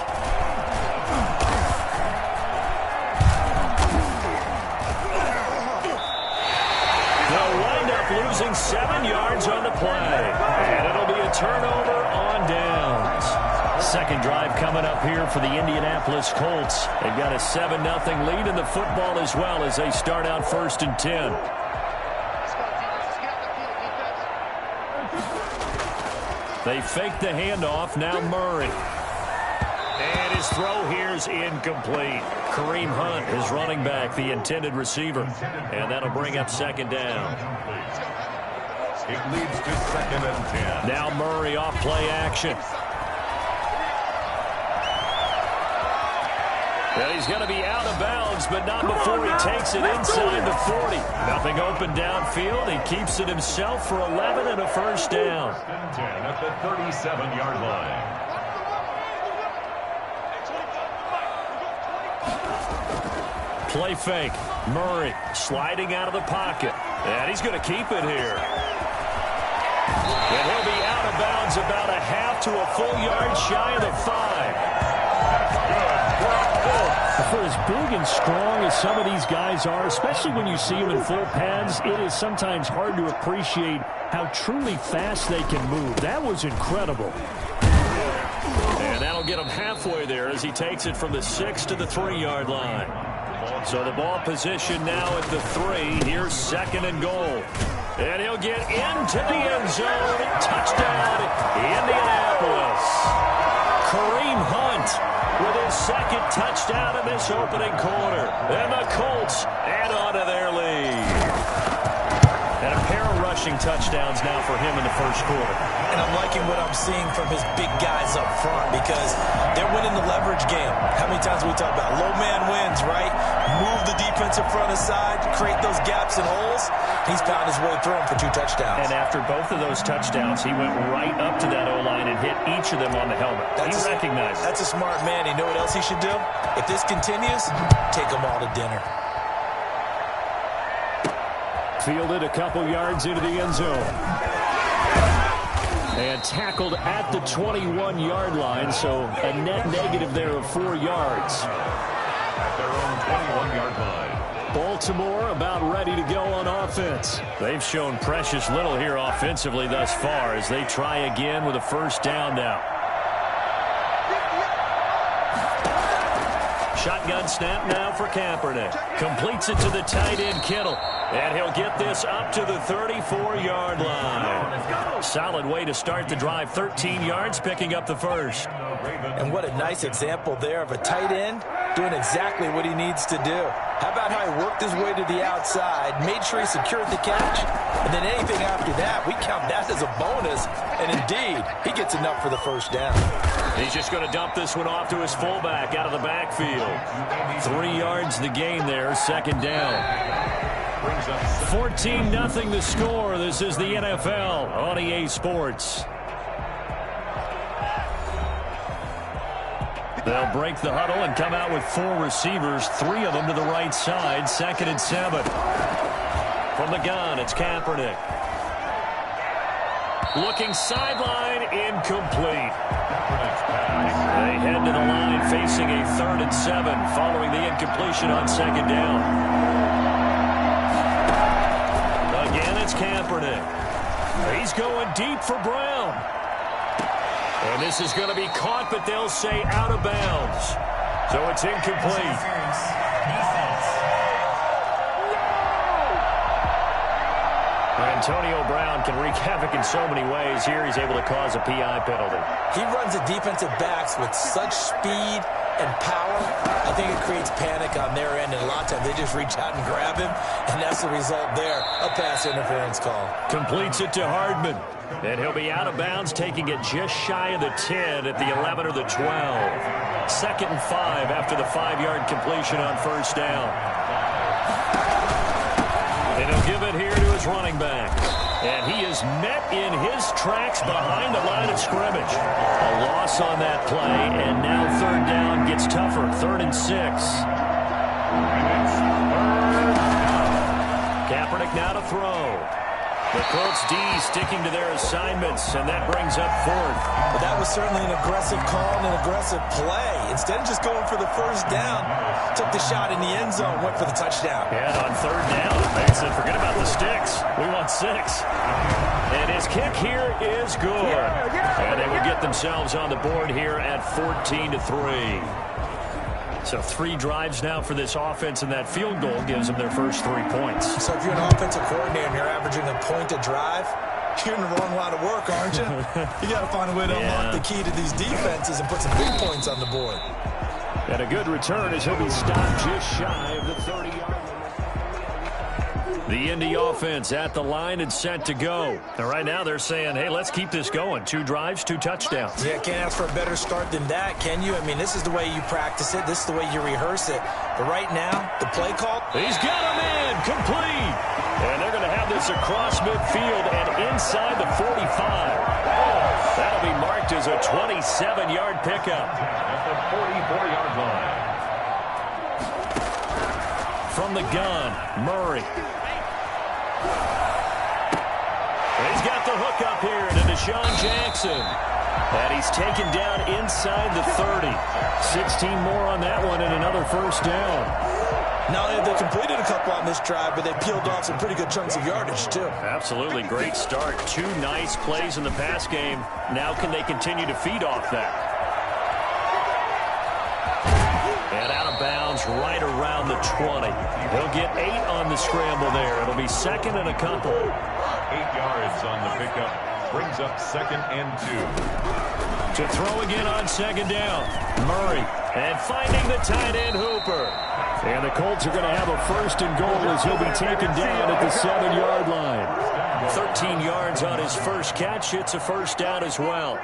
They'll wind up losing 7 yards on the play. And it'll be a turnover on downs. Second drive coming up here for the Indianapolis Colts. They've got a 7-0 lead in the football as well as they start out 1st and 10. They fake the handoff. Now Murray. And his throw here is incomplete. Kareem Hunt, his running back, the intended receiver. And that'll bring up 2nd down. It leads to 2nd and 10. Now Murray off play action. Well, he's going to be out of bounds, but not before he takes it inside the 40. Nothing open downfield. He keeps it himself for 11 and a first down. 10 at the 37-yard line. Play fake. Murray sliding out of the pocket. And he's going to keep it here. And he'll be out of bounds about a half to a full yard shy of the 5. For as big and strong as some of these guys are, especially when you see them in full pads, it is sometimes hard to appreciate how truly fast they can move. That was incredible. And that'll get him halfway there as he takes it from the 6 to the 3-yard line. So the ball position now at the 3. Here's 2nd and goal. And he'll get into the end zone. Touchdown, Indianapolis. Kareem Hunt with his 2nd touchdown in this opening quarter. And the Colts add on to their lead. And a pair of rushing touchdowns now for him in the first quarter. And I'm liking what I'm seeing from his big guys up front because they're winning the leverage game. How many times we talk about low man wins, right? Move the defensive front aside, create those gaps and holes. He's found his way through them for 2 touchdowns. And after both of those touchdowns, he went right up to that O-line and hit each of them on the helmet. He recognized it. That's a smart man. You know what else he should do? If this continues, take them all to dinner. Fielded a couple yards into the end zone. And tackled at the 21-yard line, so a net negative there of 4 yards. At their own 21-yard line. Baltimore about ready to go on offense. They've shown precious little here offensively thus far as they try again with a first down now. Shotgun snap now for Kaepernick. Completes it to the tight end Kittle. And he'll get this up to the 34-yard line. Solid way to start the drive. 13 yards, picking up the first. And what a nice example there of a tight end doing exactly what he needs to do. How about how he worked his way to the outside, made sure he secured the catch, and then anything after that, we count that as a bonus. And indeed, he gets enough for the first down. He's just going to dump this one off to his fullback out of the backfield. 3 yards the gain there, 2nd down. 14-0 the score. This is the NFL on EA Sports. They'll break the huddle and come out with 4 receivers, 3 of them to the right side. 2nd and 7. From the gun, it's Kaepernick. Looking sideline, incomplete. They head to the line facing a 3rd and 7 following the incompletion on 2nd down. Again, it's Kaepernick. He's going deep for Brown. And this is going to be caught, but they'll say out of bounds. So it's incomplete. Antonio Brown can wreak havoc in so many ways. Here he's able to cause a PI penalty. He runs the defensive backs with such speed and power, I think it creates panic on their end, and a lot of times they just reach out and grab him, and that's the result there, a pass interference call. Completes it to Hardman, and he'll be out of bounds, taking it just shy of the 10 at the 11 or the 12. 2nd and 5 after the 5-yard completion on first down. And he'll give it here to his running back. And he is met in his tracks behind the line of scrimmage. A loss on that play, and now 3rd down gets tougher. 3rd and 6. Kaepernick now to throw. The Colts D sticking to their assignments, and that brings up 4th. But that was certainly an aggressive call and an aggressive play. Instead of just going for the first down, took the shot in the end zone, went for the touchdown. And on 3rd down, they said, forget about the sticks. We want 6. And his kick here is good. And they will get themselves on the board here at 14-3. So 3 drives now for this offense, and that field goal gives them their first 3 points. So if you're an offensive coordinator and you're averaging a point a drive, you're in the wrong line of work, aren't you? You got to find a way to unlock the key to these defenses and put some big points on the board. And a good return as he'll be stopped just shy of the 30-yard line. The Indy offense at the line and set to go. And right now they're saying, hey, let's keep this going. 2 drives, 2 touchdowns. Yeah, can't ask for a better start than that, can you? I mean, this is the way you practice it. This is the way you rehearse it. But right now, the play call. He's got him in, complete. And they're going to have this across midfield and inside the 45. That'll be marked as a 27-yard pickup. At the 44-yard line. From the gun, Murray. He's got the hook up here to Deshaun Jackson. And he's taken down inside the 30. 16 more on that one and another first down. Not only have they completed a couple on this drive, but they peeled off some pretty good chunks of yardage, too. Absolutely great start. 2 nice plays in the pass game. Now can they continue to feed off that? And out of bounds right around the 20. He'll get 8 on the scramble there. It'll be 2nd and a couple. 8 yards on the pickup. Brings up 2nd and 2. To throw again on 2nd down. Murray. And finding the tight end Hooper. And the Colts are going to have a 1st and goal as he'll be taken down at the 7-yard line. 13 yards on his first catch. It's a first down as well.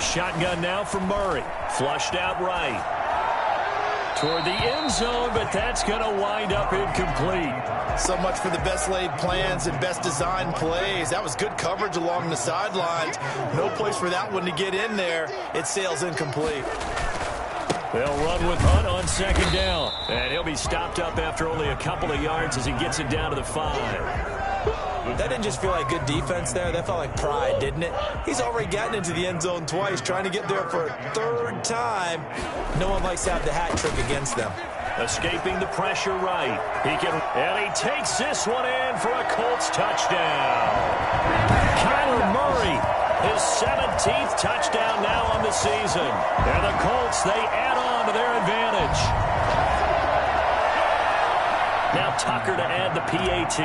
Shotgun now for Murray. Flushed out right. Toward the end zone, but that's going to wind up incomplete. So much for the best laid plans and best designed plays. That was good coverage along the sidelines. No place for that one to get in there. It sails incomplete. They'll run with Hunt on 2nd down. And he'll be stopped up after only a couple of yards as he gets it down to the 5. That didn't just feel like good defense there. That felt like pride, didn't it? He's already gotten into the end zone twice, trying to get there for a 3rd time. No one likes to have the hat trick against them. Escaping the pressure right. And he takes this one in for a Colts touchdown. Kyler Murray, his 17th touchdown now on the season. And the Colts, they add on to their advantage. Now Tucker to add the PAT.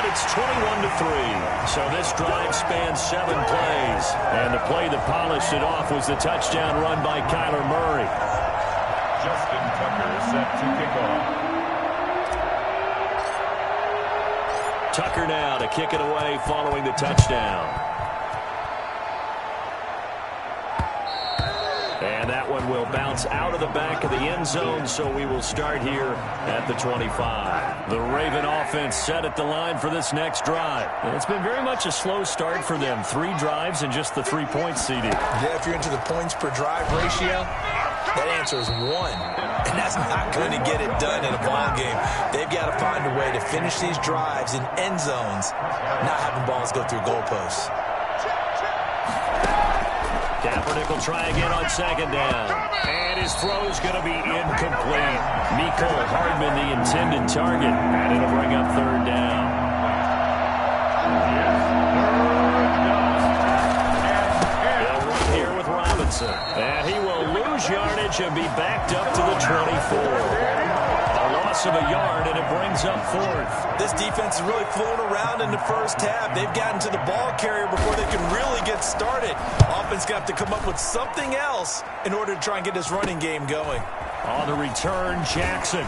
It's 21-3. So this drive spans 7 plays. And the play that polished it off was the touchdown run by Kyler Murray. Justin Tucker set to kick off. Tucker now to kick it away following the touchdown. And that one will bounce out of the back of the end zone, so we will start here at the 25. The Raven offense set at the line for this next drive. And it's been very much a slow start for them. 3 drives and just the 3 points seeded. Yeah, if you're into the points per drive ratio, that answer is 1. And that's not going to get it done in a ball game. They've got to find a way to finish these drives in end zones, not having balls go through goalposts. Kaepernick will try again on 2nd down. And his throw is going to be incomplete. Mecole Hardman, the intended target. And it'll bring up 3rd down. They'll run here with Robinson. And he will lose lose yardage and be backed up to the 24. A loss of a yard, and it brings up 4th. This defense has really flown around in the first half. They've gotten to the ball carrier before they can really get started. Offense got to come up with something else in order to try and get this running game going. On the return, Jackson.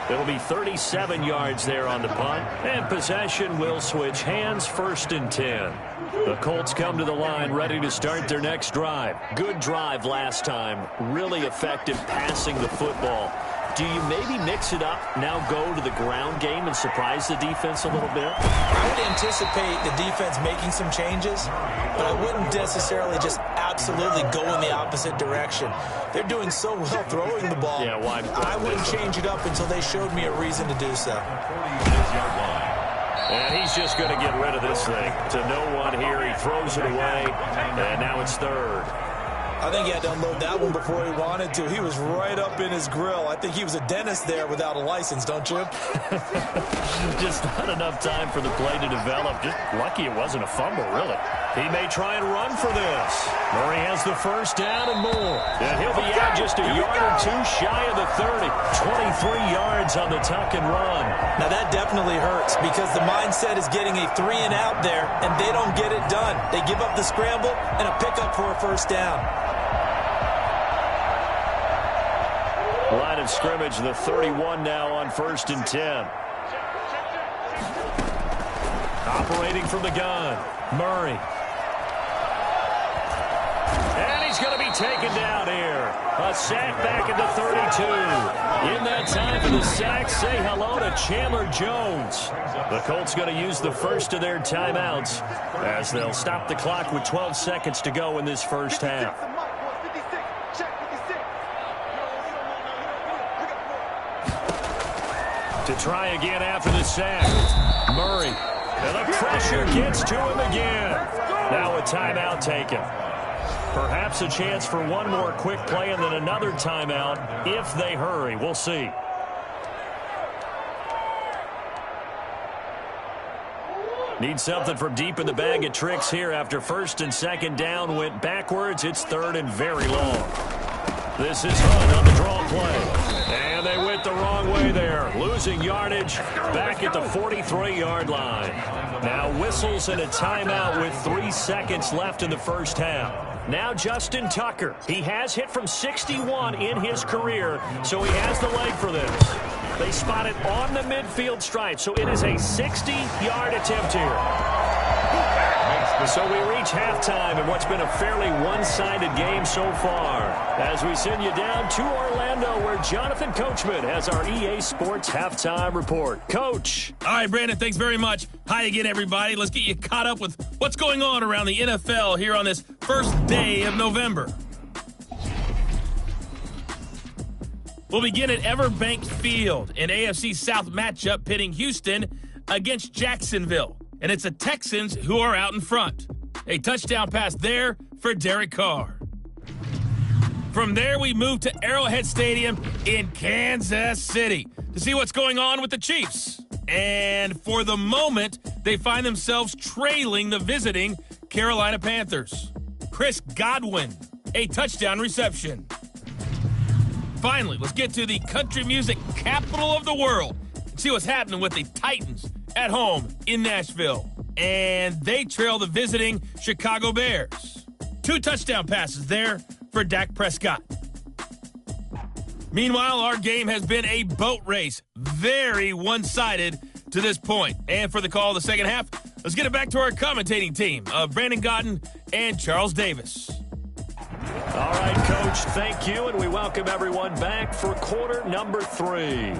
It'll be 37 yards there on the punt, and possession will switch hands, 1st and 10. The Colts come to the line ready to start their next drive. Good drive last time, really effective passing the football. Do you maybe mix it up, now go to the ground game and surprise the defense a little bit? I would anticipate the defense making some changes, but I wouldn't necessarily just absolutely go in the opposite direction. They're doing so well throwing the ball. Yeah, why? I wouldn't change it up until they showed me a reason to do so. And he's just going to get rid of this thing. To no one here, he throws it away, and now it's 3rd. I think he had to unload that one before he wanted to. He was right up in his grill. I think he was a dentist there without a license, don't you? Just not enough time for the play to develop. Just lucky it wasn't a fumble, really. He may try and run for this. Murray has the first down and more. And he'll be out just a yard or two shy of the 30. 23 yards on the tuck and run. Now that definitely hurts because the mindset is getting a 3-and-out there, and they don't get it done. They give up the scramble and a pickup for a first down. Line of scrimmage, the 31 now on 1st and 10. Operating from the gun, Murray. And he's going to be taken down here. A sack back at the 32. In that time for the sack, say hello to Chandler Jones. The Colts going to use the first of their timeouts as they'll stop the clock with 12 seconds to go in this first half. To try again after the sack. Murray. And the pressure gets to him again. Now a timeout taken. Perhaps a chance for one more quick play and then another timeout if they hurry. We'll see. Need something from deep in the bag of tricks here after 1st and 2nd down went backwards. It's 3rd and very long. This is Hunt on the draw play. And they went the wrong way there. Losing yardage back at the 43-yard line. Now whistles and a timeout with 3 seconds left in the first half. Now Justin Tucker. He has hit from 61 in his career, so he has the leg for this. They spot it on the midfield stripe, so it is a 60-yard attempt here. So we reach halftime in what's been a fairly one-sided game so far. As we send you down to Orlando, where Jonathan Coachman has our EA Sports Halftime Report. Coach. All right, Brandon, thanks very much. Hi again, everybody. Let's get you caught up with what's going on around the NFL here on this first day of November. We'll begin at Everbank Field, an AFC South matchup pitting Houston against Jacksonville. And it's the Texans who are out in front. A touchdown pass there for Derek Carr. From there, we move to Arrowhead Stadium in Kansas City to see what's going on with the Chiefs. And for the moment, they find themselves trailing the visiting Carolina Panthers. Chris Godwin, a touchdown reception. Finally, let's get to the country music capital of the world and see what's happening with the Titans at home in Nashville. And they trail the visiting Chicago Bears. 2 touchdown passes there for Dak Prescott. Meanwhile, our game has been a boat race. Very one-sided to this point. And for the call of the second half, let's get it back to our commentating team of Brandon Gaudin and Charles Davis. All right, Coach, thank you, and we welcome everyone back for quarter number 3.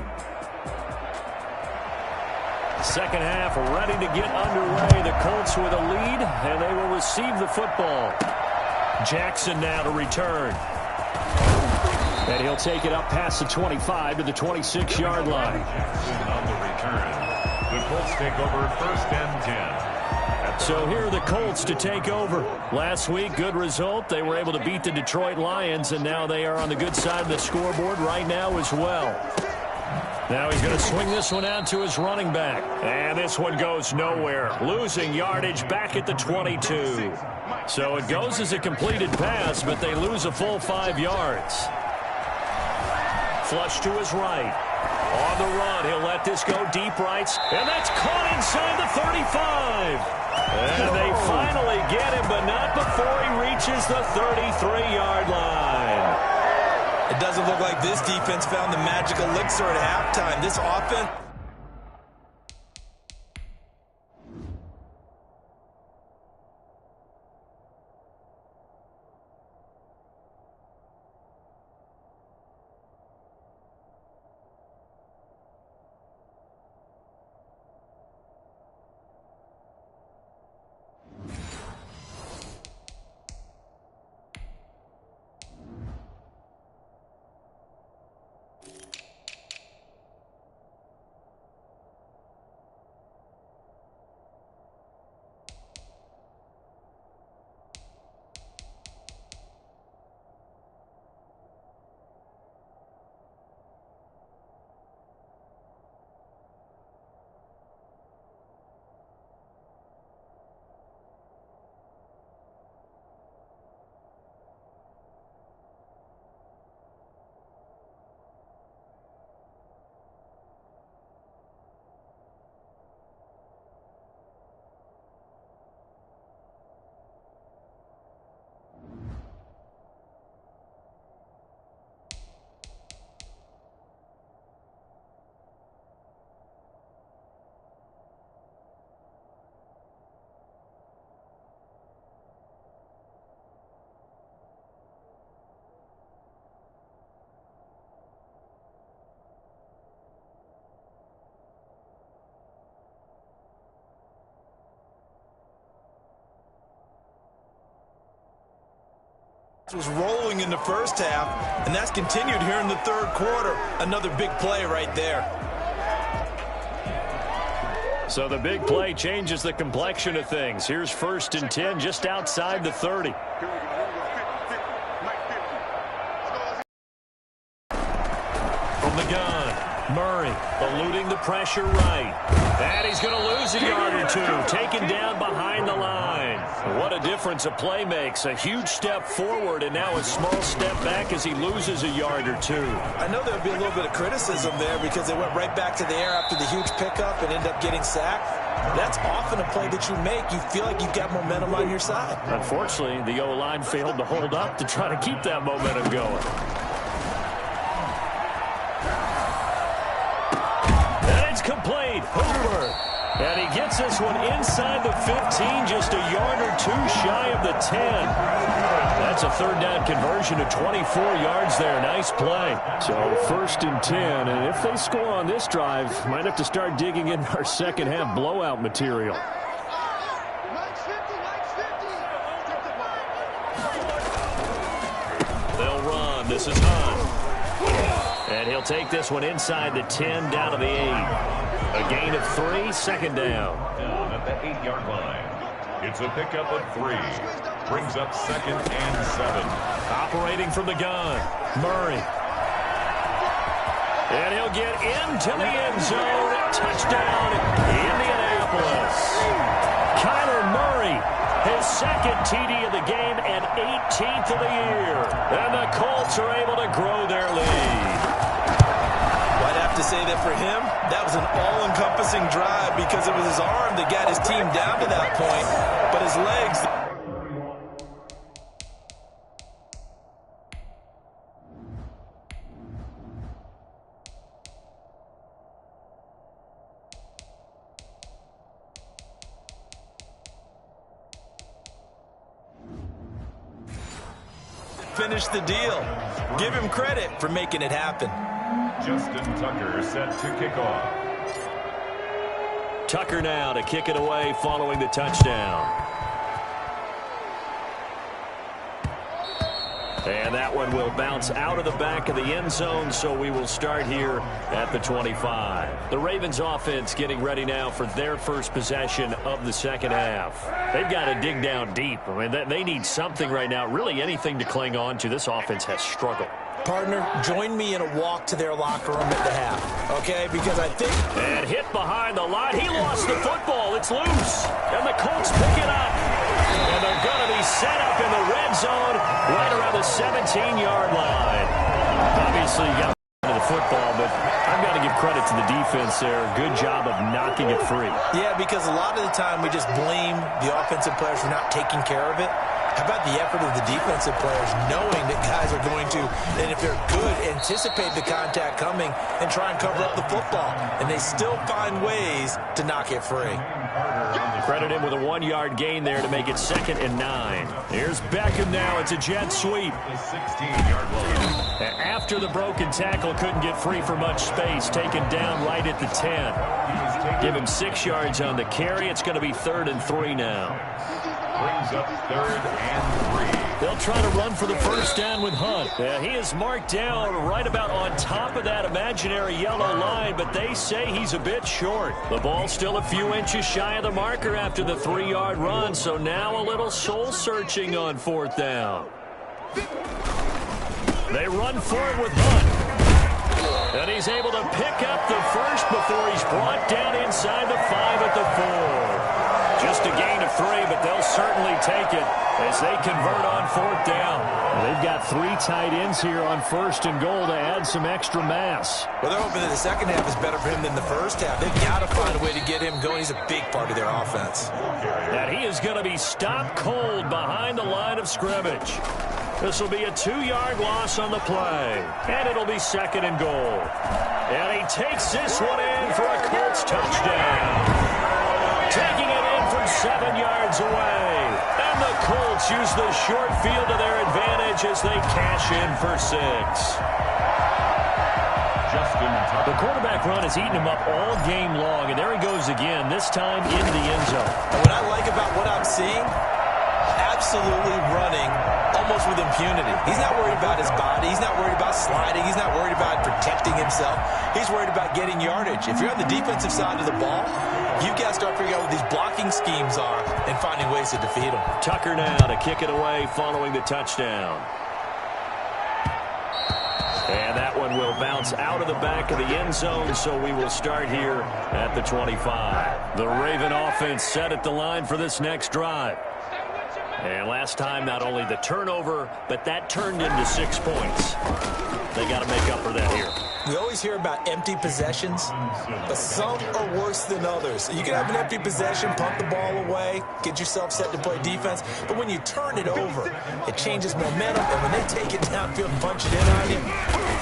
Second half ready to get underway. The Colts with a lead, and they will receive the football. Jackson now to return. And he'll take it up past the 25 to the 26-yard line. On the return, the Colts take over 1st and 10. So here are the Colts to take over. Last week, good result. They were able to beat the Detroit Lions, and now they are on the good side of the scoreboard right now as well. Now he's going to swing this one out to his running back. And this one goes nowhere. Losing yardage back at the 22. So it goes as a completed pass, but they lose a full 5 yards. Flush to his right. On the run, he'll let this go deep right. And that's caught inside the 35. And they finally get him, but not before he reaches the 33-yard line. It doesn't look like this defense found the magic elixir at halftime. This offense... was rolling in the first half, and that's continued here in the third quarter. Another big play right there. So the big play changes the complexion of things. Here's 1st and 10 just outside the 30. From the gun, Murray eluding the pressure right. And he's going to lose a yard or two, taken down behind the line. What a difference a play makes. A huge step forward and now a small step back as he loses a yard or two. I know there'll be a little bit of criticism there because they went right back to the air after the huge pickup and ended up getting sacked. That's often a play that you make. You feel like you've got momentum on your side. Unfortunately, the O-line failed to hold up to try to keep that momentum going. And it's complete. Hooper. And he gets this one inside the 15, just a yard or two shy of the 10. That's a third down conversion to 24 yards there. Nice play. So 1st and 10, and if they score on this drive, might have to start digging in our second half blowout material. They'll run. This is Hunt. And he'll take this one inside the 10 down to the 8. A gain of 3, second down. Down at the 8-yard line. It's a pickup of 3. Brings up 2nd and 7. Operating from the gun, Murray. And he'll get into the end zone. Touchdown, Indianapolis. Kyler Murray, his 2nd TD of the game and 18th of the year. And the Colts are able to grow their lead. I'd have to say that for him, that was an all-encompassing drive because it was his arm that got his team down to that point, but his legs... finish the deal. Give him credit for making it happen. Justin Tucker set to kick off. Tucker now to kick it away following the touchdown. And that one will bounce out of the back of the end zone, so we will start here at the 25. The Ravens offense getting ready now for their first possession of the second half. They've got to dig down deep. I mean, they need something right now, really anything to cling on to. This offense has struggled. Partner, join me in a walk to their locker room at the half, okay? Because I think... And hit behind the line. He lost the football. It's loose. And the Colts pick it up. And they're going to be set up in the red zone right around the 17-yard line. Obviously, you got to the football, but I've got to give credit to the defense there. Good job of knocking it free. Yeah, because a lot of the time we just blame the offensive players for not taking care of it. How about the effort of the defensive players knowing that guys are going to, and if they're good, anticipate the contact coming and try and cover up the football. And they still find ways to knock it free. Credit him with a 1-yard gain there to make it 2nd and 9. Here's Beckham now. It's a jet sweep. After the broken tackle, couldn't get free for much space. Taken down right at the 10. Give him 6 yards on the carry. It's going to be 3rd and 3 now. Brings up 3rd and 3. They'll try to run for the first down with Hunt. Yeah, he is marked down right about on top of that imaginary yellow line, but they say he's a bit short. The ball's still a few inches shy of the marker after the 3-yard run, so now a little soul-searching on 4th down. They run for it with Hunt. And he's able to pick up the first before he's brought down inside the 5 at the 4. Just a gain of 3, but they'll certainly take it as they convert on 4th down. They've got 3 tight ends here on 1st and goal to add some extra mass. Well, they're hoping that the second half is better for him than the first half. They've got to find a way to get him going. He's a big part of their offense. And he is going to be stopped cold behind the line of scrimmage. This will be a 2-yard loss on the play. And it'll be 2nd and goal. And he takes this one in for a Colts touchdown. Taking it in from 7 yards away. And the Colts use the short field to their advantage as they cash in for 6. The quarterback run has eaten him up all game long, and there he goes again, this time into the end zone. And what I like about what I'm seeing, absolutely running almost with impunity. He's not worried about his body. He's not worried about sliding. He's not worried about protecting himself. He's worried about getting yardage. If you're on the defensive side of the ball, you've got to start figuring out what these blocking schemes are and finding ways to defeat them. Tucker now to kick it away following the touchdown. And that one will bounce out of the back of the end zone, so we will start here at the 25. The Raven offense set at the line for this next drive. And last time, not only the turnover, but that turned into 6 points. They got to make up for that here. We always hear about empty possessions, but some are worse than others. You can have an empty possession, punt the ball away, get yourself set to play defense, but when you turn it over, it changes momentum, and when they take it downfield and punch it in on you,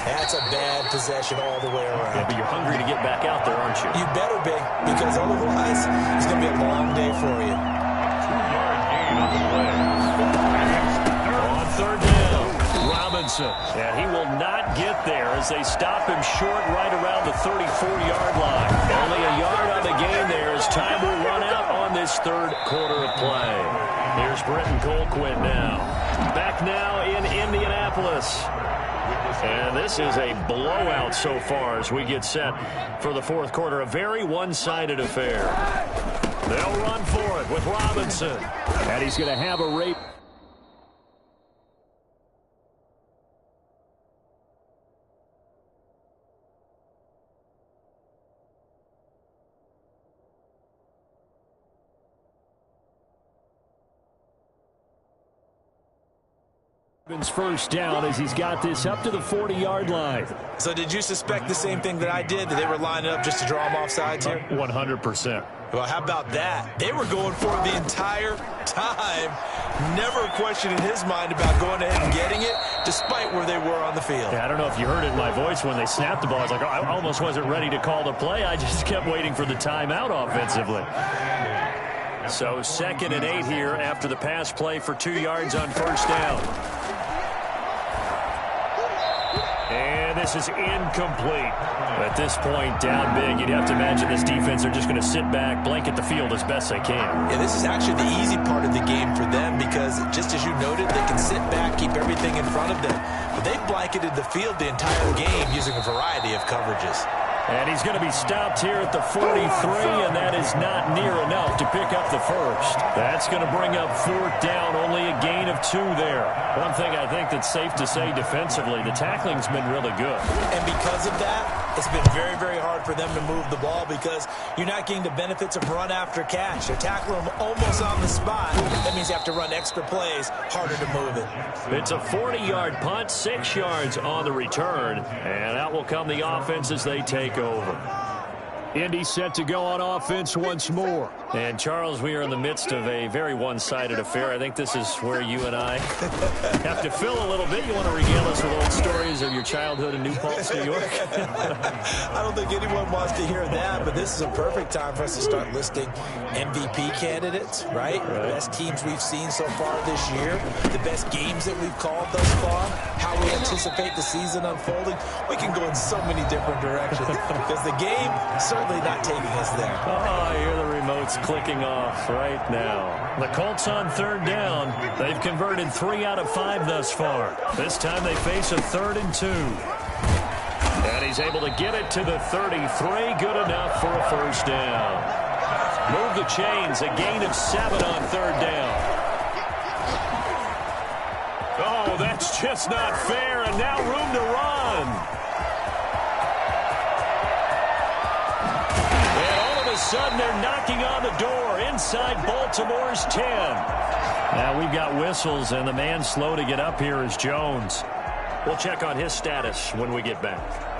that's a bad possession all the way around. Yeah, but you're hungry to get back out there, aren't you? You better be, because otherwise, it's going to be a long day for you. 2-yard gain on the play. On 3rd down, Robinson. And he will not get there as they stop him short right around the 34-yard line. Only a yard on the gain there as time will run out on this 3rd quarter of play. Here's Britton Colquitt now. Back now in Indianapolis. And this is a blowout so far as we get set for the 4th quarter. A very one-sided affair. They'll run for it with Robinson. And he's going to have a rate. First down as he's got this up to the 40-yard line. So did you suspect the same thing that I did, that they were lining up just to draw him off sides here? 100%. Well, how about that? They were going for it the entire time. Never a question in his mind about going ahead and getting it, despite where they were on the field. Yeah, I don't know if you heard it in my voice when they snapped the ball. I was like, I almost wasn't ready to call the play. I just kept waiting for the timeout offensively. So 2nd and 8 here after the pass play for 2 yards on 1st down. And pass is incomplete. At this point, down big, you'd have to imagine this defense are just going to sit back, blanket the field as best they can. Yeah, this is actually the easy part of the game for them because, just as you noted, they can sit back, keep everything in front of them. But they've blanketed the field the entire game using a variety of coverages. And he's going to be stopped here at the 43, and that is not near enough to pick up the first. That's going to bring up fourth down, only a gain of 2 there. One thing I think that's safe to say defensively, the tackling's been really good. And because of that, it's been very, very hard for them to move the ball because you're not getting the benefits of run after catch. They're tackling them almost on the spot. That means you have to run extra plays, harder to move it. It's a 40-yard punt, 6 yards on the return, and out will come the offense as they take over. Indy set to go on offense once more. And, Charles, we are in the midst of a very one-sided affair. I think this is where you and I have to fill a little bit. You want to regale us with old stories of your childhood in New Paltz, New York? I don't think anyone wants to hear that, but this is a perfect time for us to start listing MVP candidates, right? The best teams we've seen so far this year, the best games that we've called thus far, how we anticipate the season unfolding. We can go in so many different directions because the game certainly not taking us there. Oh, I hear the remote's clicking off right now. The Colts on third down. They've converted 3 out of 5 thus far. This time they face a 3rd and 2. And he's able to get it to the 33. Good enough for a first down. Move the chains. A gain of 7 on third down. Oh, that's just not fair. And now room to run. Sudden they're knocking on the door inside Baltimore's 10. Now we've got whistles, and the man slow to get up here is Jones. We'll check on his status when we get back.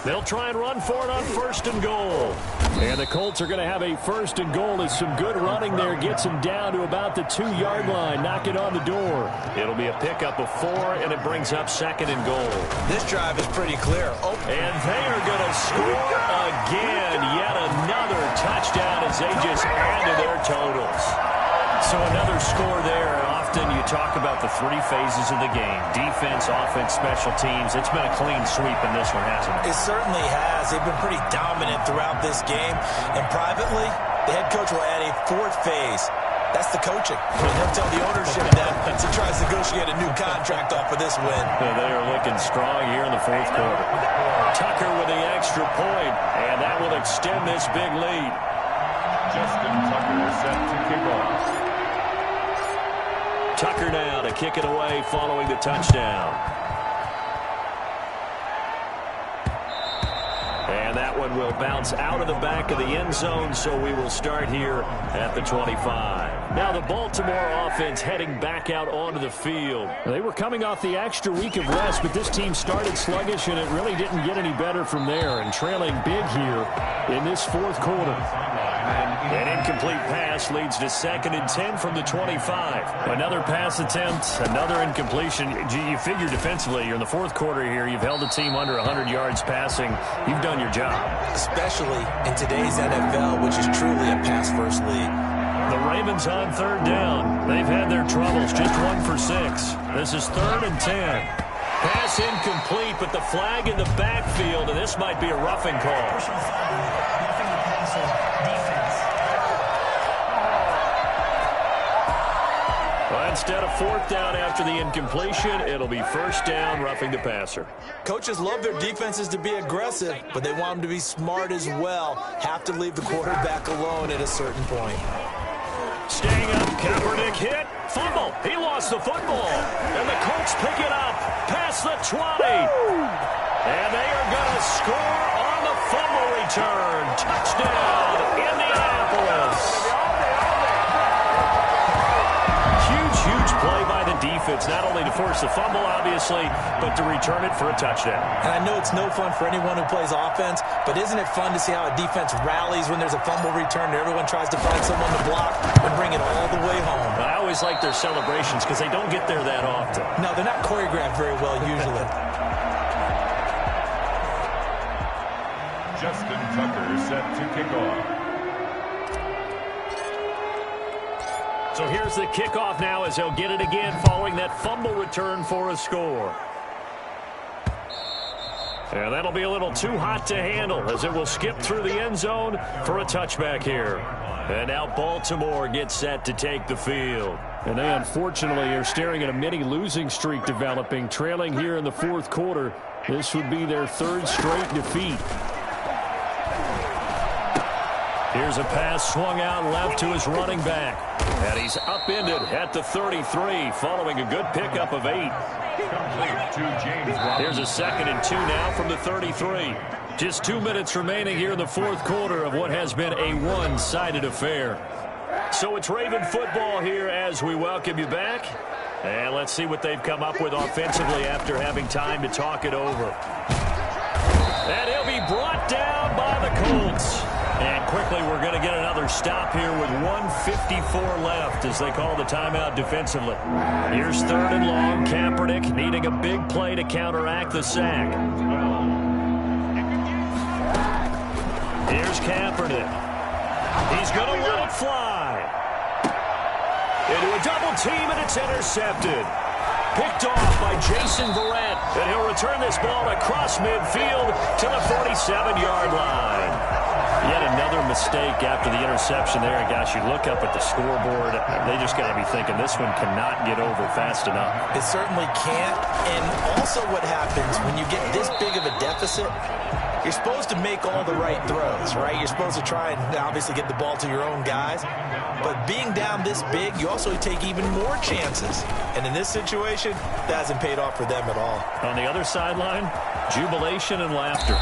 They'll try and run for it on 1st and goal. And the Colts are going to have a 1st and goal as some good running there gets them down to about the 2-yard line. Knock it on the door. It'll be a pickup of 4, and it brings up 2nd and goal. This drive is pretty clear. Oh. And they are going to score again. Yet another touchdown as they just add to their totals. So another score there. Often you talk about the 3 phases of the game. Defense, offense, special teams. It's been a clean sweep in this one, hasn't it? It certainly has. They've been pretty dominant throughout this game. And privately, the head coach will add a 4th phase. That's the coaching. And he'll tell the ownership that as he tries to negotiate a new contract off of this win. They are looking strong here in the 4th quarter. Tucker with the extra point, and that will extend this big lead. Justin Tucker is set to kick off. Tucker now to kick it away following the touchdown. And that one will bounce out of the back of the end zone, so we will start here at the 25. Now the Baltimore offense heading back out onto the field. They were coming off the extra week of rest, but this team started sluggish, and it really didn't get any better from there, and trailing big here in this 4th quarter. An incomplete pass leads to 2nd and 10 from the 25. Another pass attempt, another incompletion. You figure defensively, you're in the 4th quarter here. You've held the team under 100 yards passing. You've done your job. Especially in today's NFL, which is truly a pass-first league. The Ravens on 3rd down. They've had their troubles, just 1 for 6. This is 3rd and 10. Pass incomplete, but the flag in the backfield, and this might be a roughing call. Personal foul, roughing the passer, defense. Well, instead of 4th down after the incompletion, it'll be 1st down, roughing the passer. Coaches love their defenses to be aggressive, but they want them to be smart as well. Have to leave the quarterback alone at a certain point. Staying up, Kaepernick hit, fumble. He lost the football, and the Colts pick it up past the 20. And they are going to score on the fumble return. Touchdown, Indianapolis. benefits, not only to force the fumble, obviously, but to return it for a touchdown. And I know it's no fun for anyone who plays offense, but isn't it fun to see how a defense rallies when there's a fumble return and everyone tries to find someone to block and bring it all the way home? I always like their celebrations because they don't get there that often. No, they're not choreographed very well usually. Justin Tucker set to kick off. So here's the kickoff now as they'll get it again following that fumble return for a score. And that'll be a little too hot to handle as it will skip through the end zone for a touchback here. And now Baltimore gets set to take the field. And they unfortunately are staring at a mini losing streak developing, trailing here in the fourth quarter. This would be their third straight defeat. Here's a pass swung out left to his running back. And he's upended at the 33 following a good pickup of 8. Here's a 2nd and 2 now from the 33. Just 2 minutes remaining here in the fourth quarter of what has been a one-sided affair. So it's Raven football here as we welcome you back. And let's see what they've come up with offensively after having time to talk it over. And he'll be brought down by the Colts. And quickly, we're going to get another stop here with 1:54 left as they call the timeout defensively. Here's 3rd and long. Kaepernick needing a big play to counteract the sack. Here's Kaepernick. He's going to let it fly. Into a double team, and it's intercepted. Picked off by Jason Verrett. And he'll return this ball across midfield to the 47-yard line. Yet another mistake after the interception there. And gosh, you look up at the scoreboard, they just got to be thinking this one cannot get over fast enough. It certainly can't. And also what happens when you get this big of a deficit, you're supposed to make all the right throws, right? You're supposed to try and obviously get the ball to your own guys. But being down this big, you also take even more chances. And in this situation, that hasn't paid off for them at all. On the other sideline, jubilation and laughter.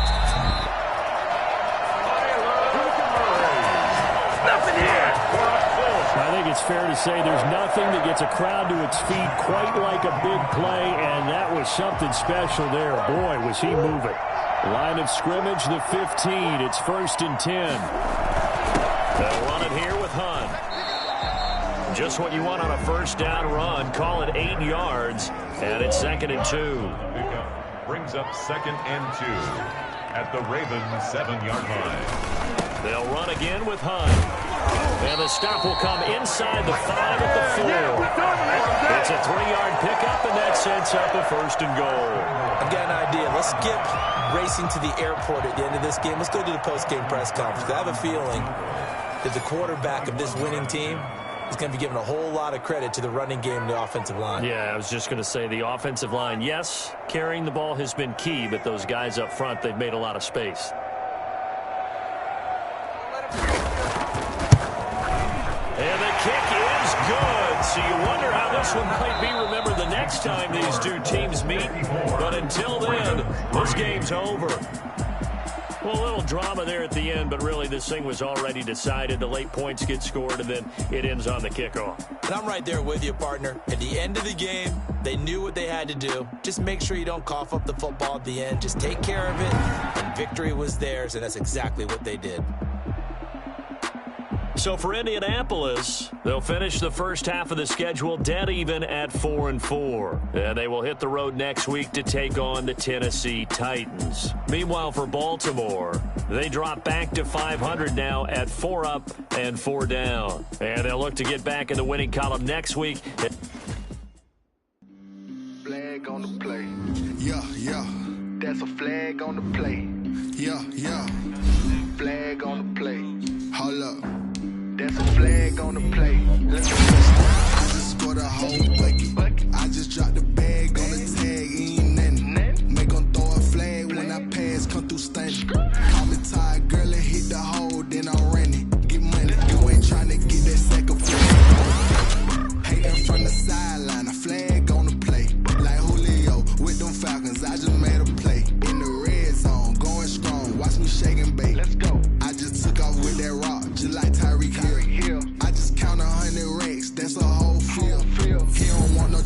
I think it's fair to say there's nothing that gets a crowd to its feet quite like a big play, and that was something special there. Boy, was he moving. Line of scrimmage, the 15. It's 1st and 10. They'll run it here with Hunt. Just what you want on a first down run. Call it 8 yards, and it's 2nd and 2. Brings up 2nd and 2 at the Ravens 7-yard line. They'll run again with Hunt. And the stop will come inside the 5 at the 4. It's a 3-yard pickup, and that sets up a 1st and goal. I've got an idea. Let's skip racing to the airport at the end of this game. Let's go to the post-game press conference. I have a feeling that the quarterback of this winning team is going to be given a whole lot of credit to the running game and the offensive line. Yeah, I was just going to say the offensive line, yes, carrying the ball has been key, but those guys up front, they've made a lot of space. And the kick is good. So you wonder how this one might be remembered the next time these two teams meet. But until then, this game's over. Well, a little drama there at the end, but really this thing was already decided. The late points get scored, and then it ends on the kickoff. And I'm right there with you, partner. At the end of the game, they knew what they had to do. Just make sure you don't cough up the football at the end. Just take care of it, and victory was theirs, and that's exactly what they did. So for Indianapolis, they'll finish the first half of the schedule dead even at 4-4. And they will hit the road next week to take on the Tennessee Titans. Meanwhile, for Baltimore, they drop back to 500 now at 4 up and 4 down. And they'll look to get back in the winning column next week. Flag on the play. Yeah, yeah. That's a flag on the play. Yeah, yeah. Flag on the play. Hold up. That's a flag on the play. Let's go. I just scored a whole bucket. I just dropped the bag on the tag. Ain't nothing. Make them throw a flag when I pass, come through stunning. Call me tired, girl, and hit the hole, then I'm running. Get money. You ain't trying to get that second flag. Hating from the sideline, a flag on the play. Like Julio with them Falcons, I just made a play. In the red zone, going strong. Watch me shake and bake. Let's go. I just took off with that rock, just like Tyreek Hill. I just count 100 racks, that's a whole field. He don't want no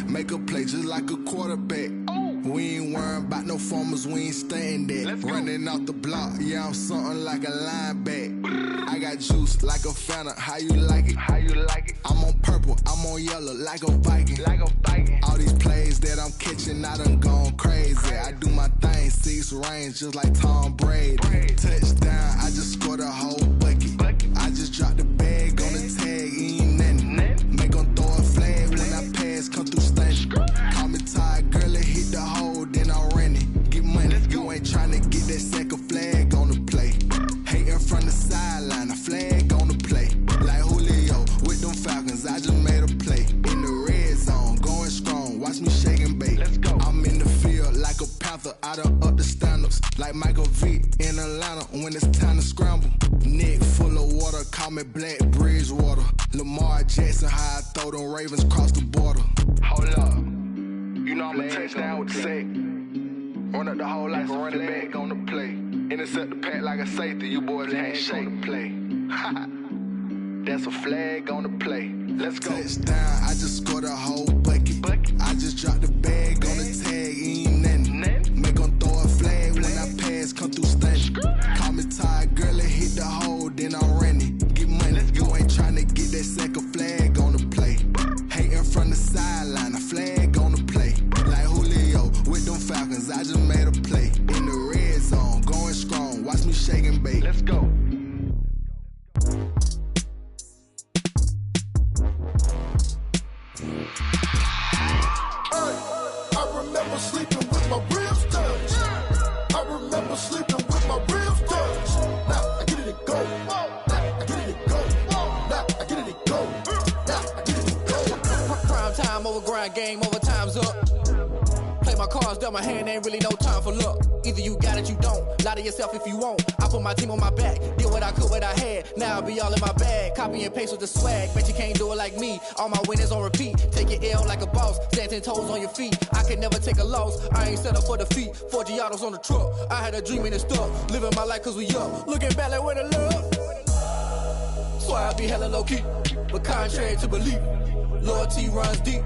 make a play just like a quarterback. We ain't worrying about no formers, we ain't staying that. Running off the block, yeah, I'm something like a lineback. I got juice like a Fanta, how you like it? How you like it? I'm on purple, I'm on yellow, like a Viking. Like a Viking. All these plays that I'm catching, I done gone crazy. I do my thing, 6 range, just like Tom Brady. Touchdown, I just scored a whole bucket. I just dropped the bag on the tag, ain't nothing. Make 'em throw a flag when I pass, come through stunning. Call me tired, girl, it hit the hole, then I ran it. Get money, you ain't tryna get that second flag on the play. Hating from the sideline, a flag on the play. Like Julio with them Falcons, I just made a play. In the red zone, going strong, watch me shake and bake. I'm in the field like a panther, I done up the standards. Like Michael Vick in Atlanta when it's time to scramble. Neck full of water, call me Black Bridgewater. Lamar Jackson, how I throw them Ravens cross the border. Hold up, you know I'm a touchdown with the sack. Run up the whole like a running back on the play. Intercept the pack like a safety, you boys can't shake the play. That's a flag on the play. Let's go. Touchdown, I just scored a whole bucket. I just dropped the bag on the tag, ain't nothing. Make 'em throw a flag when I pass, come through stunning. Call me tired, girl, it hit the hole, then I ran it. Get money, you ain't tryna get that second flag on the play. Hating from the sideline, a flag on the play. Like Julio with them Falcons, I just made a play. In the red zone, going strong, watch me shake and bake. Let's go. I remember sleeping with my ribs touched. I remember sleeping with my ribs touched. Now I get it and go. Now I get it and go. Now I get it and go. Now I get it and go. Prime time over grind game, over time's up. Play my cards, dealt my hand, ain't really no time for luck. Either you got it, you don't. Lie to yourself if you won't. I put my team on my back, did what I could, what I had. Now I'll be all in my bag. Copy and paste with the swag. Bet you can't do it like me. All my winners on repeat. Take your L like a boss. Stand 10 toes on your feet. I can never take a loss. I ain't set up for defeat. 4 Giottos on the truck. I had a dream and it stuck. Living my life cause we up. Looking back like where the love. So I be hella low key. But contrary to belief, loyalty runs deep.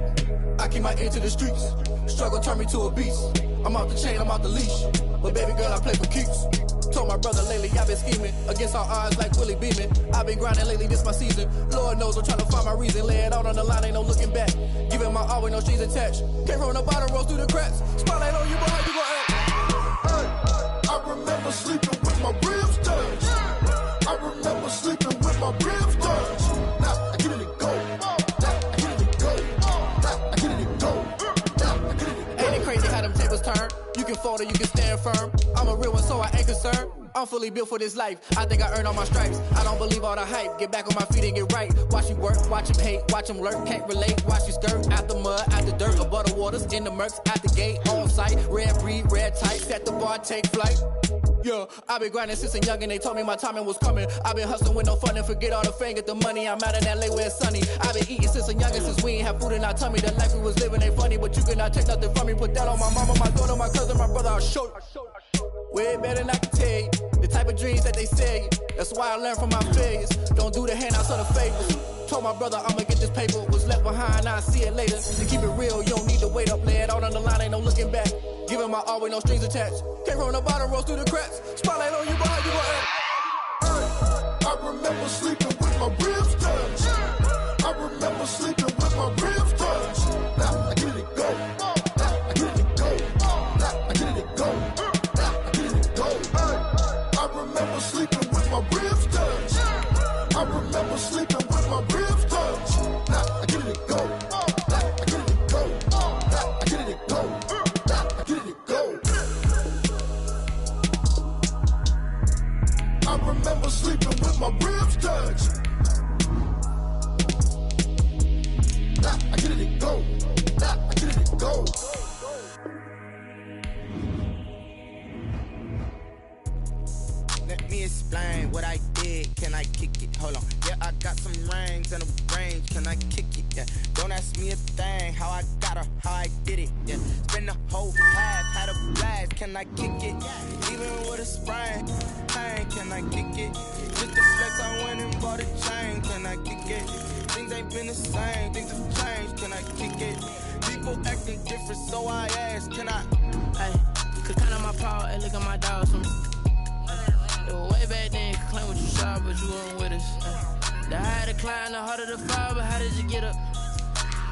I keep my ear to the streets. Struggle turned me to a beast. I'm off the chain, I'm off the leash. But baby girl, I play for keeps. Told my brother lately I've been scheming against all odds like Willie Beeman. I've been grinding lately, this my season. Lord knows I'm trying to find my reason. Lay it out on the line, ain't no looking back. Giving my all with no strings attached. Came from the bottom, rose through the cracks. Spotlight on you, boy, how you gon' act? I remember sleeping with my ribs touched. I remember sleeping with my ribs touched. Now I get it and go. Now I get it and go. Now I get it and go. Now I get it and go. Ain't it crazy how them tables turn? You can fold or you can stand firm. I'm a real one, so I ain't concerned. I'm fully built for this life. I think I earned all my stripes. I don't believe all the hype. Get back on my feet and get right. Watch you work, watch him hate, watch him lurk. Can't relate, watch you skirt. Out the mud, out the dirt, above the waters, in the murks, out the gate, on site. Red breed, red tight, set the bar, take flight. Yeah, I been grinding since a youngin', they told me my timing was coming. I been hustling with no fun and forget all the fame, get the money. I'm out in LA where it's sunny. I been eating since a youngin', since we ain't have food in our tummy. The life we was living ain't funny, but you cannot take nothing from me. Put that on my mama, my daughter, my cousin, my brother, I'll show you. Way better than I can tell you. The type of dreams that they sell you. That's why I learned from my failures. Don't do the handouts or the favors. Told my brother I'ma get this paper. Was left behind, I'll see it later. To keep it real, you don't need to wait up. Lay it out on the line, ain't no looking back. Giving my all with no strings attached. Came from the bottom, rose through the cracks. Spotlight on you, boy, how you gon' act? I remember sleeping with my ribs touched. I remember sleeping with my ribs touched. Now I get it and go. Now I get it and go. Now I get it and go. Now I get it and go. I remember sleeping with my ribs touched. I remember sleeping with my ribs touched. Now I get it and go. Now I get it and go. Now I get it and go. Now I get it and go. I remember sleeping with my ribs touched. Now I get it and go. Now I get it and go. Let me explain what I did. Can I kick it? Hold on. Yeah, I got some rings and a range. Can I kick it? Yeah. Don't ask me a thing. How I got her, how I did it. Yeah. Spend the whole half, had a blast. Can I kick it? Even with a sprain, pain. Can I kick it? Just the flex, I went and bought a chain. Can I kick it? Things ain't been the same. Things have changed. Can I kick it? Deep People acting different, so I asked, can I? Hey, could count on my power, and look at my dogs. It was way back then, could claim what you saw, but you weren't with us. The higher the climb, the harder the fall, but how did you get up?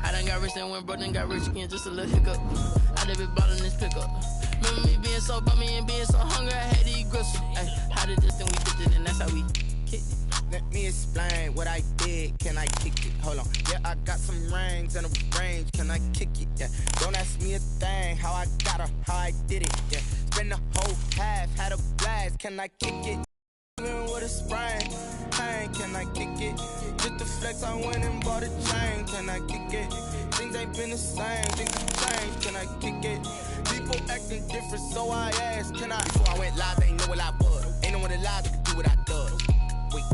I done got rich and went broke, then got rich again, just a little hiccup. I done been ballin' this pickup. Remember me being so bummy and being so hungry, I had to eat gristle. Ay, how did this thing we kicked it, and that's how we kicked it. Let me explain what I did, can I kick it? Hold on, yeah, I got some rings and a range, can I kick it? Yeah, don't ask me a thing, how I got her, how I did it, yeah. Spend the whole half, had a blast, can I kick it? Even with a sprain, pain, can I kick it? Just the flex, I went and bought a chain, can I kick it? Things ain't been the same, things have changed, can I kick it? People acting different, so I asked, can I? Before I went live, they ain't know what I was. Ain't no one alive that could do what I done. Wait,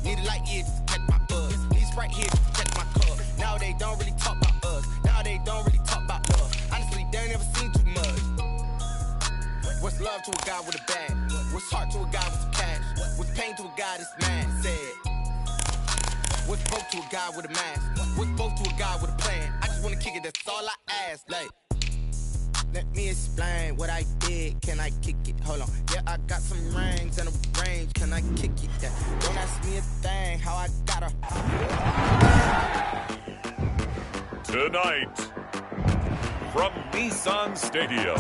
need a light here just to catch my buzz. Need Sprite here just to catch my cup. Now they don't really talk about us. Now they don't really talk about love. Honestly, they ain't never seen too much. What's love to a guy with a bag? What's heart to a guy with some cash? What's pain to a guy that's mad? Said. What's broke to a guy with a mask? What's broke to a guy with a plan? I just wanna kick it, that's all I ask. Like, let me explain what I did, can I kick it? Hold on, yeah, I got some rings and a range, can I kick it? Yeah, don't ask me a thing, how I got her. Tonight, from Nissan Stadium.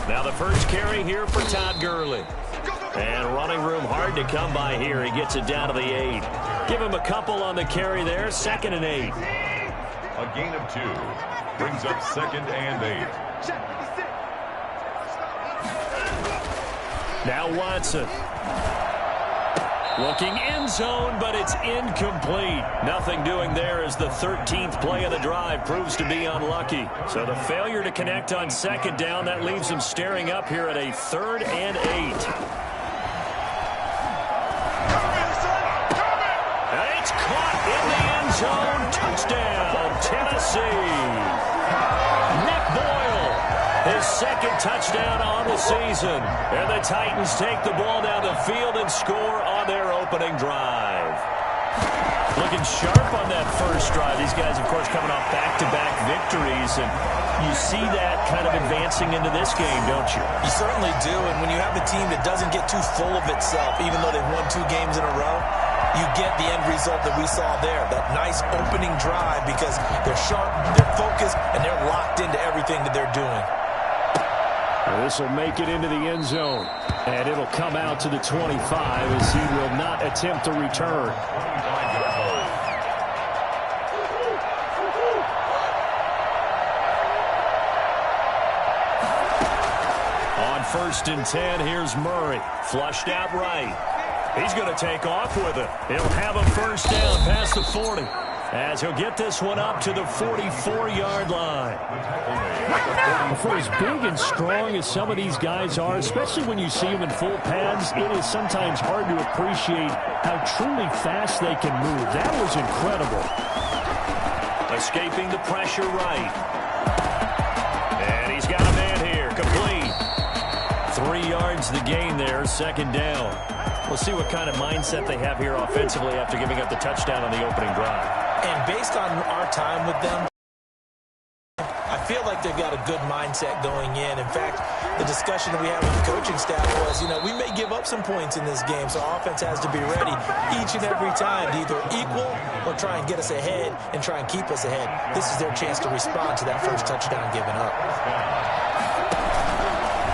Now the first carry here for Todd Gurley. And running room hard to come by here. He gets it down to the 8. Give him a couple on the carry there. 2nd and 8. A gain of 2 brings up 2nd and 8. Now Watson. Looking end zone, but it's incomplete. Nothing doing there as the 13th play of the drive proves to be unlucky. So the failure to connect on 2nd down, that leaves him staring up here at a 3rd and 8. And it's caught in the end zone. Touchdown, Tennessee. Nick Boyle, his 2nd touchdown on the season. And the Titans take the ball down the field and score on their opening drive. Looking sharp on that first drive. These guys, of course, coming off back-to-back victories. And you see that kind of advancing into this game, don't you? You certainly do. And when you have a team that doesn't get too full of itself, even though they've won 2 games in a row, you get the end result that we saw there. That nice opening drive because they're sharp, they're focused, and they're locked into everything that they're doing. This will make it into the end zone. And it'll come out to the 25 as he will not attempt to return. On 1st and 10, here's Murray. Flushed out right. He's going to take off with it. He'll have a first down past the 40. As he'll get this one up to the 44-yard line. For as big and strong as some of these guys are, especially when you see them in full pads, it is sometimes hard to appreciate how truly fast they can move. That was incredible. Escaping the pressure right. And he's got a man here. Complete. 3 yards the gain there. 2nd down. We'll see what kind of mindset they have here offensively after giving up the touchdown on the opening drive. And based on our time with them, I feel like they've got a good mindset going in. In fact, the discussion that we had with the coaching staff was, we may give up some points in this game, so offense has to be ready each and every time to either equal or try and get us ahead and try and keep us ahead. This is their chance to respond to that first touchdown given up.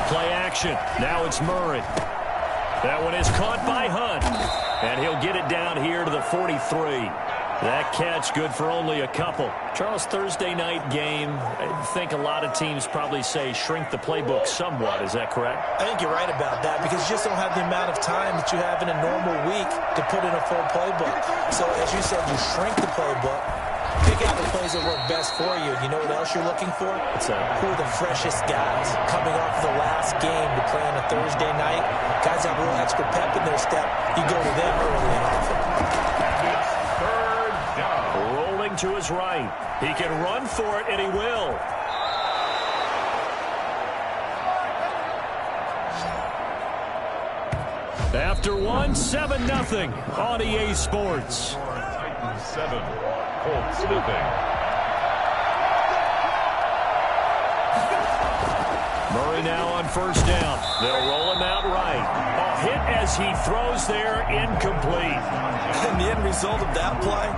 Play action. Now it's Murray. That one is caught by Hunt. And he'll get it down here to the 43. That catch good for only a couple. Charles, Thursday night game, I think a lot of teams probably say shrink the playbook somewhat. Is that correct? I think you're right about that because you just don't have the amount of time that you have in a normal week to put in a full playbook. So as you said, you shrink the playbook, pick out the plays that work best for you. You know what else you're looking for? What's that? Who are the freshest guys coming off the last game to play on a Thursday night? Guys have a little extra pep in their step. You go to them early and often. arm to his right. He can run for it, and he will. After one, 7-0 on EA Sports. Titans 7, Colts nothing. Murray now on first down. They'll roll him out right. A hit as he throws there, incomplete. And the end result of that play,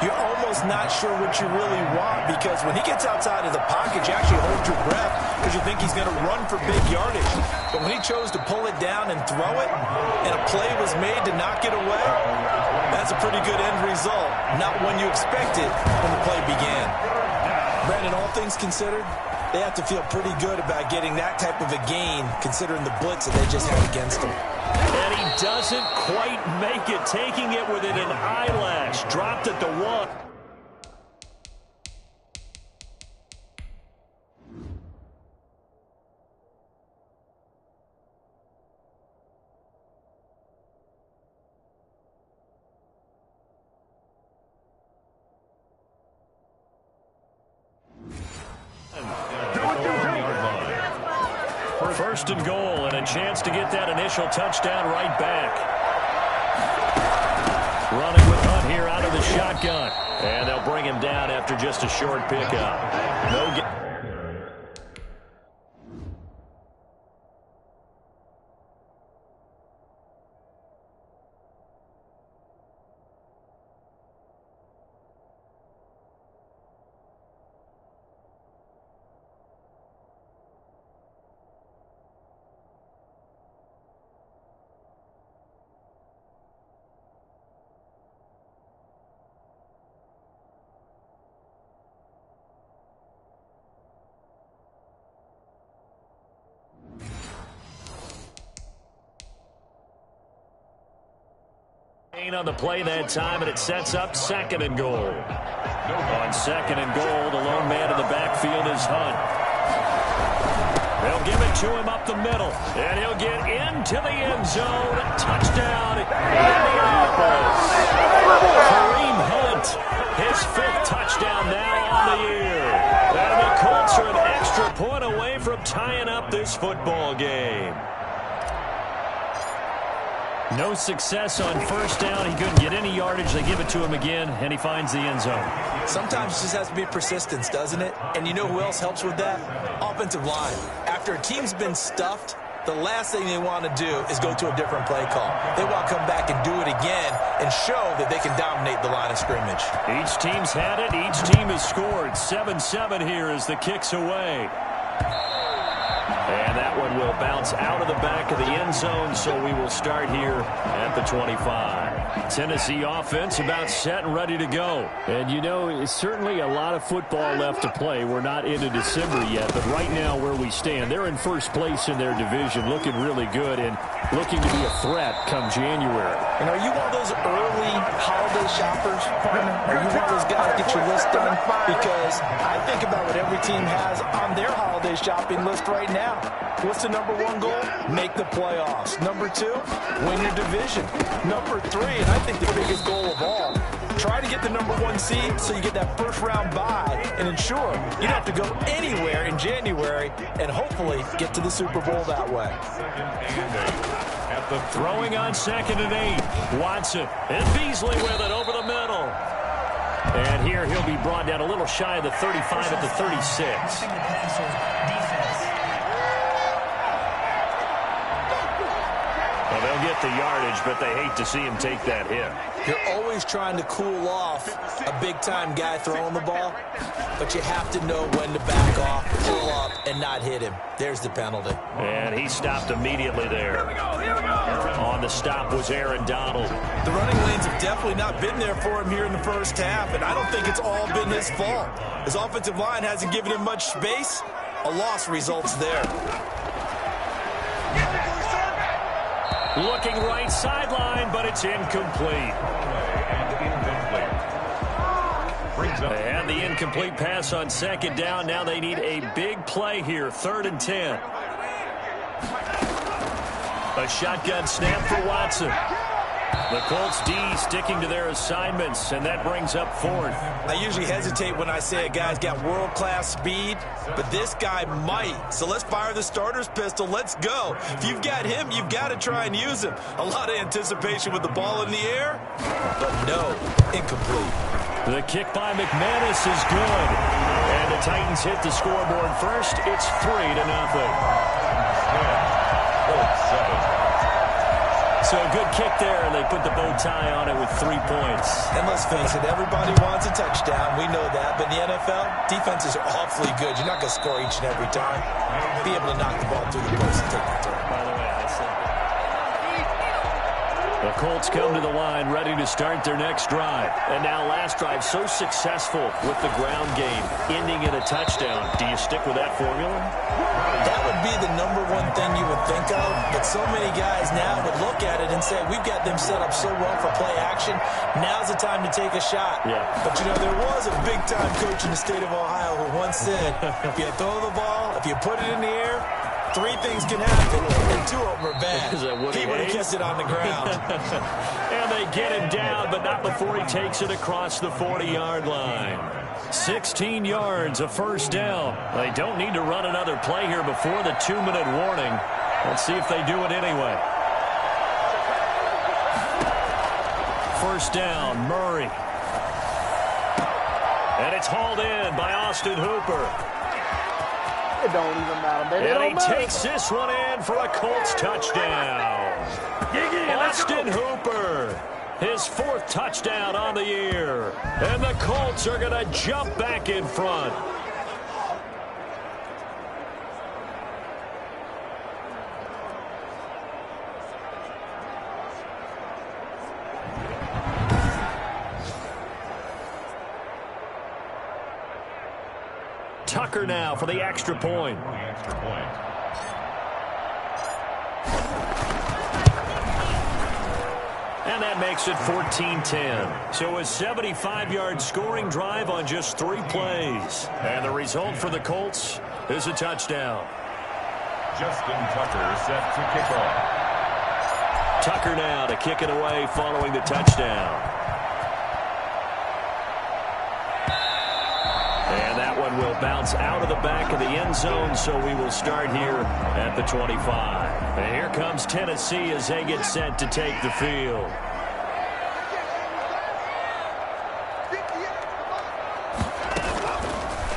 you're almost not sure what you really want, because when he gets outside of the pocket, you actually hold your breath because you think he's going to run for big yardage. But when he chose to pull it down and throw it, and a play was made to knock it away, that's a pretty good end result. Not when you expected when the play began. Brandon, all things considered, they have to feel pretty good about getting that type of a gain, considering the blitz that they just had against him. And he doesn't quite make it, taking it within an eyelash. Dropped at the 1. First and goal, and a chance to get that initial touchdown right back. Running with Hunt here out of the shotgun. And they'll bring him down after just a short pickup. On the play that time, and it sets up second and goal. On second and goal, the lone man in the backfield is Hunt. They'll give it to him up the middle, and he'll get into the end zone. Touchdown, Indianapolis. Kareem Hunt, his 5th touchdown now on the year. And the Colts are an extra point away from tying up this football game. No success on first down. He couldn't get any yardage. They give it to him again, and he finds the end zone. Sometimes it just has to be persistence, doesn't it? And you know who else helps with that? Offensive line. After a team's been stuffed, the last thing they want to do is go to a different play call. They want to come back and do it again and show that they can dominate the line of scrimmage. Each team's had it. Each team has scored. 7-7 here as the kick's away. And that one will bounce out of the back of the end zone, so we will start here at the 25. Tennessee offense about set and ready to go. And, you know, it's certainly a lot of football left to play. We're not into December yet, but right now where we stand, they're in first place in their division, looking really good and looking to be a threat come January. And are you one of those early holiday shoppers, partner? Are you one of those guys get your list done? Because I think about what every team has on their holiday shopping list right now. What's the number 1 goal? Make the playoffs. Number 2, win your division. Number 3, and I think the biggest goal of all, try to get the number 1 seed so you get that first round bye and ensure you don't have to go anywhere in January and hopefully get to the Super Bowl that way. Throwing on 2nd and 8. Watson and Beasley with it over the middle. And here he'll be brought down a little shy of the 35 at the 36. Well, they'll get the yardage, but they hate to see him take that hit. You're always trying to cool off a big-time guy throwing the ball, but you have to know when to back off, pull up, and not hit him. There's the penalty. And he stopped immediately there. Here we go. On the stop was Aaron Donald. The running lanes have definitely not been there for him here in the first half, and I don't think it's all been his fault. His offensive line hasn't given him much space. A loss results there. Looking right sideline, but it's incomplete. And the incomplete pass on 2nd down. Now they need a big play here. 3rd and 10. A shotgun snap for Watson. The Colts D sticking to their assignments, and that brings up fourth. I usually hesitate when I say a guy's got world-class speed, but this guy might. So let's fire the starter's pistol. Let's go. If you've got him, you've got to try and use him. A lot of anticipation with the ball in the air, but no, incomplete. The kick by McManus is good. And the Titans hit the scoreboard first. It's 3-0. So a good kick there, and they put the bow tie on it with 3 points. And let's face it, everybody wants a touchdown. We know that. But in the NFL, defenses are awfully good. You're not going to score each and every time. Be able to knock the ball through the post and take the turn. By the way, I said the Colts come to the line ready to start their next drive. And now last drive so successful with the ground game, ending in a touchdown. Do you stick with that formula? That would be the number one thing you would think of, but so many guys now would look at it and say, we've got them set up so well for play action, now's the time to take a shot. Yeah. But, you know, there was a big-time coach in the state of Ohio who once said, if you throw the ball, if you put it in the air, 3 things can happen, and 2 of them are bad. He would have kept it on the ground. And they get him down, but not before he takes it across the 40-yard line. 16 yards, a first down. They don't need to run another play here before the 2-minute warning. Let's see if they do it anyway. First down, Murray. And it's hauled in by Austin Hooper. It don't even matter, baby. And he takes this one in for a Colts touchdown. Austin Hooper. His 4th touchdown on the year. And the Colts are going to jump back in front. Tucker now for the extra point. And that makes it 14-10. So a 75-yard scoring drive on just 3 plays. And the result for the Colts is a touchdown. Justin Tucker set to kick off. Tucker now to kick it away following the touchdown. And that one will bounce out of the back of the end zone, so we will start here at the 25. And here comes Tennessee as they get set to take the field.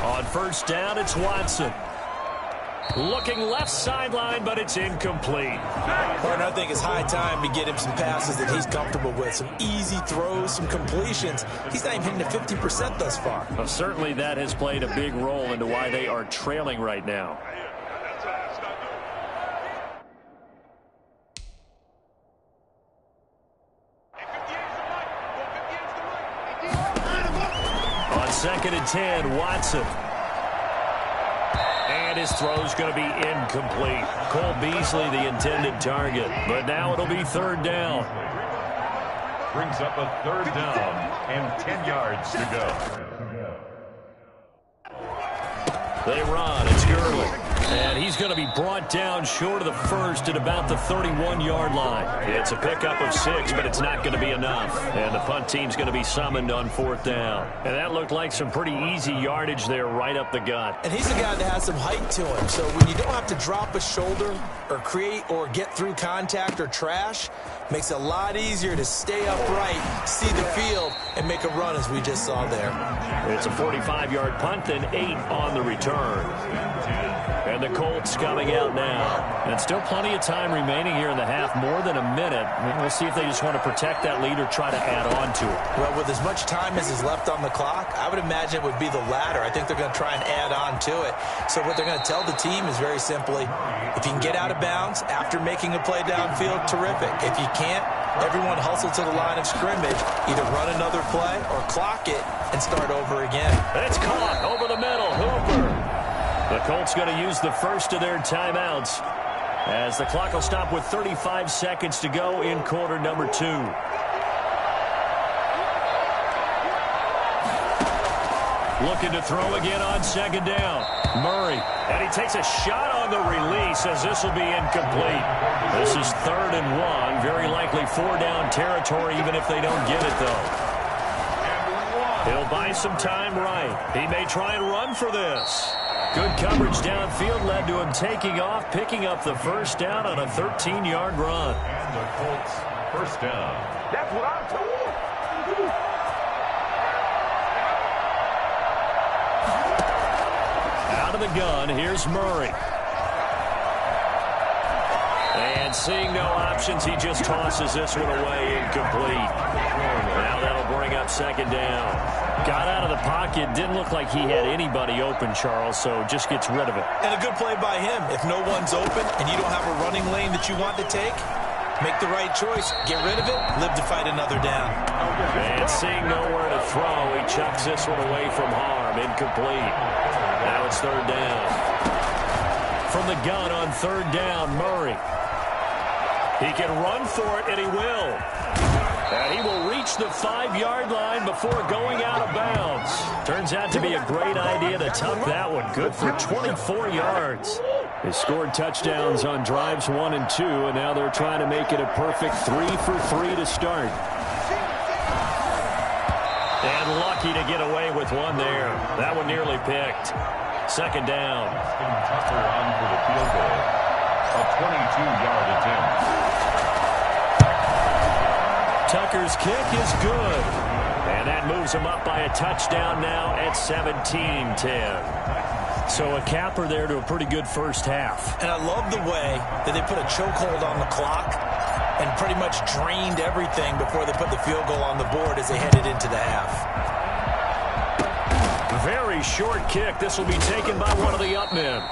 On first down, it's Watson. Looking left sideline, but it's incomplete. Martin, I think it's high time to get him some passes that he's comfortable with. Some easy throws, some completions. He's not even hitting to 50% thus far. Well, certainly that has played a big role into why they are trailing right now. On 2nd and 10, Watson. And his throw's going to be incomplete. Cole Beasley, the intended target. But now it'll be 3rd down. Brings up a 3rd down and 10 yards to go. They run. It's Gurley. And he's going to be brought down short of the first at about the 31-yard line. It's a pickup of 6, but it's not going to be enough. And the punt team's going to be summoned on 4th down. And that looked like some pretty easy yardage there right up the gut. And he's a guy that has some height to him. So when you don't have to drop a shoulder or create or get through contact or trash, makes it a lot easier to stay upright, see the field, and make a run as we just saw there. It's a 45-yard punt and 8 on the return. And the Colts coming out now. And still plenty of time remaining here in the half, more than a minute. We'll see if they just want to protect that lead or try to add on to it. Well, with as much time as is left on the clock, I would imagine it would be the latter. I think they're going to try and add on to it. So what they're going to tell the team is very simply, if you can get out of bounds after making a play downfield, terrific. If you can't, everyone hustle to the line of scrimmage, either run another play or clock it and start over again. It's caught over the middle. Hooper. The Colts going to use the first of their timeouts as the clock will stop with 35 seconds to go in quarter number 2. Looking to throw again on second down. Murray. And he takes a shot on the release as this will be incomplete. This is 3rd and 1. Very likely 4-down territory even if they don't get it, though. He'll buy some time right. He may try and run for this. Good coverage downfield led to him taking off, picking up the first down on a 13-yard run. And the Colts first down. That's what I'm talking about. Out of the gun, here's Murray. And seeing no options, he just tosses this one away, incomplete. Now that'll bring up second down. Got out of the pocket, didn't look like he had anybody open, Charles, so just gets rid of it. And a good play by him. If no one's open and you don't have a running lane that you want to take, make the right choice. Get rid of it, live to fight another down. And seeing nowhere to throw, he chucks this one away from harm, incomplete. Now it's 3rd down. From the gun on 3rd down, Murray. He can run for it, and he will. And he will reach the 5-yard line before going out of bounds. Turns out to be a great idea to tuck that one. Good for 24 yards. They scored touchdowns on drives 1 and 2, and now they're trying to make it a perfect 3 for 3 to start. And lucky to get away with one there. That one nearly picked. Second down. Tucker on for the field goal. A 22-yard attempt. Tucker's kick is good. And that moves him up by a touchdown now at 17-10. So a capper there to a pretty good first half. And I love the way that they put a chokehold on the clock and pretty much drained everything before they put the field goal on the board as they headed into the half. Very short kick. This will be taken by one of the up men.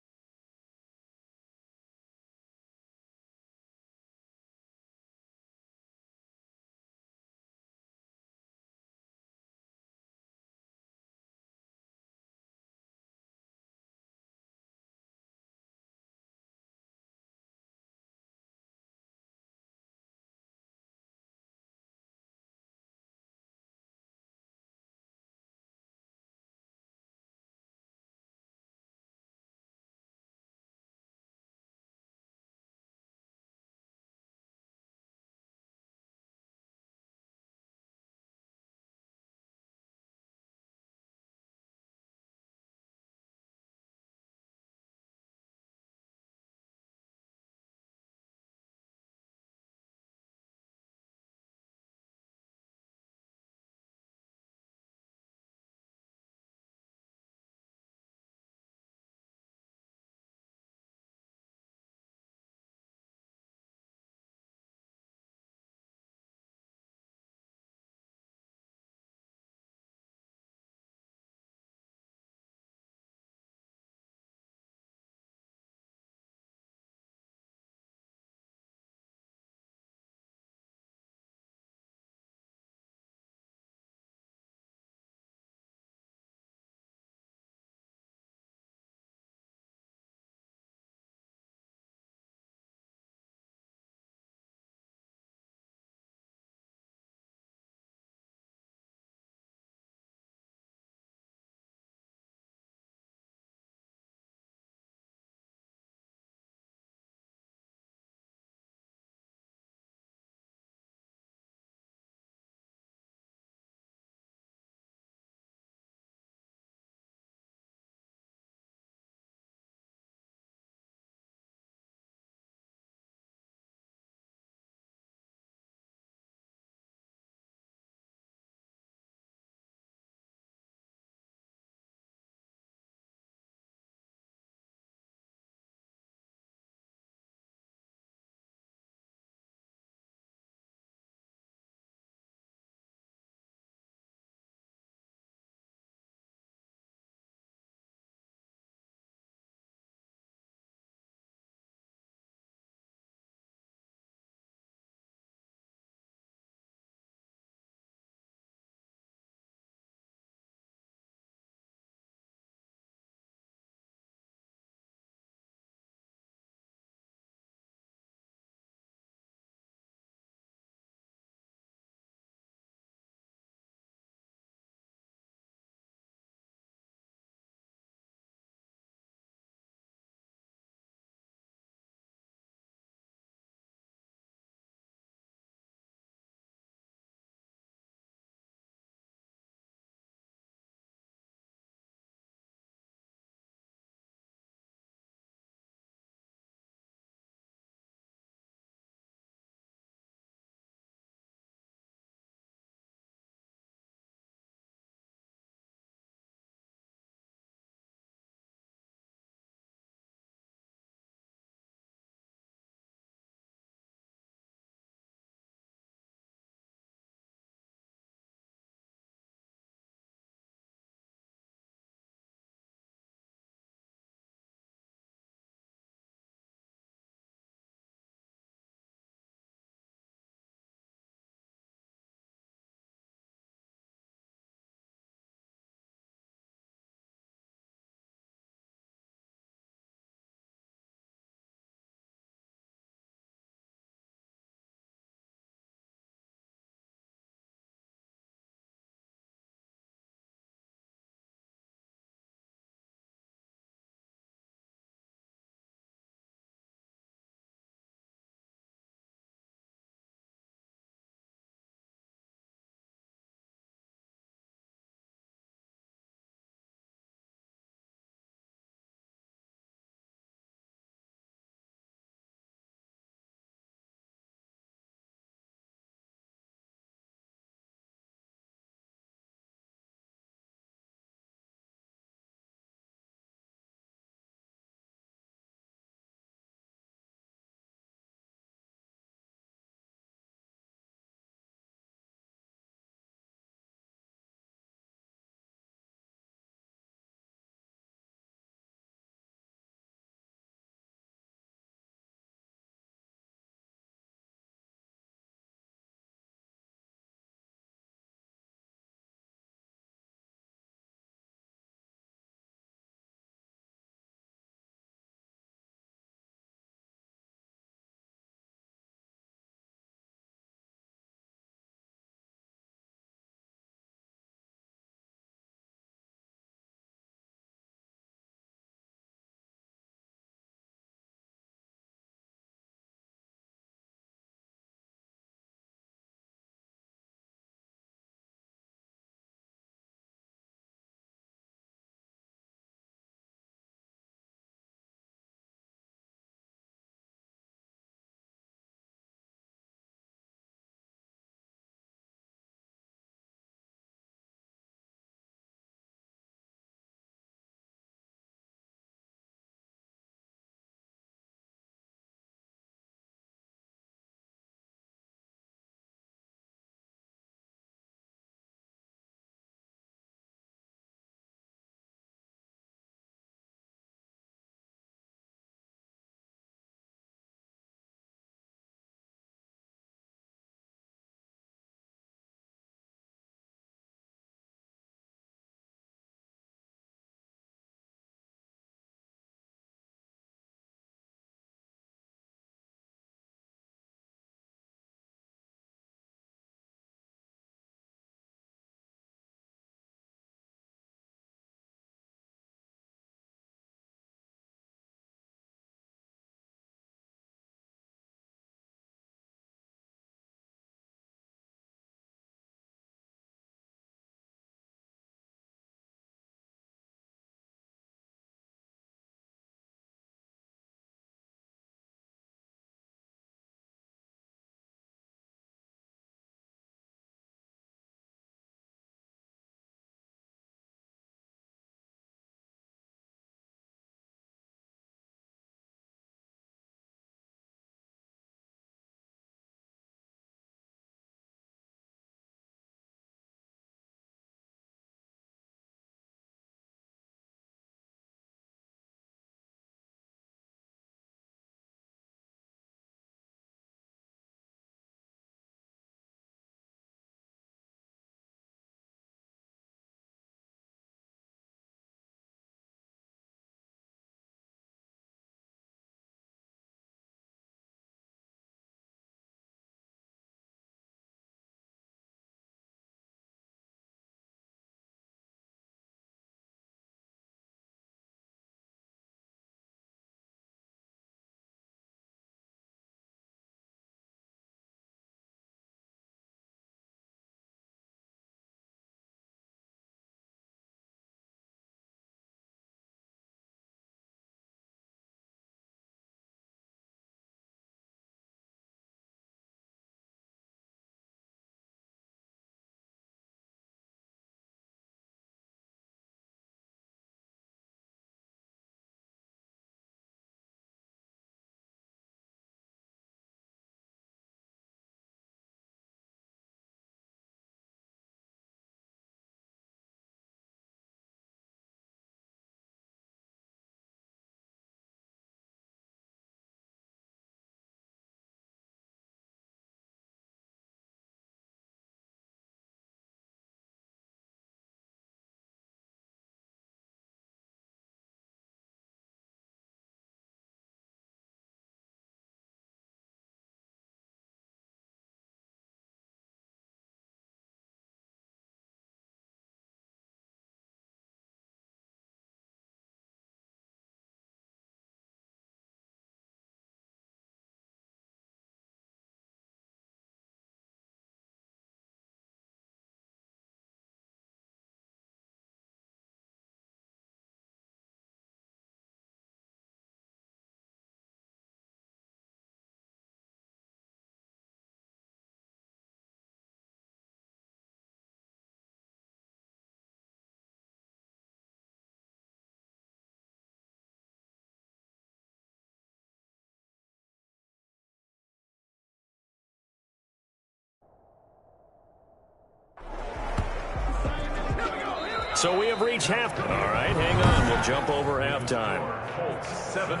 So we have reached half. All right, hang on. We'll jump over halftime. Colts 17,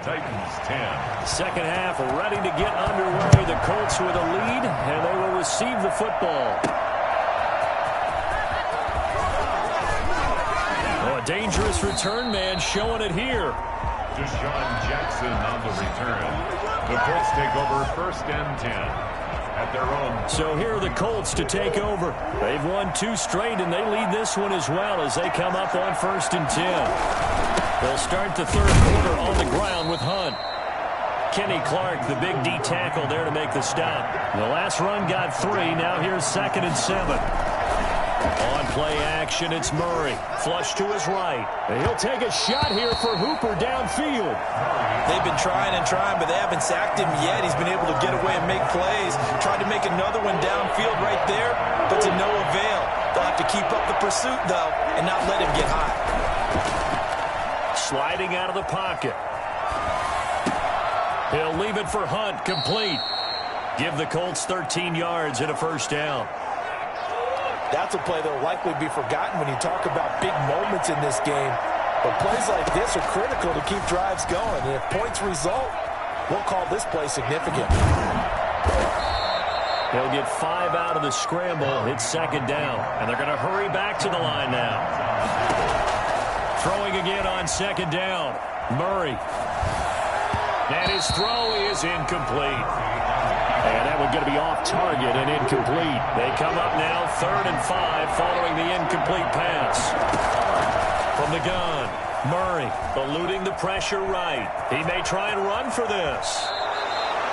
Titans 10. Second half ready to get underway. The Colts with a lead, and they will receive the football. Oh, a dangerous return man showing it here. Deshaun Jackson on the return. The Colts take over 1st and 10 at their own. So here are the Colts to take over. They've won 2 straight, and they lead this one as well as they come up on 1st and 10. They'll start the third quarter on the ground with Hunt. Kenny Clark, the big D tackle there to make the stop. The last run got 3. Now here's 2nd and 7. On play action, it's Murray. Flush to his right. And he'll take a shot here for Hooper downfield. They've been trying and trying, but they haven't sacked him yet. He's been able to get away and make plays. Tried to make another one downfield right there, but to no avail. They'll have to keep up the pursuit, though, and not let him get high. Sliding out of the pocket. He'll leave it for Hunt, complete. Give the Colts 13 yards and a first down. That's a play that will likely be forgotten when you talk about big moments in this game. But plays like this are critical to keep drives going. And if points result, we'll call this play significant. They'll get 5 out of the scramble. It's 2nd down. And they're going to hurry back to the line now. Throwing again on 2nd down. Murray. And his throw is incomplete. And that one's going to be off target and incomplete. They come up now 3rd and 5 following the incomplete pass. From the gun, Murray eluding the pressure right. He may try and run for this.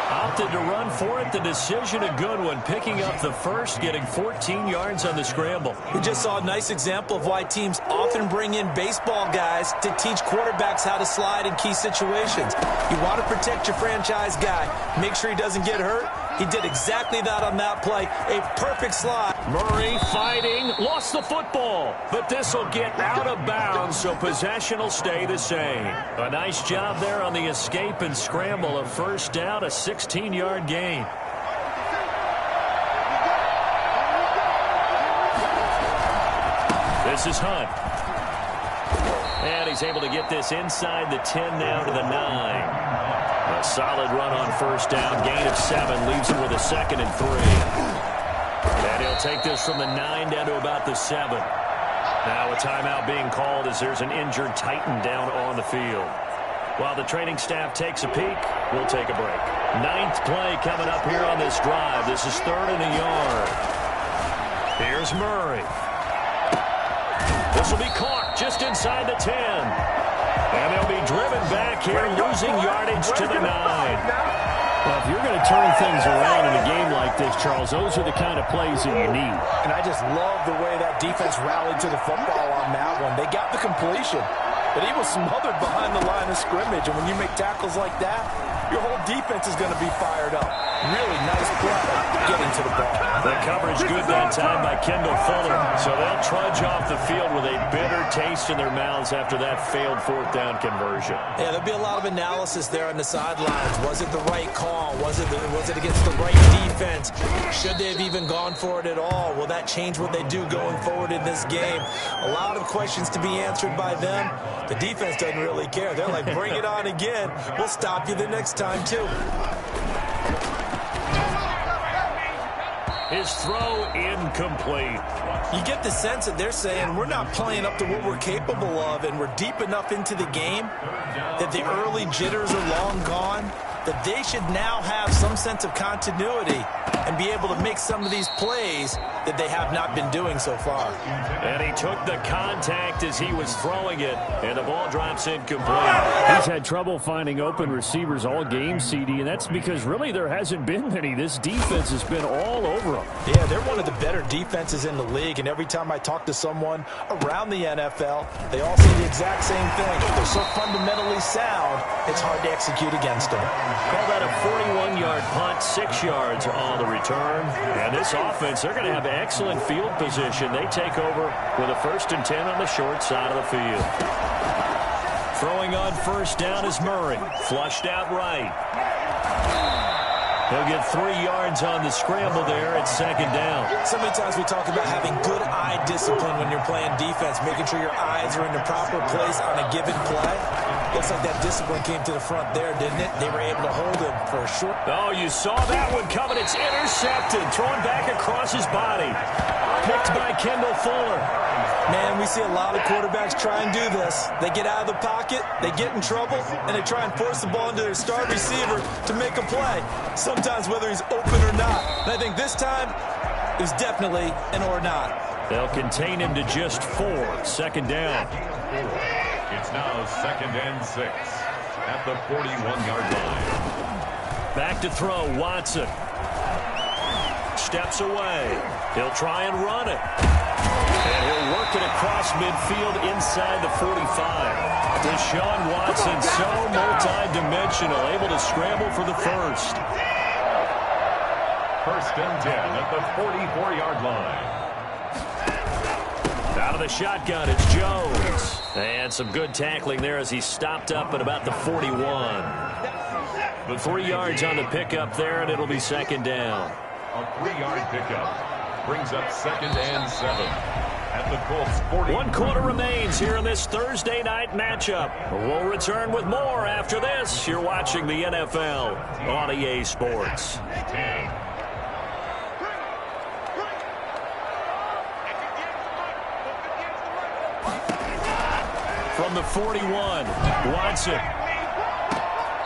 Opted to run for it. The decision a good one. Picking up the first, getting 14 yards on the scramble. We just saw a nice example of why teams often bring in baseball guys to teach quarterbacks how to slide in key situations. You want to protect your franchise guy. Make sure he doesn't get hurt. He did exactly that on that play. A perfect slide. Murray fighting. Lost the football. But this will get out of bounds, so possession will stay the same. A nice job there on the escape and scramble. A first down, a 16-yard gain. This is Hunt. And he's able to get this inside the 10 now to the 9. A solid run on first down. Gain of 7 leaves him with a 2nd and 3. And he'll take this from the 9 down to about the 7. Now a timeout being called as there's an injured Titan down on the field. While the training staff takes a peek, we'll take a break. 9th play coming up here on this drive. This is 3rd and a yard. Here's Murray. This will be caught just inside the 10. And they'll be driven back here, losing yardage to the 9. Well, if you're going to turn things around in a game like this, Charles, those are the kind of plays that you need. And I just love the way that defense rallied to the football on that one. They got the completion, but he was smothered behind the line of scrimmage. And when you make tackles like that, your whole defense is going to be fired up. Really nice play getting to the ball. The coverage good that time by Kendall Fuller. So they'll trudge off the field with a bitter taste in their mouths after that failed 4th down conversion. Yeah, there'll be a lot of analysis there on the sidelines. Was it the right call? Was it against the right defense? Should they have even gone for it at all? Will that change what they do going forward in this game? A lot of questions to be answered by them. The defense doesn't really care. They're like, bring it on again. We'll stop you the next time, too. His throw incomplete. You get the sense that they're saying we're not playing up to what we're capable of, and we're deep enough into the game that the early jitters are long gone, that they should now have some sense of continuity and be able to make some of these plays that they have not been doing so far. And he took the contact as he was throwing it, and the ball drops incomplete. He's had trouble finding open receivers all game, CD, and that's because really there hasn't been many. This defense has been all over them. Yeah, they're one of the better defenses in the league, and every time I talk to someone around the NFL, they all say the exact same thing. They're so fundamentally sound, it's hard to execute against them. Call that a 41-yard punt, 6 yards on the return. And this offense, they're going to have excellent field position. They take over with a 1st and 10 on the short side of the field. Throwing on first down is Murray. Flushed out right. He'll get 3 yards on the scramble there at second down. So many times we talk about having good eye discipline when you're playing defense, making sure your eyes are in the proper place on a given play. Looks like that discipline came to the front there, didn't it? They were able to hold him for a short. Oh, you saw that one coming. It's intercepted. Thrown back across his body. Picked by Kendall Fuller. Man, we see a lot of quarterbacks try and do this. They get out of the pocket, they get in trouble, and they try and force the ball into their star receiver to make a play. Sometimes whether he's open or not. And I think this time, it was definitely an or not. They'll contain him to just 4. Second down. It's now 2nd and 6 at the 41-yard line. Back to throw, Watson. Steps away. He'll try and run it. And he'll work it across midfield inside the 45. Deshaun Watson, so multi-dimensional, able to scramble for the first. 1st and 10 at the 44-yard line. Out of the shotgun, it's Jones. And some good tackling there as he stopped up at about the 41. But 3 yards on the pickup there, and it'll be second down. A 3-yard pickup brings up 2nd and 7 at the Colts 40. 1 quarter remains here in this Thursday night matchup. We'll return with more after this. You're watching the NFL on EA Sports. 10. From the 41, Watson.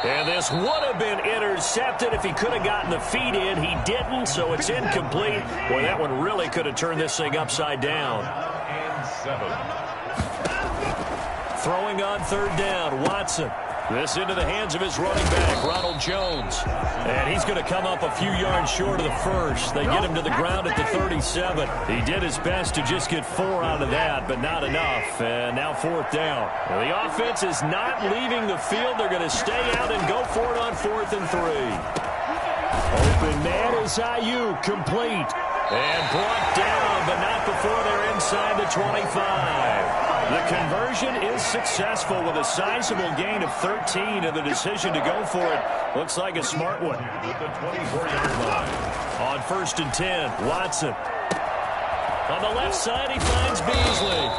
And this would have been intercepted if he could have gotten the feet in. He didn't, so it's incomplete. Boy, that one really could have turned this thing upside down. And 7. Throwing on 3rd down, Watson. This into the hands of his running back, Ronald Jones. And he's going to come up a few yards short of the first. They get him to the ground at the 37. He did his best to just get 4 out of that, but not enough. And now 4th down. Well, the offense is not leaving the field. They're going to stay out and go for it on 4th and 3. Open man is Ayuk, complete. And brought down, but not before they're inside the 25. The conversion is successful with a sizable gain of 13, and the decision to go for it looks like a smart one. At the 24-yard line. On 1st and 10, Watson. On the left side, he finds Beasley.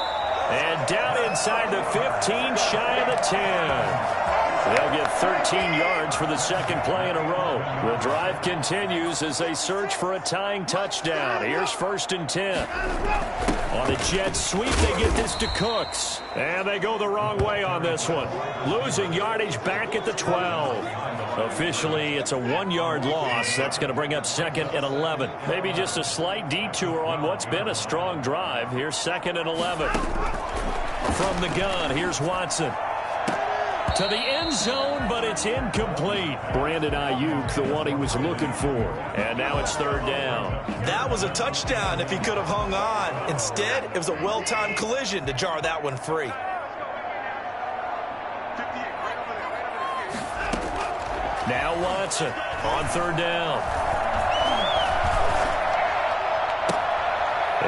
And down inside the 15, shy of the 10. They'll get 13 yards for the second play in a row. The drive continues as they search for a tying touchdown. Here's 1st and 10. On a jet sweep, they get this to Cooks. And they go the wrong way on this one. Losing yardage back at the 12. Officially, it's a 1-yard loss. That's going to bring up 2nd and 11. Maybe just a slight detour on what's been a strong drive. Here's 2nd and 11. From the gun, here's Watson. To the end zone, but it's incomplete. Brandon Ayuk, the one he was looking for. And now it's 3rd down. That was a touchdown if he could have hung on. Instead, it was a well-timed collision to jar that one free. Now Watson on 3rd down.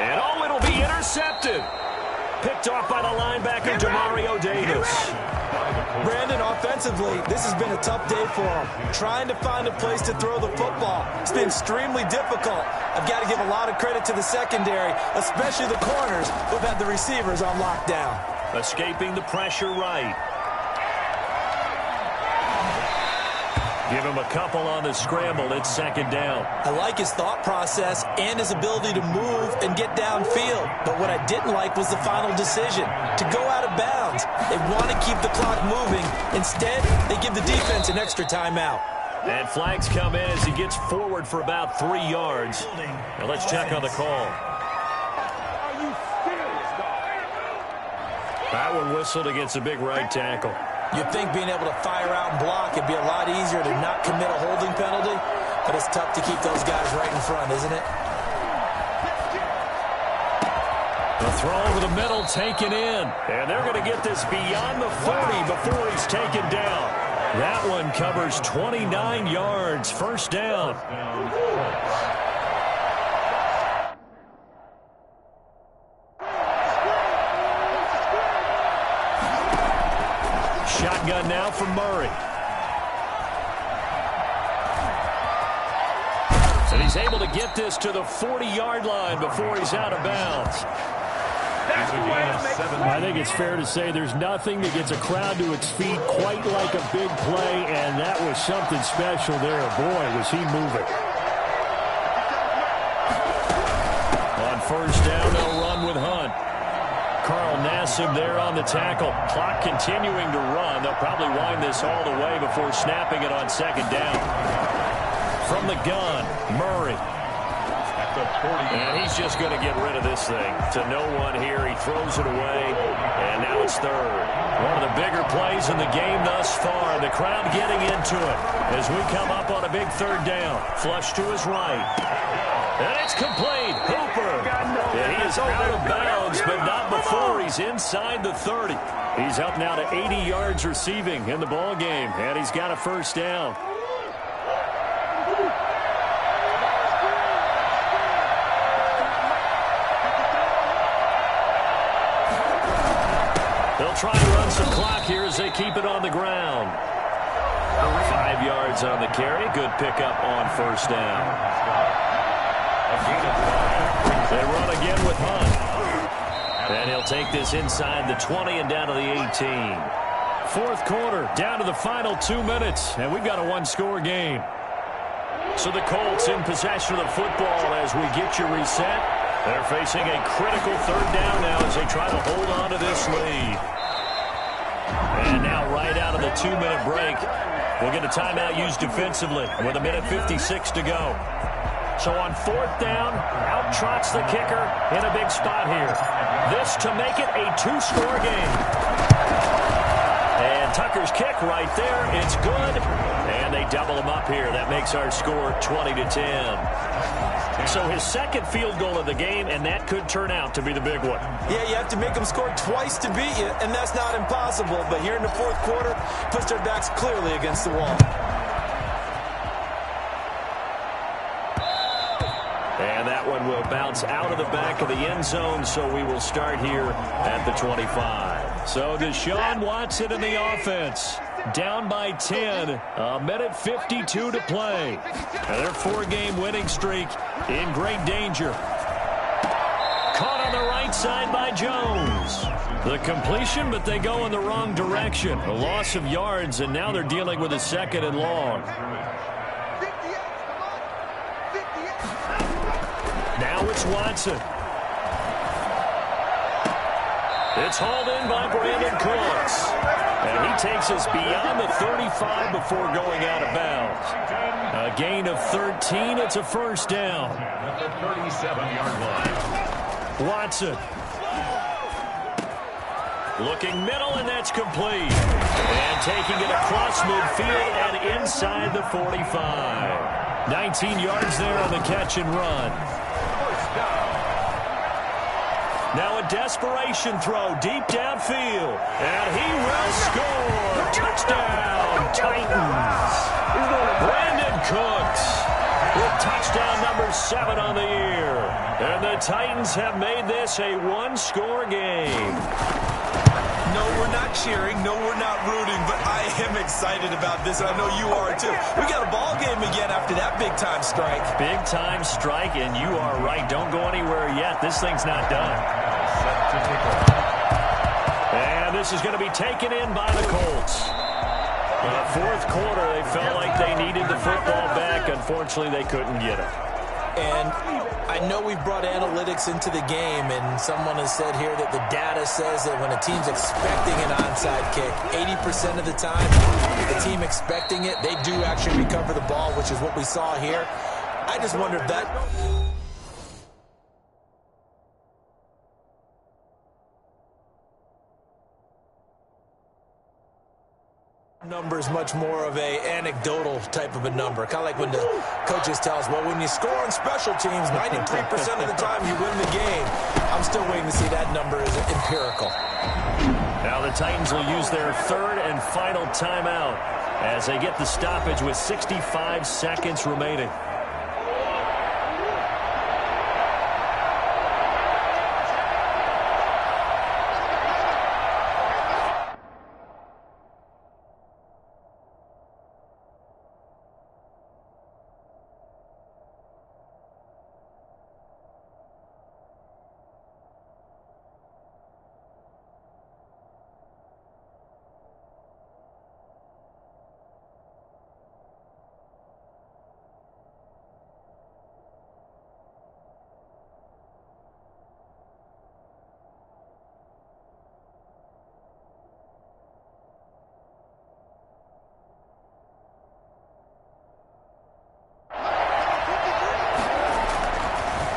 And oh, it'll be intercepted. Picked off by the linebacker, Demario Davis. Brandon, offensively, this has been a tough day for him. Trying to find a place to throw the football. It's been extremely difficult. I've got to give a lot of credit to the secondary, especially the corners who've had the receivers on lockdown. Escaping the pressure right. Give him a couple on the scramble. It's 2nd down. I like his thought process and his ability to move and get downfield. But what I didn't like was the final decision, to go out of bounds. They want to keep the clock moving. Instead, they give the defense an extra timeout. And flags come in as he gets forward for about 3 yards. Now let's check on the call. That one whistled against a big right tackle. You'd think being able to fire out and block would be a lot easier to not commit a holding penalty, but it's tough to keep those guys right in front, isn't it? The throw over the middle taken in, and they're going to get this beyond the 40 before he's taken down. That one covers 29 yards, 1st down. Shotgun now from Murray. He's able to get this to the 40-yard line before he's out of bounds. I think it's fair to say there's nothing that gets a crowd to its feet quite like a big play, and that was something special there. Boy, was he moving. On first down, they'll run with Hunt. Carl Nassib there on the tackle. Clock continuing to run. They'll probably wind this all the way before snapping it on second down. From the gun, Murray. And he's just going to get rid of this thing to no one here. He throws it away, and now it's third. One of the bigger plays in the game thus far. The crowd getting into it as we come up on a big third down. Flush to his right. And it's complete. Hooper. And he is out of bounds, but not before he's inside the 30. He's up now to 80 yards receiving in the ball game, and he's got a first down. They'll try and run some clock here as they keep it on the ground. 5 yards on the carry. Good pickup on first down. They run again with Hunt. And he'll take this inside the 20 and down to the 18. Fourth quarter, down to the final 2 minutes, and we've got a one-score game. So the Colts in possession of the football as we get you reset. They're facing a critical third down now as they try to hold on to this lead. And now right out of the 2-minute break, we'll get a timeout used defensively with 1:56 to go. So on fourth down, out trots the kicker in a big spot here. This to make it a 2-score game. And Tucker's kick right there. It's good. And they double him up here. That makes our score 20-10. So his second field goal of the game, and that could turn out to be the big one. Yeah, you have to make them score twice to beat you, and that's not impossible. But here in the fourth quarter, puts their backs clearly against the wall. And that one will bounce out of the back of the end zone, so we will start here at the 25. So Deshaun Watson in the offense. Down by 10. 1:52 to play. And their 4-game winning streak in great danger. Caught on the right side by Jones. The completion, but they go in the wrong direction. A loss of yards, and now they're dealing with a second and long. Now it's Watson. It's hauled in by Brandon Cooks. And he takes us beyond the 35 before going out of bounds. A gain of 13. It's a first down. At the 37-yard line. Watson. Looking middle, and that's complete. And taking it across midfield and inside the 45. 19 yards there on the catch and run. Now a desperation throw deep downfield. And he will score. Touchdown, Titans. Brandon Cooks with touchdown number 7 on the year. And the Titans have made this a one-score game. No, we're not cheering. No, we're not rooting. But I am excited about this. And I know you are, too. We got a ball game again after that big-time strike. Big-time strike, and you are right. Don't go anywhere yet. This thing's not done. And this is going to be taken in by the Colts. In the fourth quarter, they felt like they needed the football back. Unfortunately, they couldn't get it. And I know we've brought analytics into the game, and someone has said here that the data says that when a team's expecting an onside kick, 80% of the time, the team expecting it, they do actually recover the ball, which is what we saw here. I just wonder if that... number is much more of a anecdotal type of a number. Kind of like when the coaches tell us, well, when you score on special teams, 93% of the time you win the game. I'm still waiting to see that number is empirical. Now the Titans will use their third and final timeout as they get the stoppage with 65 seconds remaining.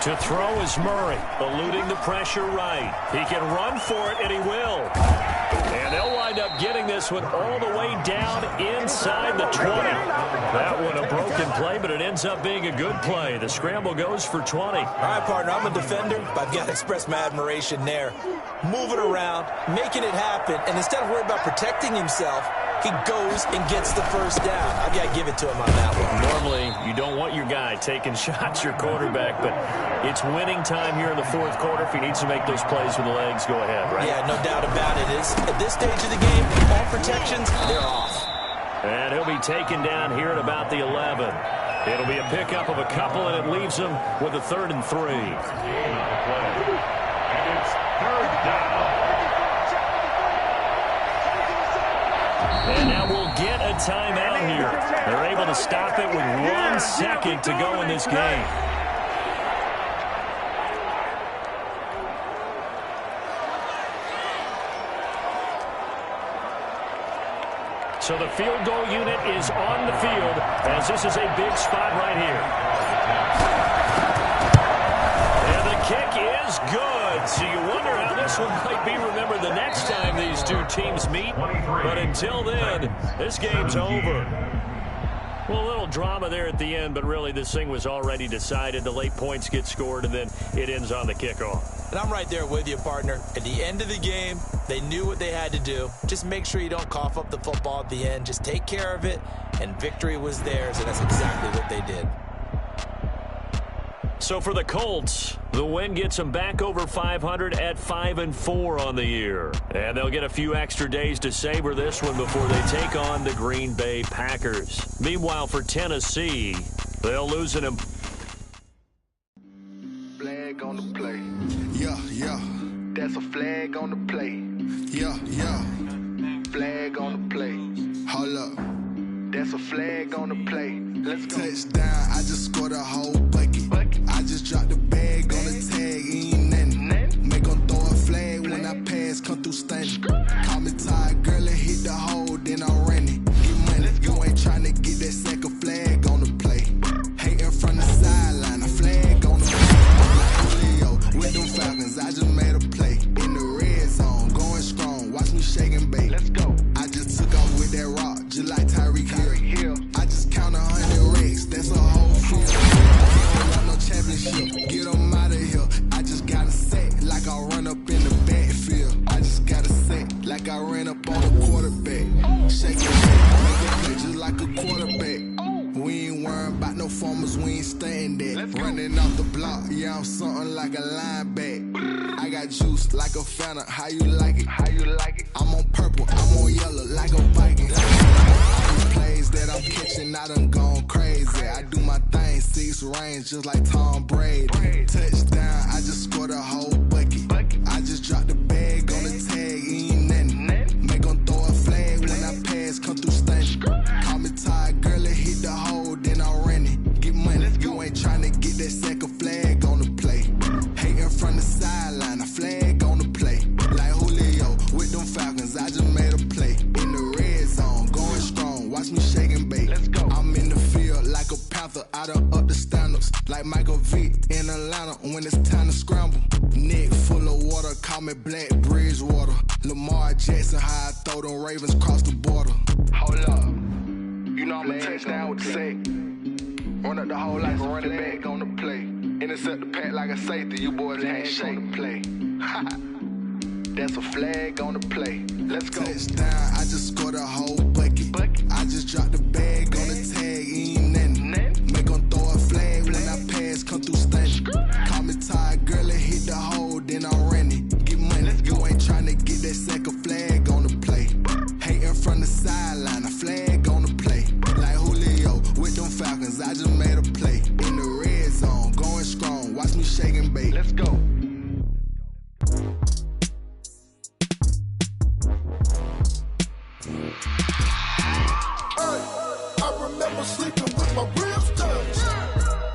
To throw is Murray, eluding the pressure right. He can run for it, and he will. And they'll wind up getting this one all the way down inside the 20. That one a broken play, but it ends up being a good play. The scramble goes for 20. All right, partner, I'm a defender, but I've got to express my admiration there. Moving around, making it happen, and instead of worrying about protecting himself, he goes and gets the first down. I've got to give it to him on that one. Normally, you don't want your guy taking shots, your quarterback, but it's winning time here in the fourth quarter. If he needs to make those plays with the legs, go ahead, right? Yeah, no doubt about it. At this stage of the game, all protections, they're off. And he'll be taken down here at about the 11. It'll be a pickup of a couple, and it leaves him with a 3rd and 3. And it's 3rd down. And now we'll get a timeout here. They're able to stop it with 1 second to go in this game. So the field goal unit is on the field as this is a big spot right here. And the kick is good. So you wonder how this one might be remembered the next time these two teams meet. But until then, this game's over. Well, a little drama there at the end, but really this thing was already decided. The late points get scored, and then it ends on the kickoff. And I'm right there with you, partner. At the end of the game, they knew what they had to do. Just make sure you don't cough up the football at the end. Just take care of it, and victory was theirs, and that's exactly what they did. So for the Colts, the win gets them back over 500 at 5-4 on the year. And they'll get a few extra days to savor this one before they take on the Green Bay Packers. Meanwhile, for Tennessee, they'll lose an Flag on the play. Yeah, yeah. That's a flag on the play. Yeah, yeah. Flag on the play. Hold up. That's a flag on the play. Let's go. Touchdown, I just scored a whole bucket. I just dropped the bag on the tag, ain't nothing. Make them throw a flag when I pass, come through stunning. Call me tired, girl, and hit the hole, then I'm running. Get money, you ain't tryna get that second flag on the play. Hating from the sideline, a flag on the play. Like Julio, with them Falcons, I just made a play. In the red zone, going strong, watch me shake and bake. Let's go. I just took off with that rock, just like Tyreek Hill. I just count 100 racks, that's a whole field. Championship, get them out of here. I just got a set like I run up in the backfield. I just got a set like I ran up on a quarterback. Shake it, make a play just like a quarterback. We ain't worrying about no formers, we ain't staying there. Running off the block, yeah, I'm something like a linebacker. I got juice like a Fanta, how you like it? How you like it? I'm on purple, I'm on yellow like a Viking. Plays that I'm catching, I done gone crazy. I do my thing, 6 range, just like Tom Brady. Touchdown, I just scored a whole bucket. I just dropped the bag on the tag, ain't nothing. Make them throw a flag when I pass, come through stunning. Call me tired, girl, and hit the hole, then I'm running. Get money, you ain't tryna get that second flag on the play. Hating from the sideline, a flag on the play. Like Julio, with them Falcons, I just made a play. In the red zone, going strong, watch me shake and bake. Let's go. I'm in the field like a panther, I done up the standards. Like Michael Vick in Atlanta when it's time to scramble. Neck full of water, call me Black Bridgewater. Lamar Jackson, how I throw them Ravens cross the border. Hold up. You know I'm a touchdown with the sack. Run up the hole like a running back on the play. Intercept the pack like a safety. You boys ain't shake the play. That's a flag on the play. Let's go. Touchdown, I just scored a whole bucket. I just dropped the bag on the tag, ain't nothing. Make them throw a flag when I pass, come through stunning. Call me tired, girl, and hit the hole, then I'm running. Get money, you ain't tryna get that second flag on the play. Hating from the sideline, a flag on the play. Like Julio, with them Falcons, I just made a play. In the red zone, going strong, watch me shake and bake. Let's go. I remember sleeping with my ribs touched.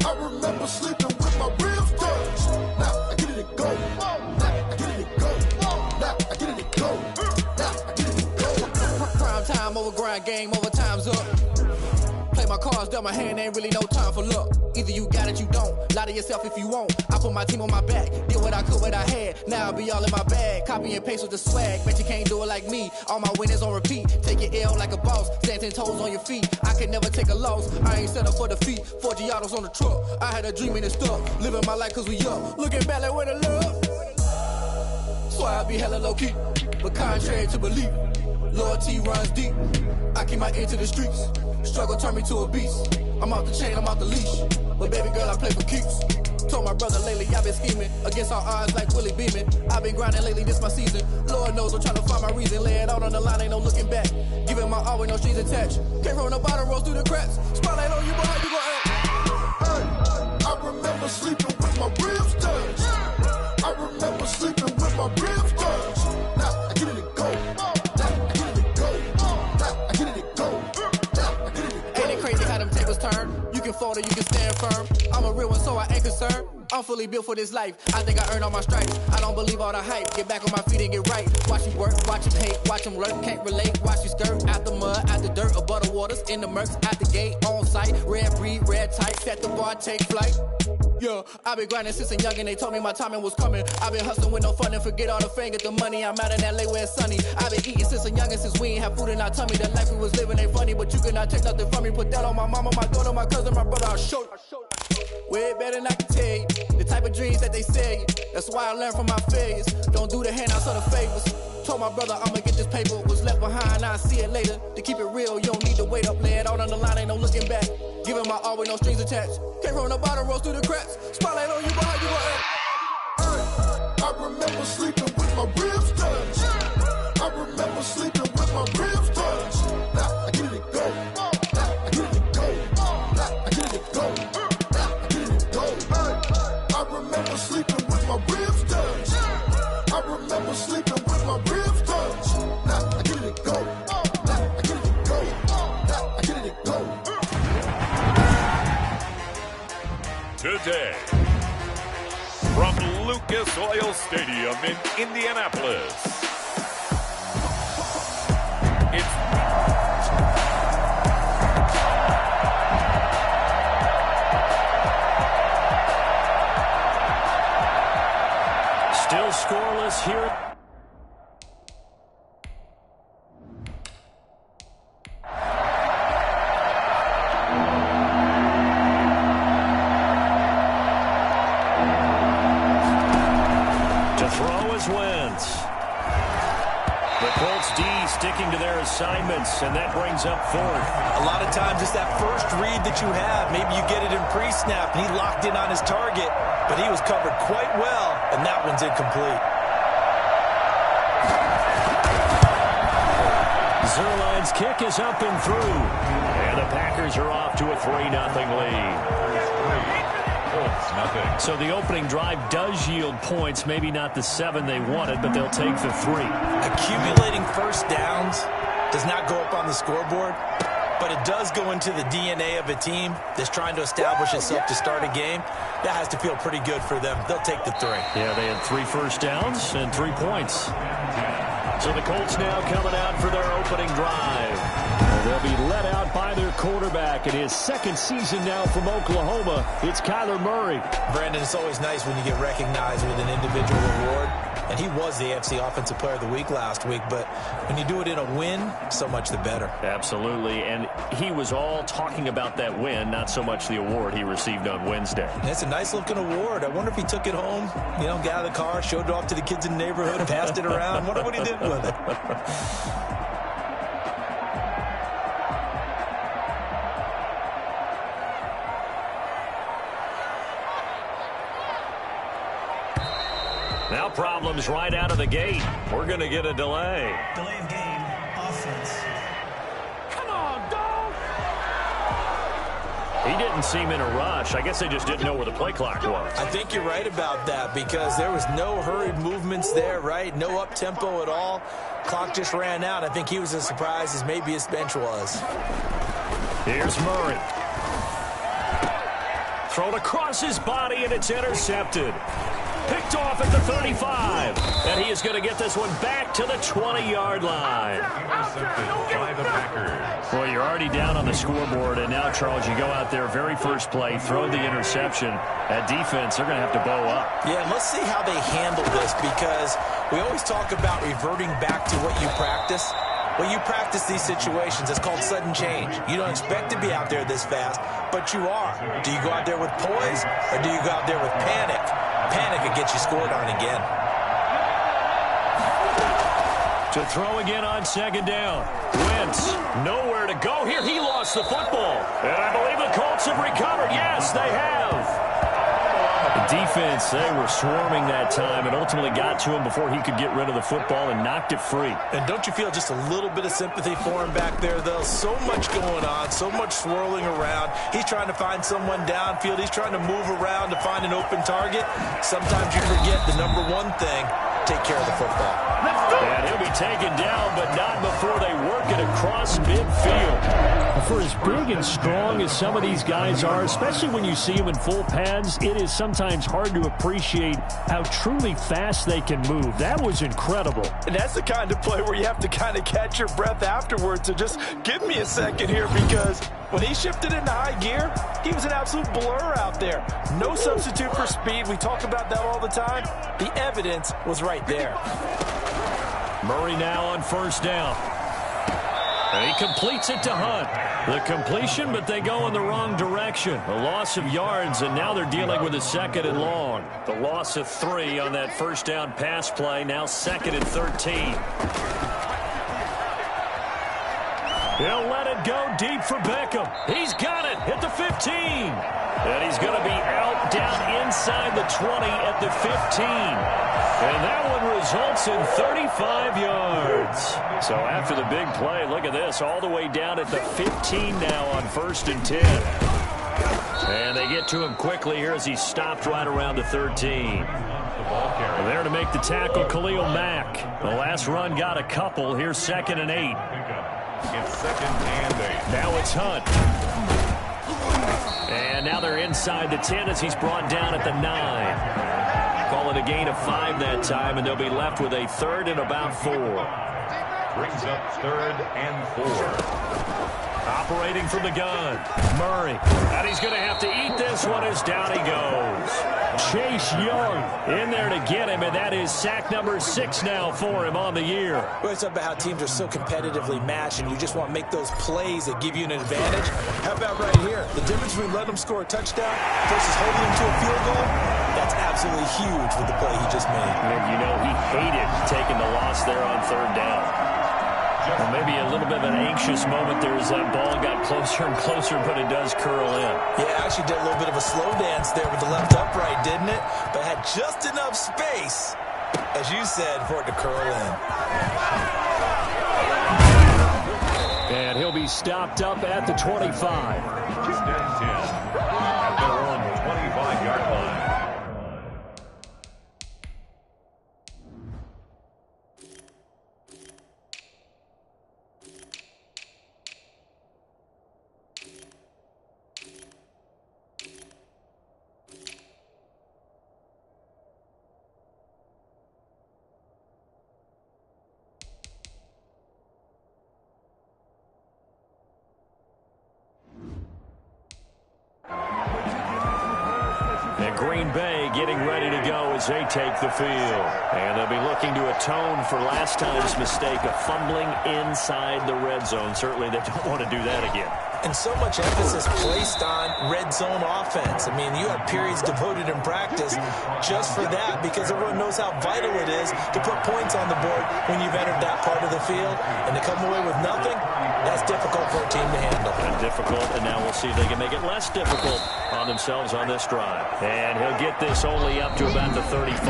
I remember sleeping with my ribs touched. Now I get it to go. Now I get it to go. Now I get it to go. Now I get it to go. Prime time over grind game, over time's up. Play my cards dealt my hand, ain't really no time for luck. Either you got it, you don't. Lie to yourself if you won't. I put my team on my back, did what I could, what I had. Now I'll be all in my bag. Copy and paste with the swag. Bet you can't do it like me. All my winners on repeat. Take your L like a boss. Stand 10 toes on your feet. I can never take a loss. I ain't set up for defeat. 4 Giottos on the truck. I had a dream and it stuck. Living my life cause we up. Looking back like where the love. So I be hella low key. But contrary to belief, loyalty runs deep. I keep my ear to the streets. Struggle turned me to a beast. I'm off the chain, I'm off the leash. But baby girl, I play for keeps. Told my brother lately, I've been scheming. Against all odds like Willie Beeman. I've been grinding lately, this my season. Lord knows I'm trying to find my reason. Lay it out on the line, ain't no looking back. Giving my all with no strings attached. Came from the bottom, rose through the cracks. Spotlight on you, boy, how you gon' act? Hey, I remember sleeping with my ribs touched. I remember sleeping with my ribs touched. Now I get it to go. Now I get it to go. Now I get it to go. Now I get it to go. Ain't it crazy how them tables turn? You can fold or you can stand firm. I'm a real one, so I ain't concerned. I'm fully built for this life. I think I earned all my stripes. I don't believe all the hype. Get back on my feet and get right. Watch you work, watch him hate, watch him lurk. Can't relate, watch you skirt. Out the mud, out the dirt, above the waters, in the murks, out the gate, on site. Red breed, red tight, set the bar, take flight. Yeah, I've been grinding since a youngin'. They told me my timing was coming. I've been hustling with no fun and forget all the fame, get the money. I'm out in LA where it's sunny. I've been eating since a youngin', since we ain't have food in our tummy. The life we was living ain't funny, but you cannot take nothing from me. Put that on my mama, my daughter, my cousin, my brother. I'll show you. Way better than I can tell you. The type of dreams that they sell you. That's why I learned from my failures. Don't do the handouts or the favors. Told my brother I'ma get this paper. Was left behind, I'll see it later. To keep it real, you don't need to wait up. Lay it out on the line, ain't no looking back. Giving my all with no strings attached. Came from the bottom, rose through the cracks. Spotlight on you, boy, how you gon' act? Hey, I remember sleeping with my ribs touched. I remember sleeping with my ribs touched. Now I get it to go. Now I get it to go. Now I get it to go. Now I get it to go. Hey, I remember sleeping with my ribs touched. I remember sleeping with my ribs touched. Now I get it to go. Now I get it to go. Now I get it to go. Today, from Lucas Oil Stadium in Indianapolis, it's still scoreless here. Sticking to their assignments, and that brings up fourth. A lot of times it's that first read that you have. Maybe you get it in pre-snap, and he locked in on his target, but he was covered quite well, and that one's incomplete. Zuerlein's kick is up and through, and the Packers are off to a 3-0 lead. So the opening drive does yield points, maybe not the 7 they wanted, but they'll take the 3. Accumulating first downs does not go up on the scoreboard, but it does go into the DNA of a team that's trying to establish itself to start a game. That has to feel pretty good for them. They'll take the 3. Yeah, they had 3 first downs and 3 points. So the Colts now coming out for their opening drive. They'll be let out by their quarterback in his second season now from Oklahoma. It's Kyler Murray. Brandon, it's always nice when you get recognized with an individual award. And he was the AFC Offensive Player of the Week last week. But when you do it in a win, so much the better. Absolutely. And he was all talking about that win, not so much the award he received on Wednesday. It's a nice-looking award. I wonder if he took it home, got out of the car, showed it off to the kids in the neighborhood, passed it around. Wonder what he did with it. Now problems right out of the gate. We're going to get a delay. Delay of game, offense. Come on, dog! He didn't seem in a rush. I guess they just didn't know where the play clock was. I think you're right about that because there was no hurried movements there, right? No up-tempo at all. Clock just ran out. I think he was as surprised as maybe his bench was. Here's Murray. Thrown across his body, and it's intercepted. picked off at the 35. And he is going to get this one back to the 20-yard line. Intercepted by the Packers. Well, you're already down on the scoreboard, and now, Charles, you go out there, very first play, throw the interception. At defense, they're going to have to bow up. Yeah, and let's see how they handle this, because we always talk about reverting back to what you practice. When you practice these situations, it's called sudden change. You don't expect to be out there this fast, but you are. Do you go out there with poise, or do you go out there with panic? Panic could get you scored on again. To throw again on second down. Wentz, nowhere to go here. He lost the football. And I believe the Colts have recovered. Yes, they have. The defense, they were swarming that time and ultimately got to him before he could get rid of the football and knocked it free. And don't you feel just a little bit of sympathy for him back there, though? So much going on, so much swirling around. He's trying to find someone downfield. He's trying to move around to find an open target. Sometimes you forget the number one thing, take care of the football. And he'll be taken down, but not before they work it across midfield. For as big and strong as some of these guys are, especially when you see them in full pads, it is sometimes hard to appreciate how truly fast they can move. That was incredible. And that's the kind of play where you have to kind of catch your breath afterwards. So just give me a second here, because when he shifted into high gear, he was an absolute blur out there. No substitute for speed. We talk about that all the time. The evidence was right there. Murray now on first down. And he completes it to Hunt. The completion, but they go in the wrong direction. A loss of yards, and now they're dealing with a second and long. The loss of 3 on that first down pass play, now second and 13. He'll let it go deep for Beckham. He's got it at the 15. And he's going to be out down inside the 20 at the 15. And that one results in 35 yards. So after the big play, look at this, all the way down at the 15 now on first and 10. And they get to him quickly here as he stopped right around the 13. There to make the tackle, Khalil Mack. The last run got a couple. Here's second and 8. It's second and 8. Now it's Hunt. And now they're inside the 10 as he's brought down at the 9. Call it a gain of 5 that time, and they'll be left with a third and about 4. Brings up third and 4. Operating from the gun, Murray. And he's going to have to eat this one as down he goes. Chase Young in there to get him, and that is sack number 6 now for him on the year. We always talk about how teams are so competitively matched, and you just want to make those plays that give you an advantage. How about right here? The difference between letting them score a touchdown versus holding them to a field goal, that's absolutely huge with the play he just made. And you know he hated taking the loss there on third down. Well, maybe a little bit of an anxious moment there as that ball got closer and closer, but it does curl in. Yeah, actually did a little bit of a slow dance there with the left upright, didn't it? But had just enough space, as you said, for it to curl in. And he'll be stopped up at the 25. First and 10 at their own 25-yard line. Green Bay getting ready to go as they take the field. And they'll be looking to atone for last time's mistake of fumbling inside the red zone. Certainly they don't want to do that again. And so much emphasis placed on red zone offense. I mean, you have periods devoted in practice just for that, because everyone knows how vital it is to put points on the board when you've entered that part of the field. And to come away with nothing, that's difficult for a team to handle. And difficult, and now we'll see if they can make it less difficult on themselves on this drive. And he'll get this only up to about the 35.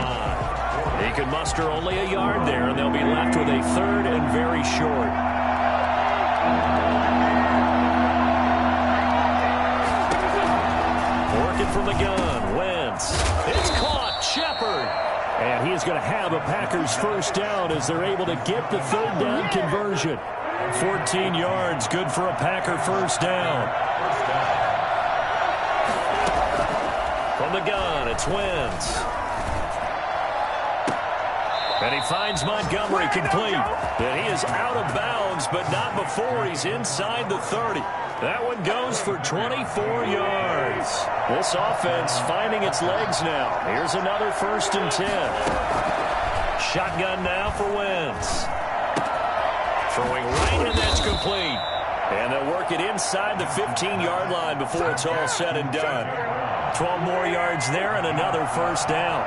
He can muster only a yard there, and they'll be left with a third and very short. Working from the gun, Wentz. It's caught, Shepard. And he is going to have a Packers first down as they're able to get the third down conversion. 14 yards, good for a Packer first down. From the gun, it's Wentz. And he finds Montgomery complete. And he is out of bounds, but not before he's inside the 30. That one goes for 24 yards. This offense finding its legs now. Here's another 1st and 10. Shotgun now for Wentz. Throwing right, and that's complete. And they'll work it inside the 15-yard line before it's all said and done. 12 more yards there and another 1st down.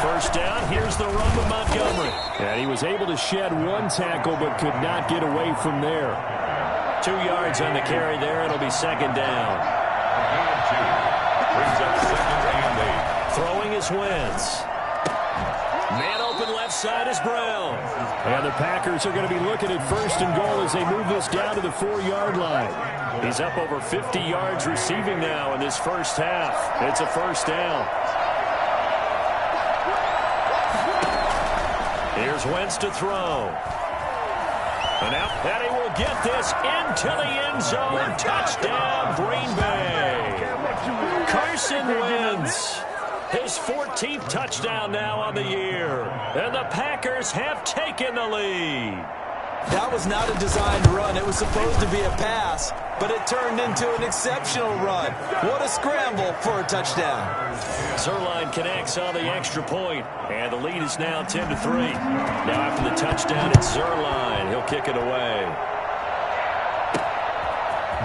First down, here's the run to Montgomery. And he was able to shed one tackle but could not get away from there. 2 yards on the carry there. It'll be 2nd down. Brings up 2nd and 8. Throwing is Wentz. Man open left side is Brown. And the Packers are going to be looking at 1st and goal as they move this down to the 4-yard line. He's up over 50 yards receiving now in this first half. It's a 1st down. Here's Wentz to throw. And he will get this into the end zone. Touchdown, Green Bay. Carson Wentz. His 14th touchdown now on the year. And the Packers have taken the lead. That was not a designed run. It was supposed to be a pass, but it turned into an exceptional run. What a scramble for a touchdown. Zuerlein connects on the extra point, and the lead is now 10-3. Now after the touchdown, it's Zuerlein. He'll kick it away.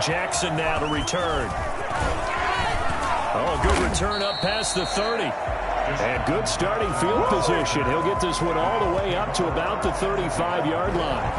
Jackson now to return. Oh, good return up past the 30. And good starting field position. He'll get this one all the way up to about the 35-yard line.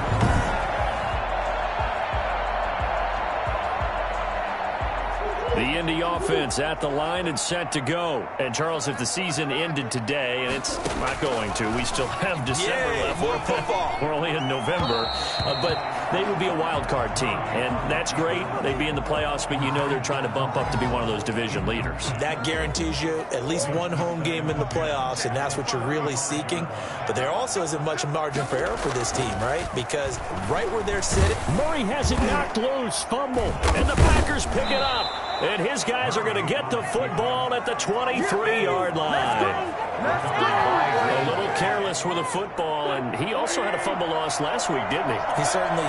The Indy offense at the line and set to go. And, Charles, if the season ended today, and it's not going to, we still have December left. More football. We're only in November. But they would be a wild card team, and that's great. They'd be in the playoffs, but you know they're trying to bump up to be one of those division leaders. That guarantees you at least one home game in the playoffs, and that's what you're really seeking. But there also isn't much margin for error for this team, right? Because right where they're sitting, Murray has it knocked loose, fumble, and the Packers pick it up. And his guys are going to get the football at the 23-yard line. A little careless with the football, and he also had a fumble loss last week, didn't he? He certainly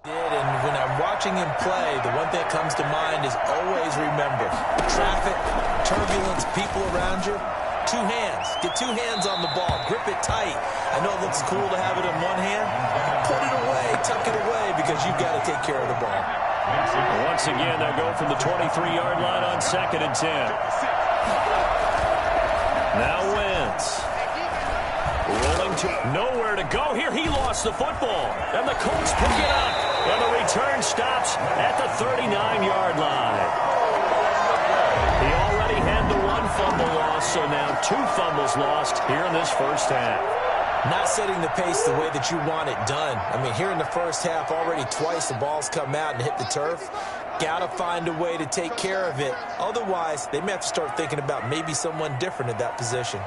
did, and when I'm watching him play, the one thing that comes to mind is always remember, traffic, turbulence, people around you, 2 hands. Get 2 hands on the ball. Grip it tight. I know it looks cool to have it in one hand. Put it away, tuck it away, because you've got to take care of the ball. Once again, they'll go from the 23-yard line on 2nd and 10. Now Wentz. Rolling to nowhere to go here. He lost the football. And the Colts pick it up. And the return stops at the 39-yard line. He already had the 1 fumble loss, so now 2 fumbles lost here in this first half. Not setting the pace the way that you want it done. I mean, here in the first half, already twice the ball's come out and hit the turf. Got to find a way to take care of it. Otherwise, they may have to start thinking about maybe someone different at that position.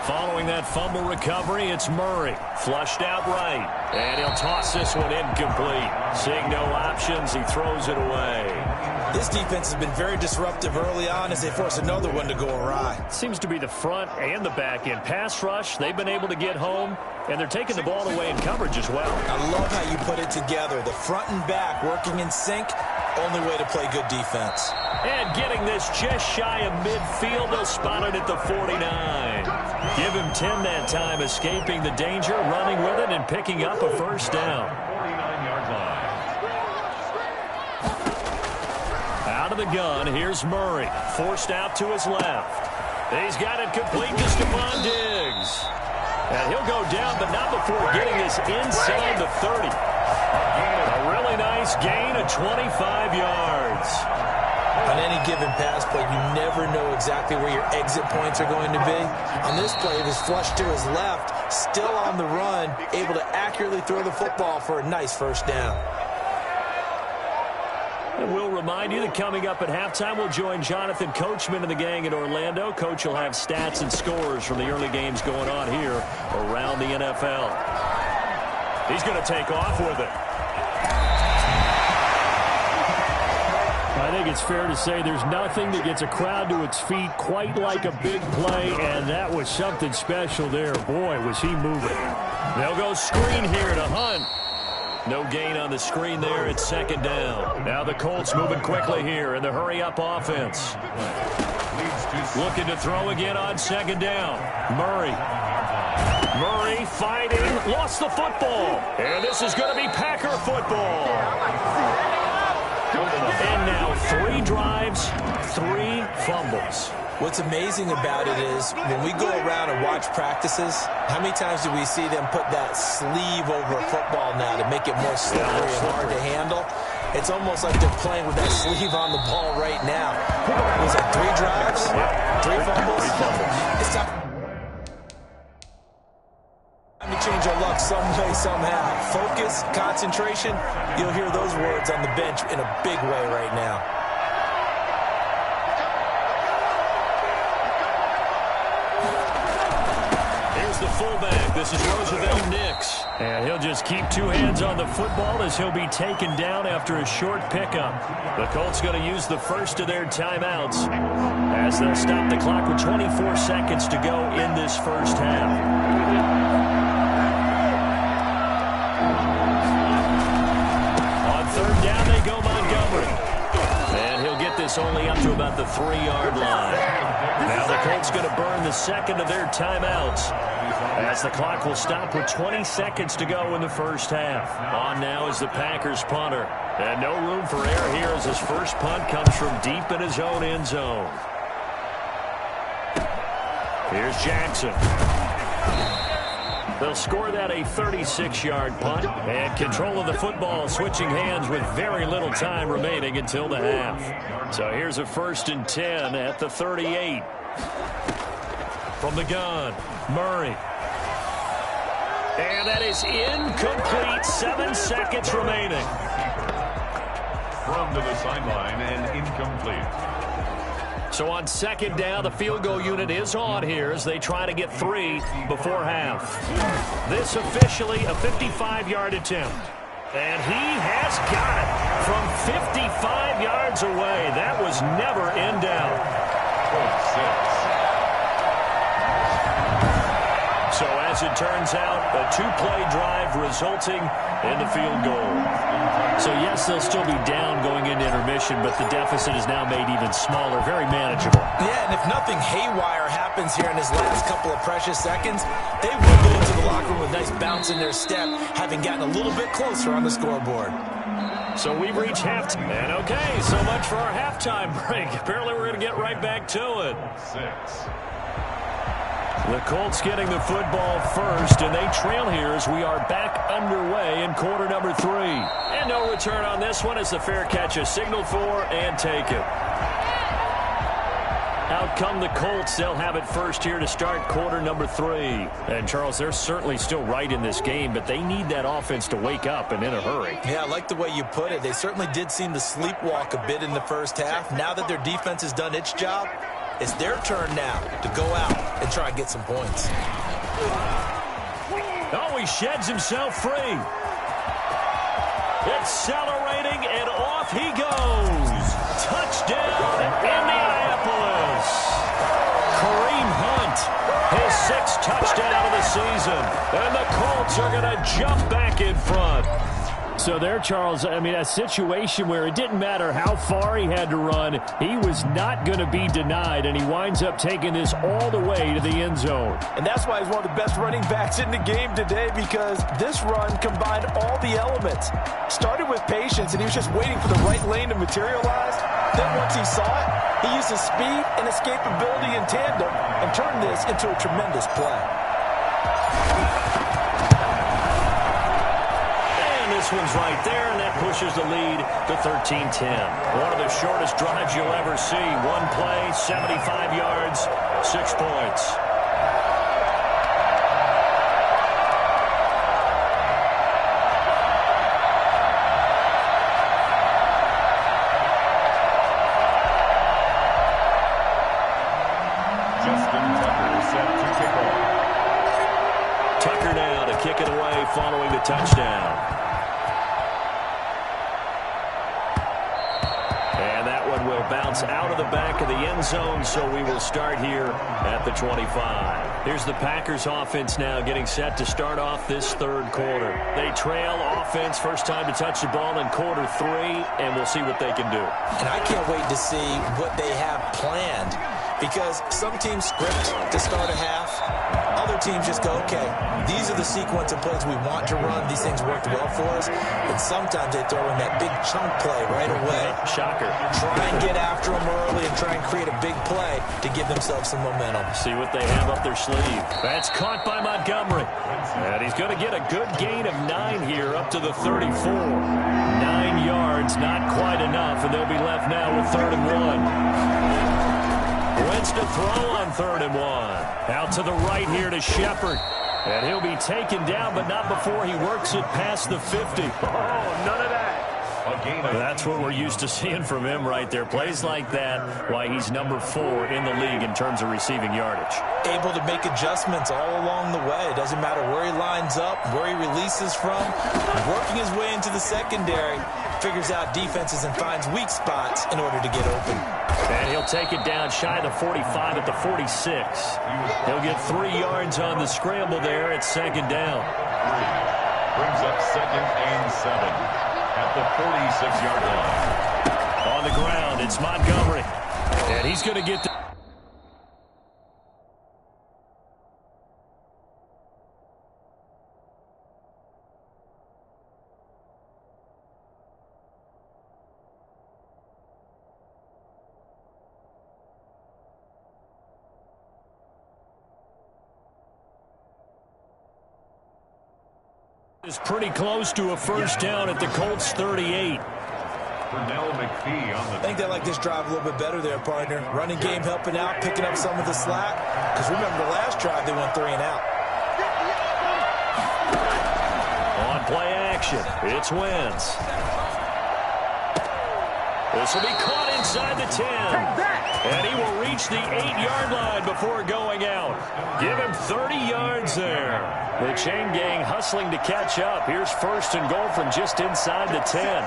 Following that fumble recovery, it's Murray. Flushed out right. And he'll toss this one incomplete. Seeing no options, he throws it away. This defense has been very disruptive early on as they force another one to go awry. Seems to be the front and the back end. Pass rush, they've been able to get home, and they're taking the ball away in coverage as well. I love how you put it together. The front and back working in sync, only way to play good defense. And getting this just shy of midfield, they'll spot it at the 49. Give him 10 that time, escaping the danger, running with it, and picking up a first down. 49-yard line. Out of the gun, here's Murray. Forced out to his left. He's got it complete to Stephon Diggs. And he'll go down, but not before getting this inside the 30. A really nice gain of 25 yards. On any given pass play, you never know exactly where your exit points are going to be. On this play, it was flushed to his left, still on the run, able to accurately throw the football for a nice first down. And we'll remind you that coming up at halftime, we'll join Jonathan Coachman and the gang in Orlando. Coach will have stats and scores from the early games going on here around the NFL. He's going to take off with it. I think it's fair to say there's nothing that gets a crowd to its feet quite like a big play, and that was something special there. Boy, was he moving. They'll go screen here to Hunt. No gain on the screen there. It's second down. Now the Colts moving quickly here in the hurry-up offense. Looking to throw again on second down. Murray fighting. Lost the football. And this is going to be Packer football. And now 3 drives, 3 fumbles. What's amazing about it is when we go around and watch practices, how many times do we see them put that sleeve over a football now to make it more slippery and hard to handle? It's almost like they're playing with that sleeve on the ball right now. Was it 3 drives? 3 fumbles? 3 fumbles. It's time to change our luck some way, somehow. Focus, concentration, you'll hear those words on the bench in a big way right now. The fullback. This is Roosevelt Nix. And he'll just keep 2 hands on the football as he'll be taken down after a short pickup. The Colts going to use the first of their timeouts as they'll stop the clock with 24 seconds to go in this first half. On third down, they go Montgomery. And he'll get this only up to about the 3-yard line. Now the Colts going to burn the second of their timeouts as the clock will stop with 20 seconds to go in the first half. On now is the Packers punter. And no room for error here as his first punt comes from deep in his own end zone. Here's Jackson. They'll score that a 36-yard punt. And control of the football switching hands with very little time remaining until the half. So here's a 1st and 10 at the 38. From the gun, Murray. And that is incomplete. 7 seconds remaining. Thrown to the sideline and incomplete. So on second down, the field goal unit is on here as they try to get 3 before half. This officially a 55-yard attempt. And he has got it from 55 yards away. That was never in doubt. 6. So as it turns out, a 2-play drive resulting in the field goal. So yes, they'll still be down going into intermission, but the deficit is now made even smaller, very manageable. Yeah, and if nothing haywire happens here in his last couple of precious seconds, they will go into the locker room with a nice bounce in their step, having gotten a little bit closer on the scoreboard. So we've reached halftime. And okay, so much for our halftime break. Apparently we're going to get right back to it. 6. The Colts getting the football first, and they trail here as we are back underway in quarter number 3. And no return on this one as the fair catch is signaled for and taken. Out come the Colts. They'll have it first here to start quarter number 3. And, Charles, they're certainly still right in this game, but they need that offense to wake up and in a hurry. Yeah, I like the way you put it. They certainly did seem to sleepwalk a bit in the first half. Now that their defense has done its job, it's their turn now to go out and try and get some points. Oh, he sheds himself free. Accelerating, and off he goes. Touchdown, Indianapolis. Kareem Hunt, his 6th touchdown of the season. And the Colts are going to jump back in front. So there, Charles, I mean, a situation where it didn't matter how far he had to run, he was not going to be denied, and he winds up taking this all the way to the end zone. And that's why he's one of the best running backs in the game today, because this run combined all the elements. Started with patience, and he was just waiting for the right lane to materialize. Then once he saw it, he used his speed and escapability in tandem and turned this into a tremendous play. This one's right there, and that pushes the lead to 13-10. One of the shortest drives you'll ever see. 1 play, 75 yards, 6 points. Justin Tucker is set to kick off. Tucker now to kick it away following the touchdown. bounce out of the back of the end zone, so we will start here at the 25. Here's the Packers offense now getting set to start off this third quarter. They trail offense, first time to touch the ball in quarter 3, and we'll see what they can do. And I can't wait to see what they have planned, because some teams script to start a half. Other teams just go, okay, these are the sequence of plays we want to run. These things worked well for us. And sometimes they throw in that big chunk play right away. Shocker. Try and get after them early and try and create a big play to give themselves some momentum. See what they have up their sleeve. That's caught by Montgomery. And he's going to get a good gain of 9 here up to the 34. 9 yards, not quite enough, and they'll be left now with 3rd and 1. Wentz to throw on 3rd and 1. Out to the right here to Shepard. And he'll be taken down, but not before he works it past the 50. Oh, none of that. That's what we're used to seeing from him right there. Plays like that, why he's number 4 in the league in terms of receiving yardage. Able to make adjustments all along the way. It doesn't matter where he lines up, where he releases from. Working his way into the secondary, figures out defenses and finds weak spots in order to get open. And he'll take it down shy of the 45 at the 46. He'll get 3 yards on the scramble there at 2nd down. Brings up 2nd and 7 at the 46-yard line. On the ground, it's Montgomery. And he's going to get the... is pretty close to a first down at the Colts 38. I think they like this drive a little bit better there, partner. Running game helping out, picking up some of the slack. Because remember, the last drive they went 3 and out. On play action, it's Wentz. This will be caught inside the 10. And he will reach the 8-yard line before going out. Give him 30 yards there. The chain gang hustling to catch up. Here's 1st and goal from just inside the 10.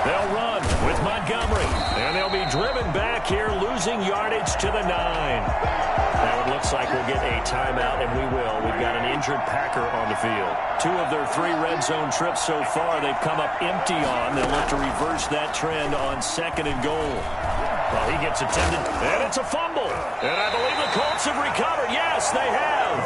They'll run with Montgomery. And they'll be driven back here, losing yardage to the 9. Now it looks like we'll get a timeout, and we will. We've got an injured Packer on the field. 2 of their 3 red zone trips so far, they've come up empty on. They'll look to reverse that trend on 2nd and goal. Well, he gets attended, and it's a fumble. And I believe the Colts have recovered. Yes, they have.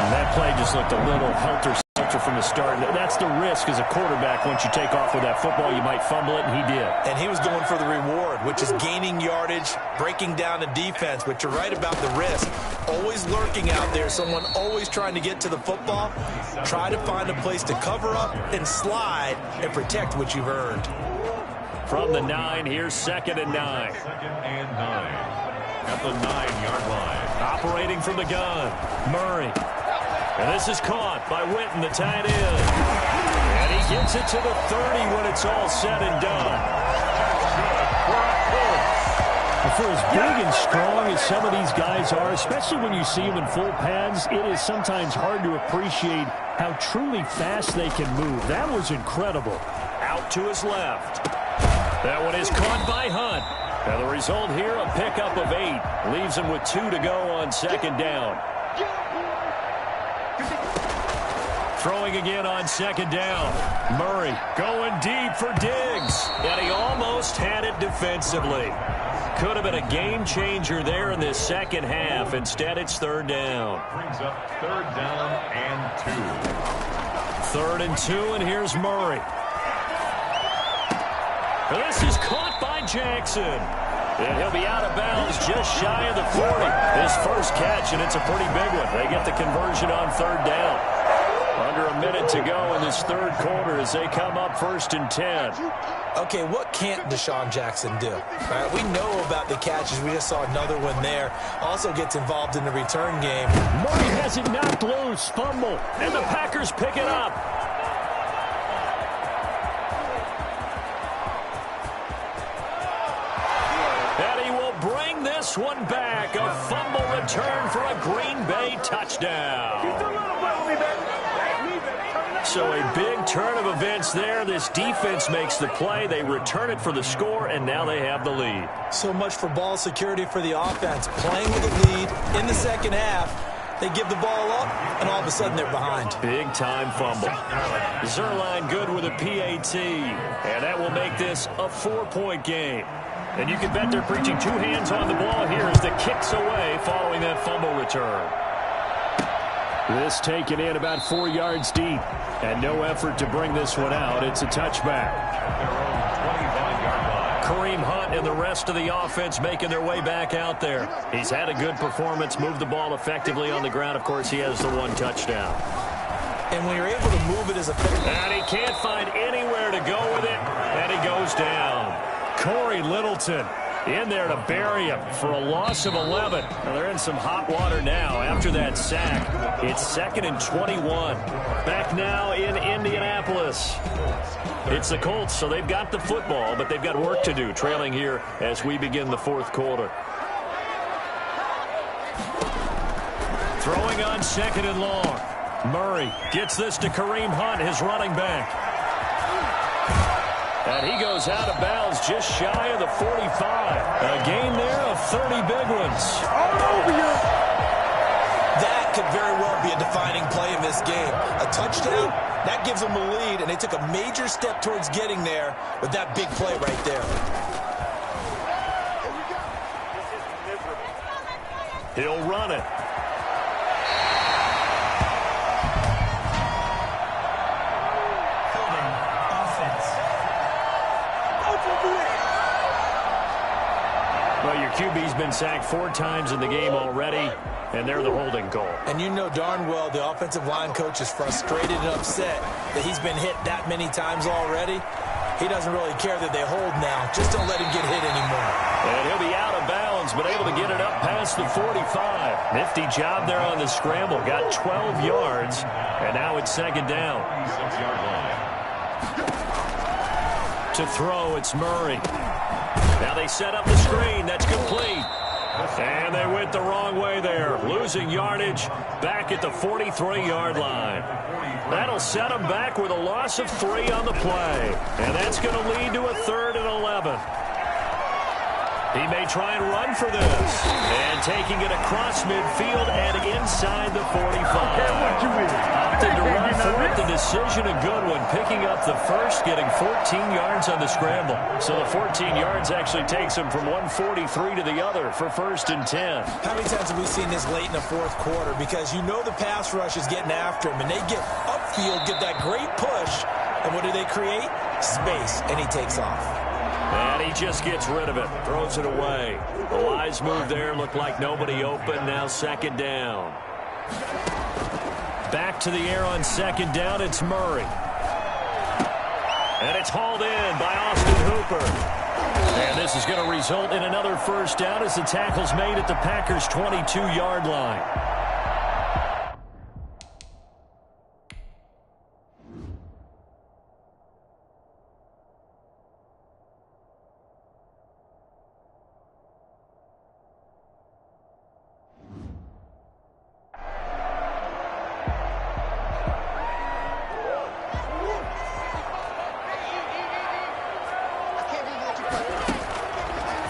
And that play just looked a little helter-skelter from the start. That's the risk as a quarterback. Once you take off with that football, you might fumble it, and he did. And he was going for the reward, which is gaining yardage, breaking down the defense. But you're right about the risk. Always lurking out there, someone always trying to get to the football. Try to find a place to cover up and slide and protect what you've earned. From the 9, here's 2nd and 9. 2nd and 9 at the 9-yard line. Operating from the gun, Murray. And this is caught by Witten, the tight end. And he gets it to the 30 when it's all said and done. For as big and strong as some of these guys are, especially when you see them in full pads, it is sometimes hard to appreciate how truly fast they can move. That was incredible. Out to his left. That one is caught by Hunt. Now the result here, a pickup of 8. Leaves him with 2 to go on 2nd down. Throwing again on 2nd down. Murray going deep for Diggs. And he almost had it defensively. Could have been a game changer there in this second half. Instead, it's 3rd down. Brings up 3rd down and 2. 3rd and 2, and here's Murray. This is caught by Jackson. And he'll be out of bounds just shy of the 40. His first catch, and it's a pretty big one. They get the conversion on 3rd down. Under a minute to go in this 3rd quarter as they come up 1st and 10. Okay, what can't Deshaun Jackson do? Right, we know about the catches. We just saw another one there. Also gets involved in the return game. Murray has it knocked loose. Fumble. And the Packers pick it up. And he will bring this one back. A fumble return for a Green Bay touchdown. So a big turn of events there. This defense makes the play. They return it for the score, and now they have the lead. So much for ball security for the offense. Playing with the lead in the second half. They give the ball up, and all of a sudden they're behind. Big-time fumble. Zuerlein good with a PAT, and that will make this a 4-point game. And you can bet they're preaching two hands on the ball here as the kick's away following that fumble return. This taken in about 4 yards deep, and no effort to bring this one out. It's a touchback. Kareem Hunt and the rest of the offense making their way back out there. He's had a good performance, moved the ball effectively on the ground. Of course, he has the one touchdown. And when you're able to move it as a... And he can't find anywhere to go with it, and he goes down. Corey Littleton in there to bury him for a loss of 11. Now they're in some hot water now after that sack. It's 2nd and 21. Back now in Indianapolis. It's the Colts, so they've got the football, but they've got work to do, trailing here as we begin the fourth quarter. Throwing on 2nd and long. Murray gets this to Kareem Hunt, his running back. And he goes out of bounds just shy of the 45. A gain there of 30 big ones. That could very well be a defining play in this game. A touchdown, that gives them a lead, and they took a major step towards getting there with that big play right there. He'll run it. Well, your QB's been sacked 4 times in the game already, and they're the holding call. And you know darn well the offensive line coach is frustrated and upset that he's been hit that many times already. He doesn't really care that they hold now. Just don't let him get hit anymore. And he'll be out of bounds, but able to get it up past the 45. Nifty job there on the scramble. Got 12 yards, and now it's 2nd down. To throw, it's Murray. Now they set up the screen. That's complete. And they went the wrong way there. Losing yardage back at the 43-yard line. That'll set them back with a loss of 3 on the play. And that's going to lead to a 3rd and 11. He may try and run for this. And taking it across midfield and inside the 45. Opted to run for it. The decision a good one. Picking up the first, getting 14 yards on the scramble. So the 14 yards actually takes him from 143 to the other for 1st and 10. How many times have we seen this late in the fourth quarter? Because you know the pass rush is getting after him, and they get upfield, get that great push, and what do they create? Space, and he takes off. And he just gets rid of it, throws it away. The wise move there, looked like nobody open, now 2nd down. Back to the air on 2nd down, it's Murray. And it's hauled in by Austin Hooper. And this is going to result in another 1st down as the tackle's made at the Packers' 22-yard line.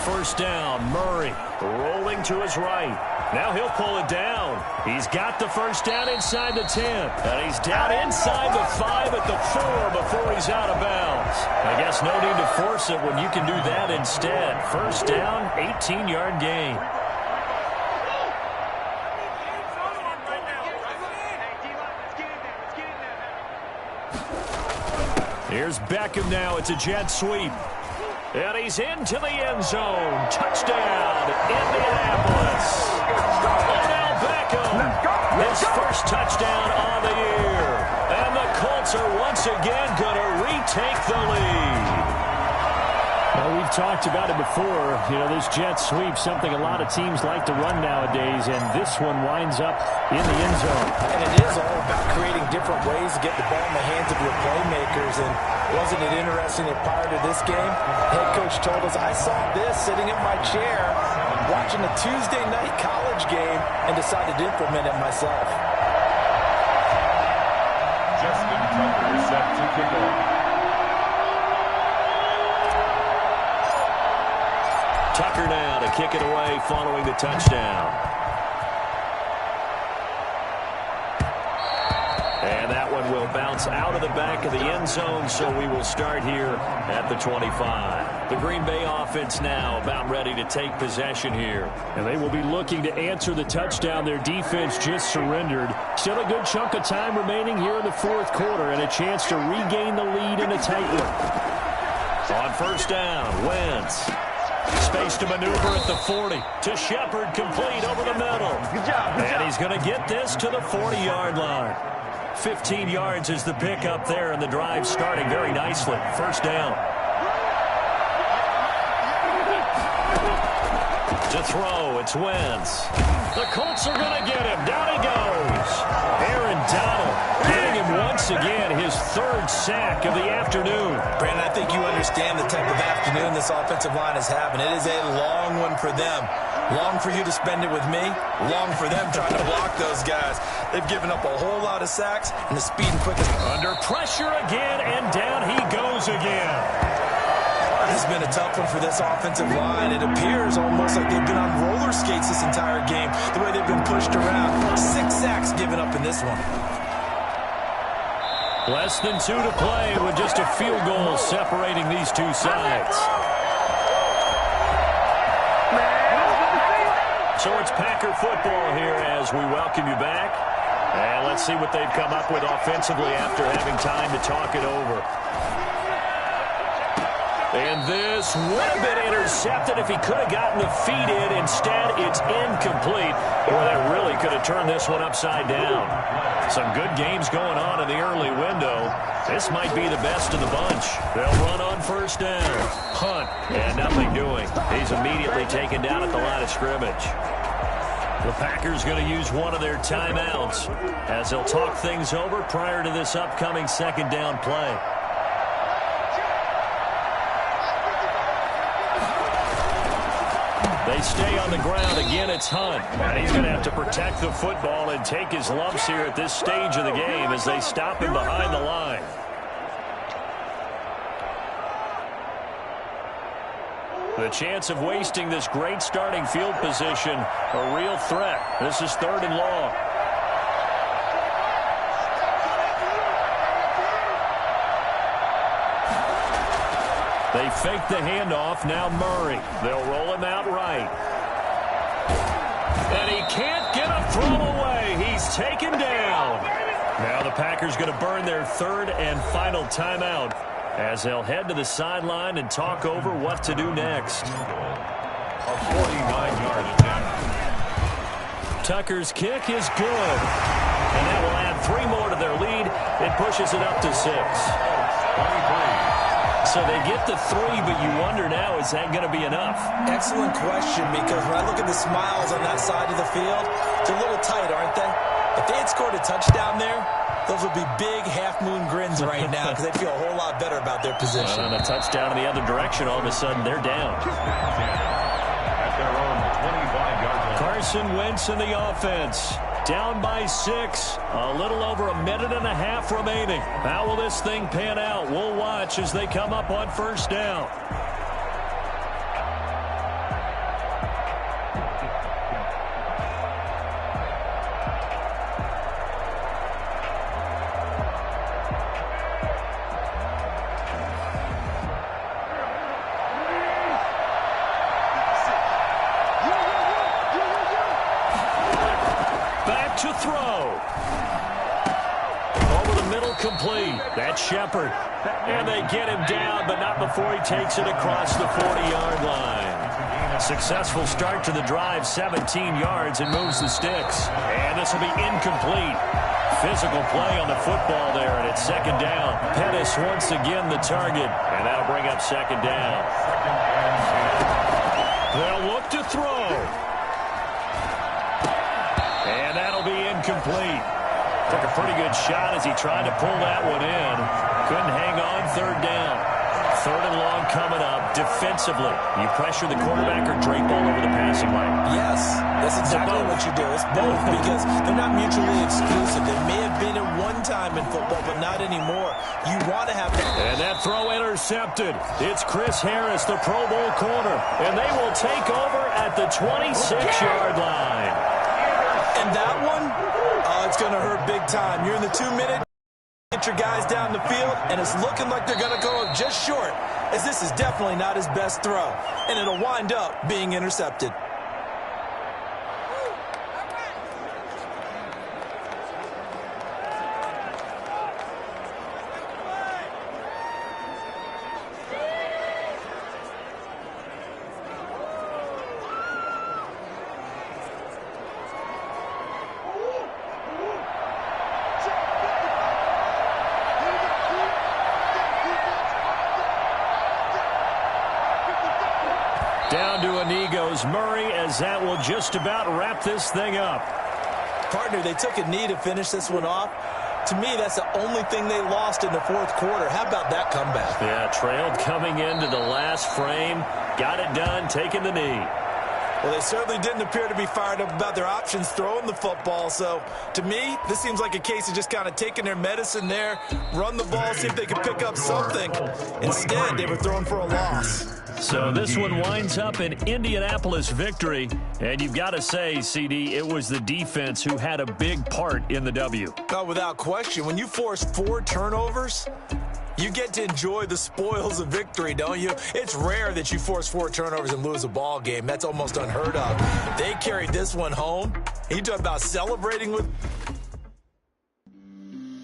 First down, Murray rolling to his right. Now he'll pull it down. He's got the 1st down inside the 10. And he's down inside the 5 at the 4 before he's out of bounds. I guess no need to force it when you can do that instead. 1st down, 18-yard gain. Here's Beckham now. It's a jet sweep. And he's into the end zone. Touchdown, Indianapolis. Odell Beckham, his first touchdown on the year. And the Colts are once again going to retake the lead. Well, we've talked about it before. You know, this jet sweep, something a lot of teams like to run nowadays, and this one winds up in the end zone. And it is all about creating different ways to get the ball in the hands of your playmakers. And wasn't it interesting that prior to this game, head coach told us, I saw this sitting in my chair watching a Tuesday night college game and decided to implement it myself. Just in trouble. to kick off. Tucker now to kick it away following the touchdown. And that one will bounce out of the back of the end zone, so we will start here at the 25. The Green Bay offense now about ready to take possession here. And they will be looking to answer the touchdown their defense just surrendered. Still a good chunk of time remaining here in the fourth quarter and a chance to regain the lead in a tight one. On first down, Wentz. Space to maneuver at the 40. To Shepard, complete over the middle. Good job. And he's going to get this to the 40-yard line. 15 yards is the pickup there, and the drive starting very nicely. First down. To throw, it's Wentz. The Colts are going to get him. Down he goes. Aaron Donald getting him once again, his third sack of the afternoon. Brandon, I think you understand the type of afternoon this offensive line is having. It is a long one for them. Long for you to spend it with me. Long for them trying to block those guys. They've given up a whole lot of sacks, and the speed and quickness. Under pressure again, and down he goes again. This has been a tough one for this offensive line. It appears almost like they've been on roller skates this entire game, the way they've been pushed around. 6 sacks given up in this one. Less than 2 to play with just a field goal separating these two sides. So it's Packer football here as we welcome you back. And let's see what they've come up with offensively after having time to talk it over. And this would have been intercepted if he could have gotten the feet in. Instead, it's incomplete. Boy, that really could have turned this one upside down. Some good games going on in the early window. This might be the best of the bunch. They'll run on first down. Hunt, and nothing doing. He's immediately taken down at the line of scrimmage. The Packers going to use one of their timeouts as they'll talk things over prior to this upcoming second down play. They stay on the ground. Again, it's Hunt. And he's going to have to protect the football and take his lumps here at this stage of the game as they stop him behind the line. The chance of wasting this great starting field position, a real threat. This is 3rd and long. They fake the handoff. Now Murray. They'll roll him out right. And he can't get a throw away. He's taken down. Now the Packers going to burn their 3rd and final timeout as they'll head to the sideline and talk over what to do next. A 49-yard attempt. Tucker's kick is good. And that will add 3 more to their lead. It pushes it up to 6. 23. So they get the 3, but you wonder now, is that going to be enough? Excellent question, because when I look at the smiles on that side of the field, they're a little tight, aren't they? If they had scored a touchdown there, those would be big half-moon grins right now because they'd feel a whole lot better about their position. And a touchdown in the other direction, all of a sudden, they're down. At their own 25-yard line. Carson Wentz in the offense. Down by 6. A little over a minute and a half remaining. How will this thing pan out? We'll watch as they come up on first down. To throw. Over the middle, complete. That's Shepard. And they get him down, but not before he takes it across the 40-yard line. Successful start to the drive, 17 yards, and moves the sticks. And this will be incomplete. Physical play on the football there, and it's second down. Pettis once again the target, and that'll bring up second down. They'll look to throw. And that'll be incomplete. Took a pretty good shot as he tried to pull that one in. Couldn't hang on, third down. 3rd and long coming up. Defensively, you pressure the quarterback or drape all over the passing line? Yes, that's exactly what what you do. It's both because they're not mutually exclusive. They may have been at one time in football, but not anymore. You want to have that. And that throw intercepted. It's Chris Harris, the Pro Bowl corner, and they will take over at the 26-yard line. And that one, it's going to hurt big time. You're in the 2-minute. Get your guys down the field, and it's looking like they're going to go just short, as this is definitely not his best throw, and it'll wind up being intercepted. Down to a knee goes Murray, as that will just about wrap this thing up. Partner, they took a knee to finish this one off. To me, that's the only thing they lost in the fourth quarter. How about that comeback? Yeah, trailed coming into the last frame. Got it done, taking the knee. Well, they certainly didn't appear to be fired up about their options throwing the football. So, to me, this seems like a case of just kind of taking their medicine there, run the ball, see if they can pick up something. Instead, they were throwing for a loss. So this one winds up an Indianapolis victory. And you've got to say, CD, it was the defense who had a big part in the W. Oh, without question. When you force 4 turnovers, you get to enjoy the spoils of victory, don't you? It's rare that you force 4 turnovers and lose a ball game. That's almost unheard of. They carried this one home. You talk about celebrating with...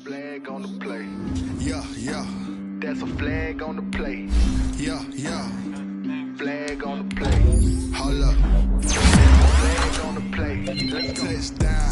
Flag on the play. Yeah, yeah. That's a flag on the play. Yeah, yeah. Flag on the play. Hold up. Flag on the play. Touchdown.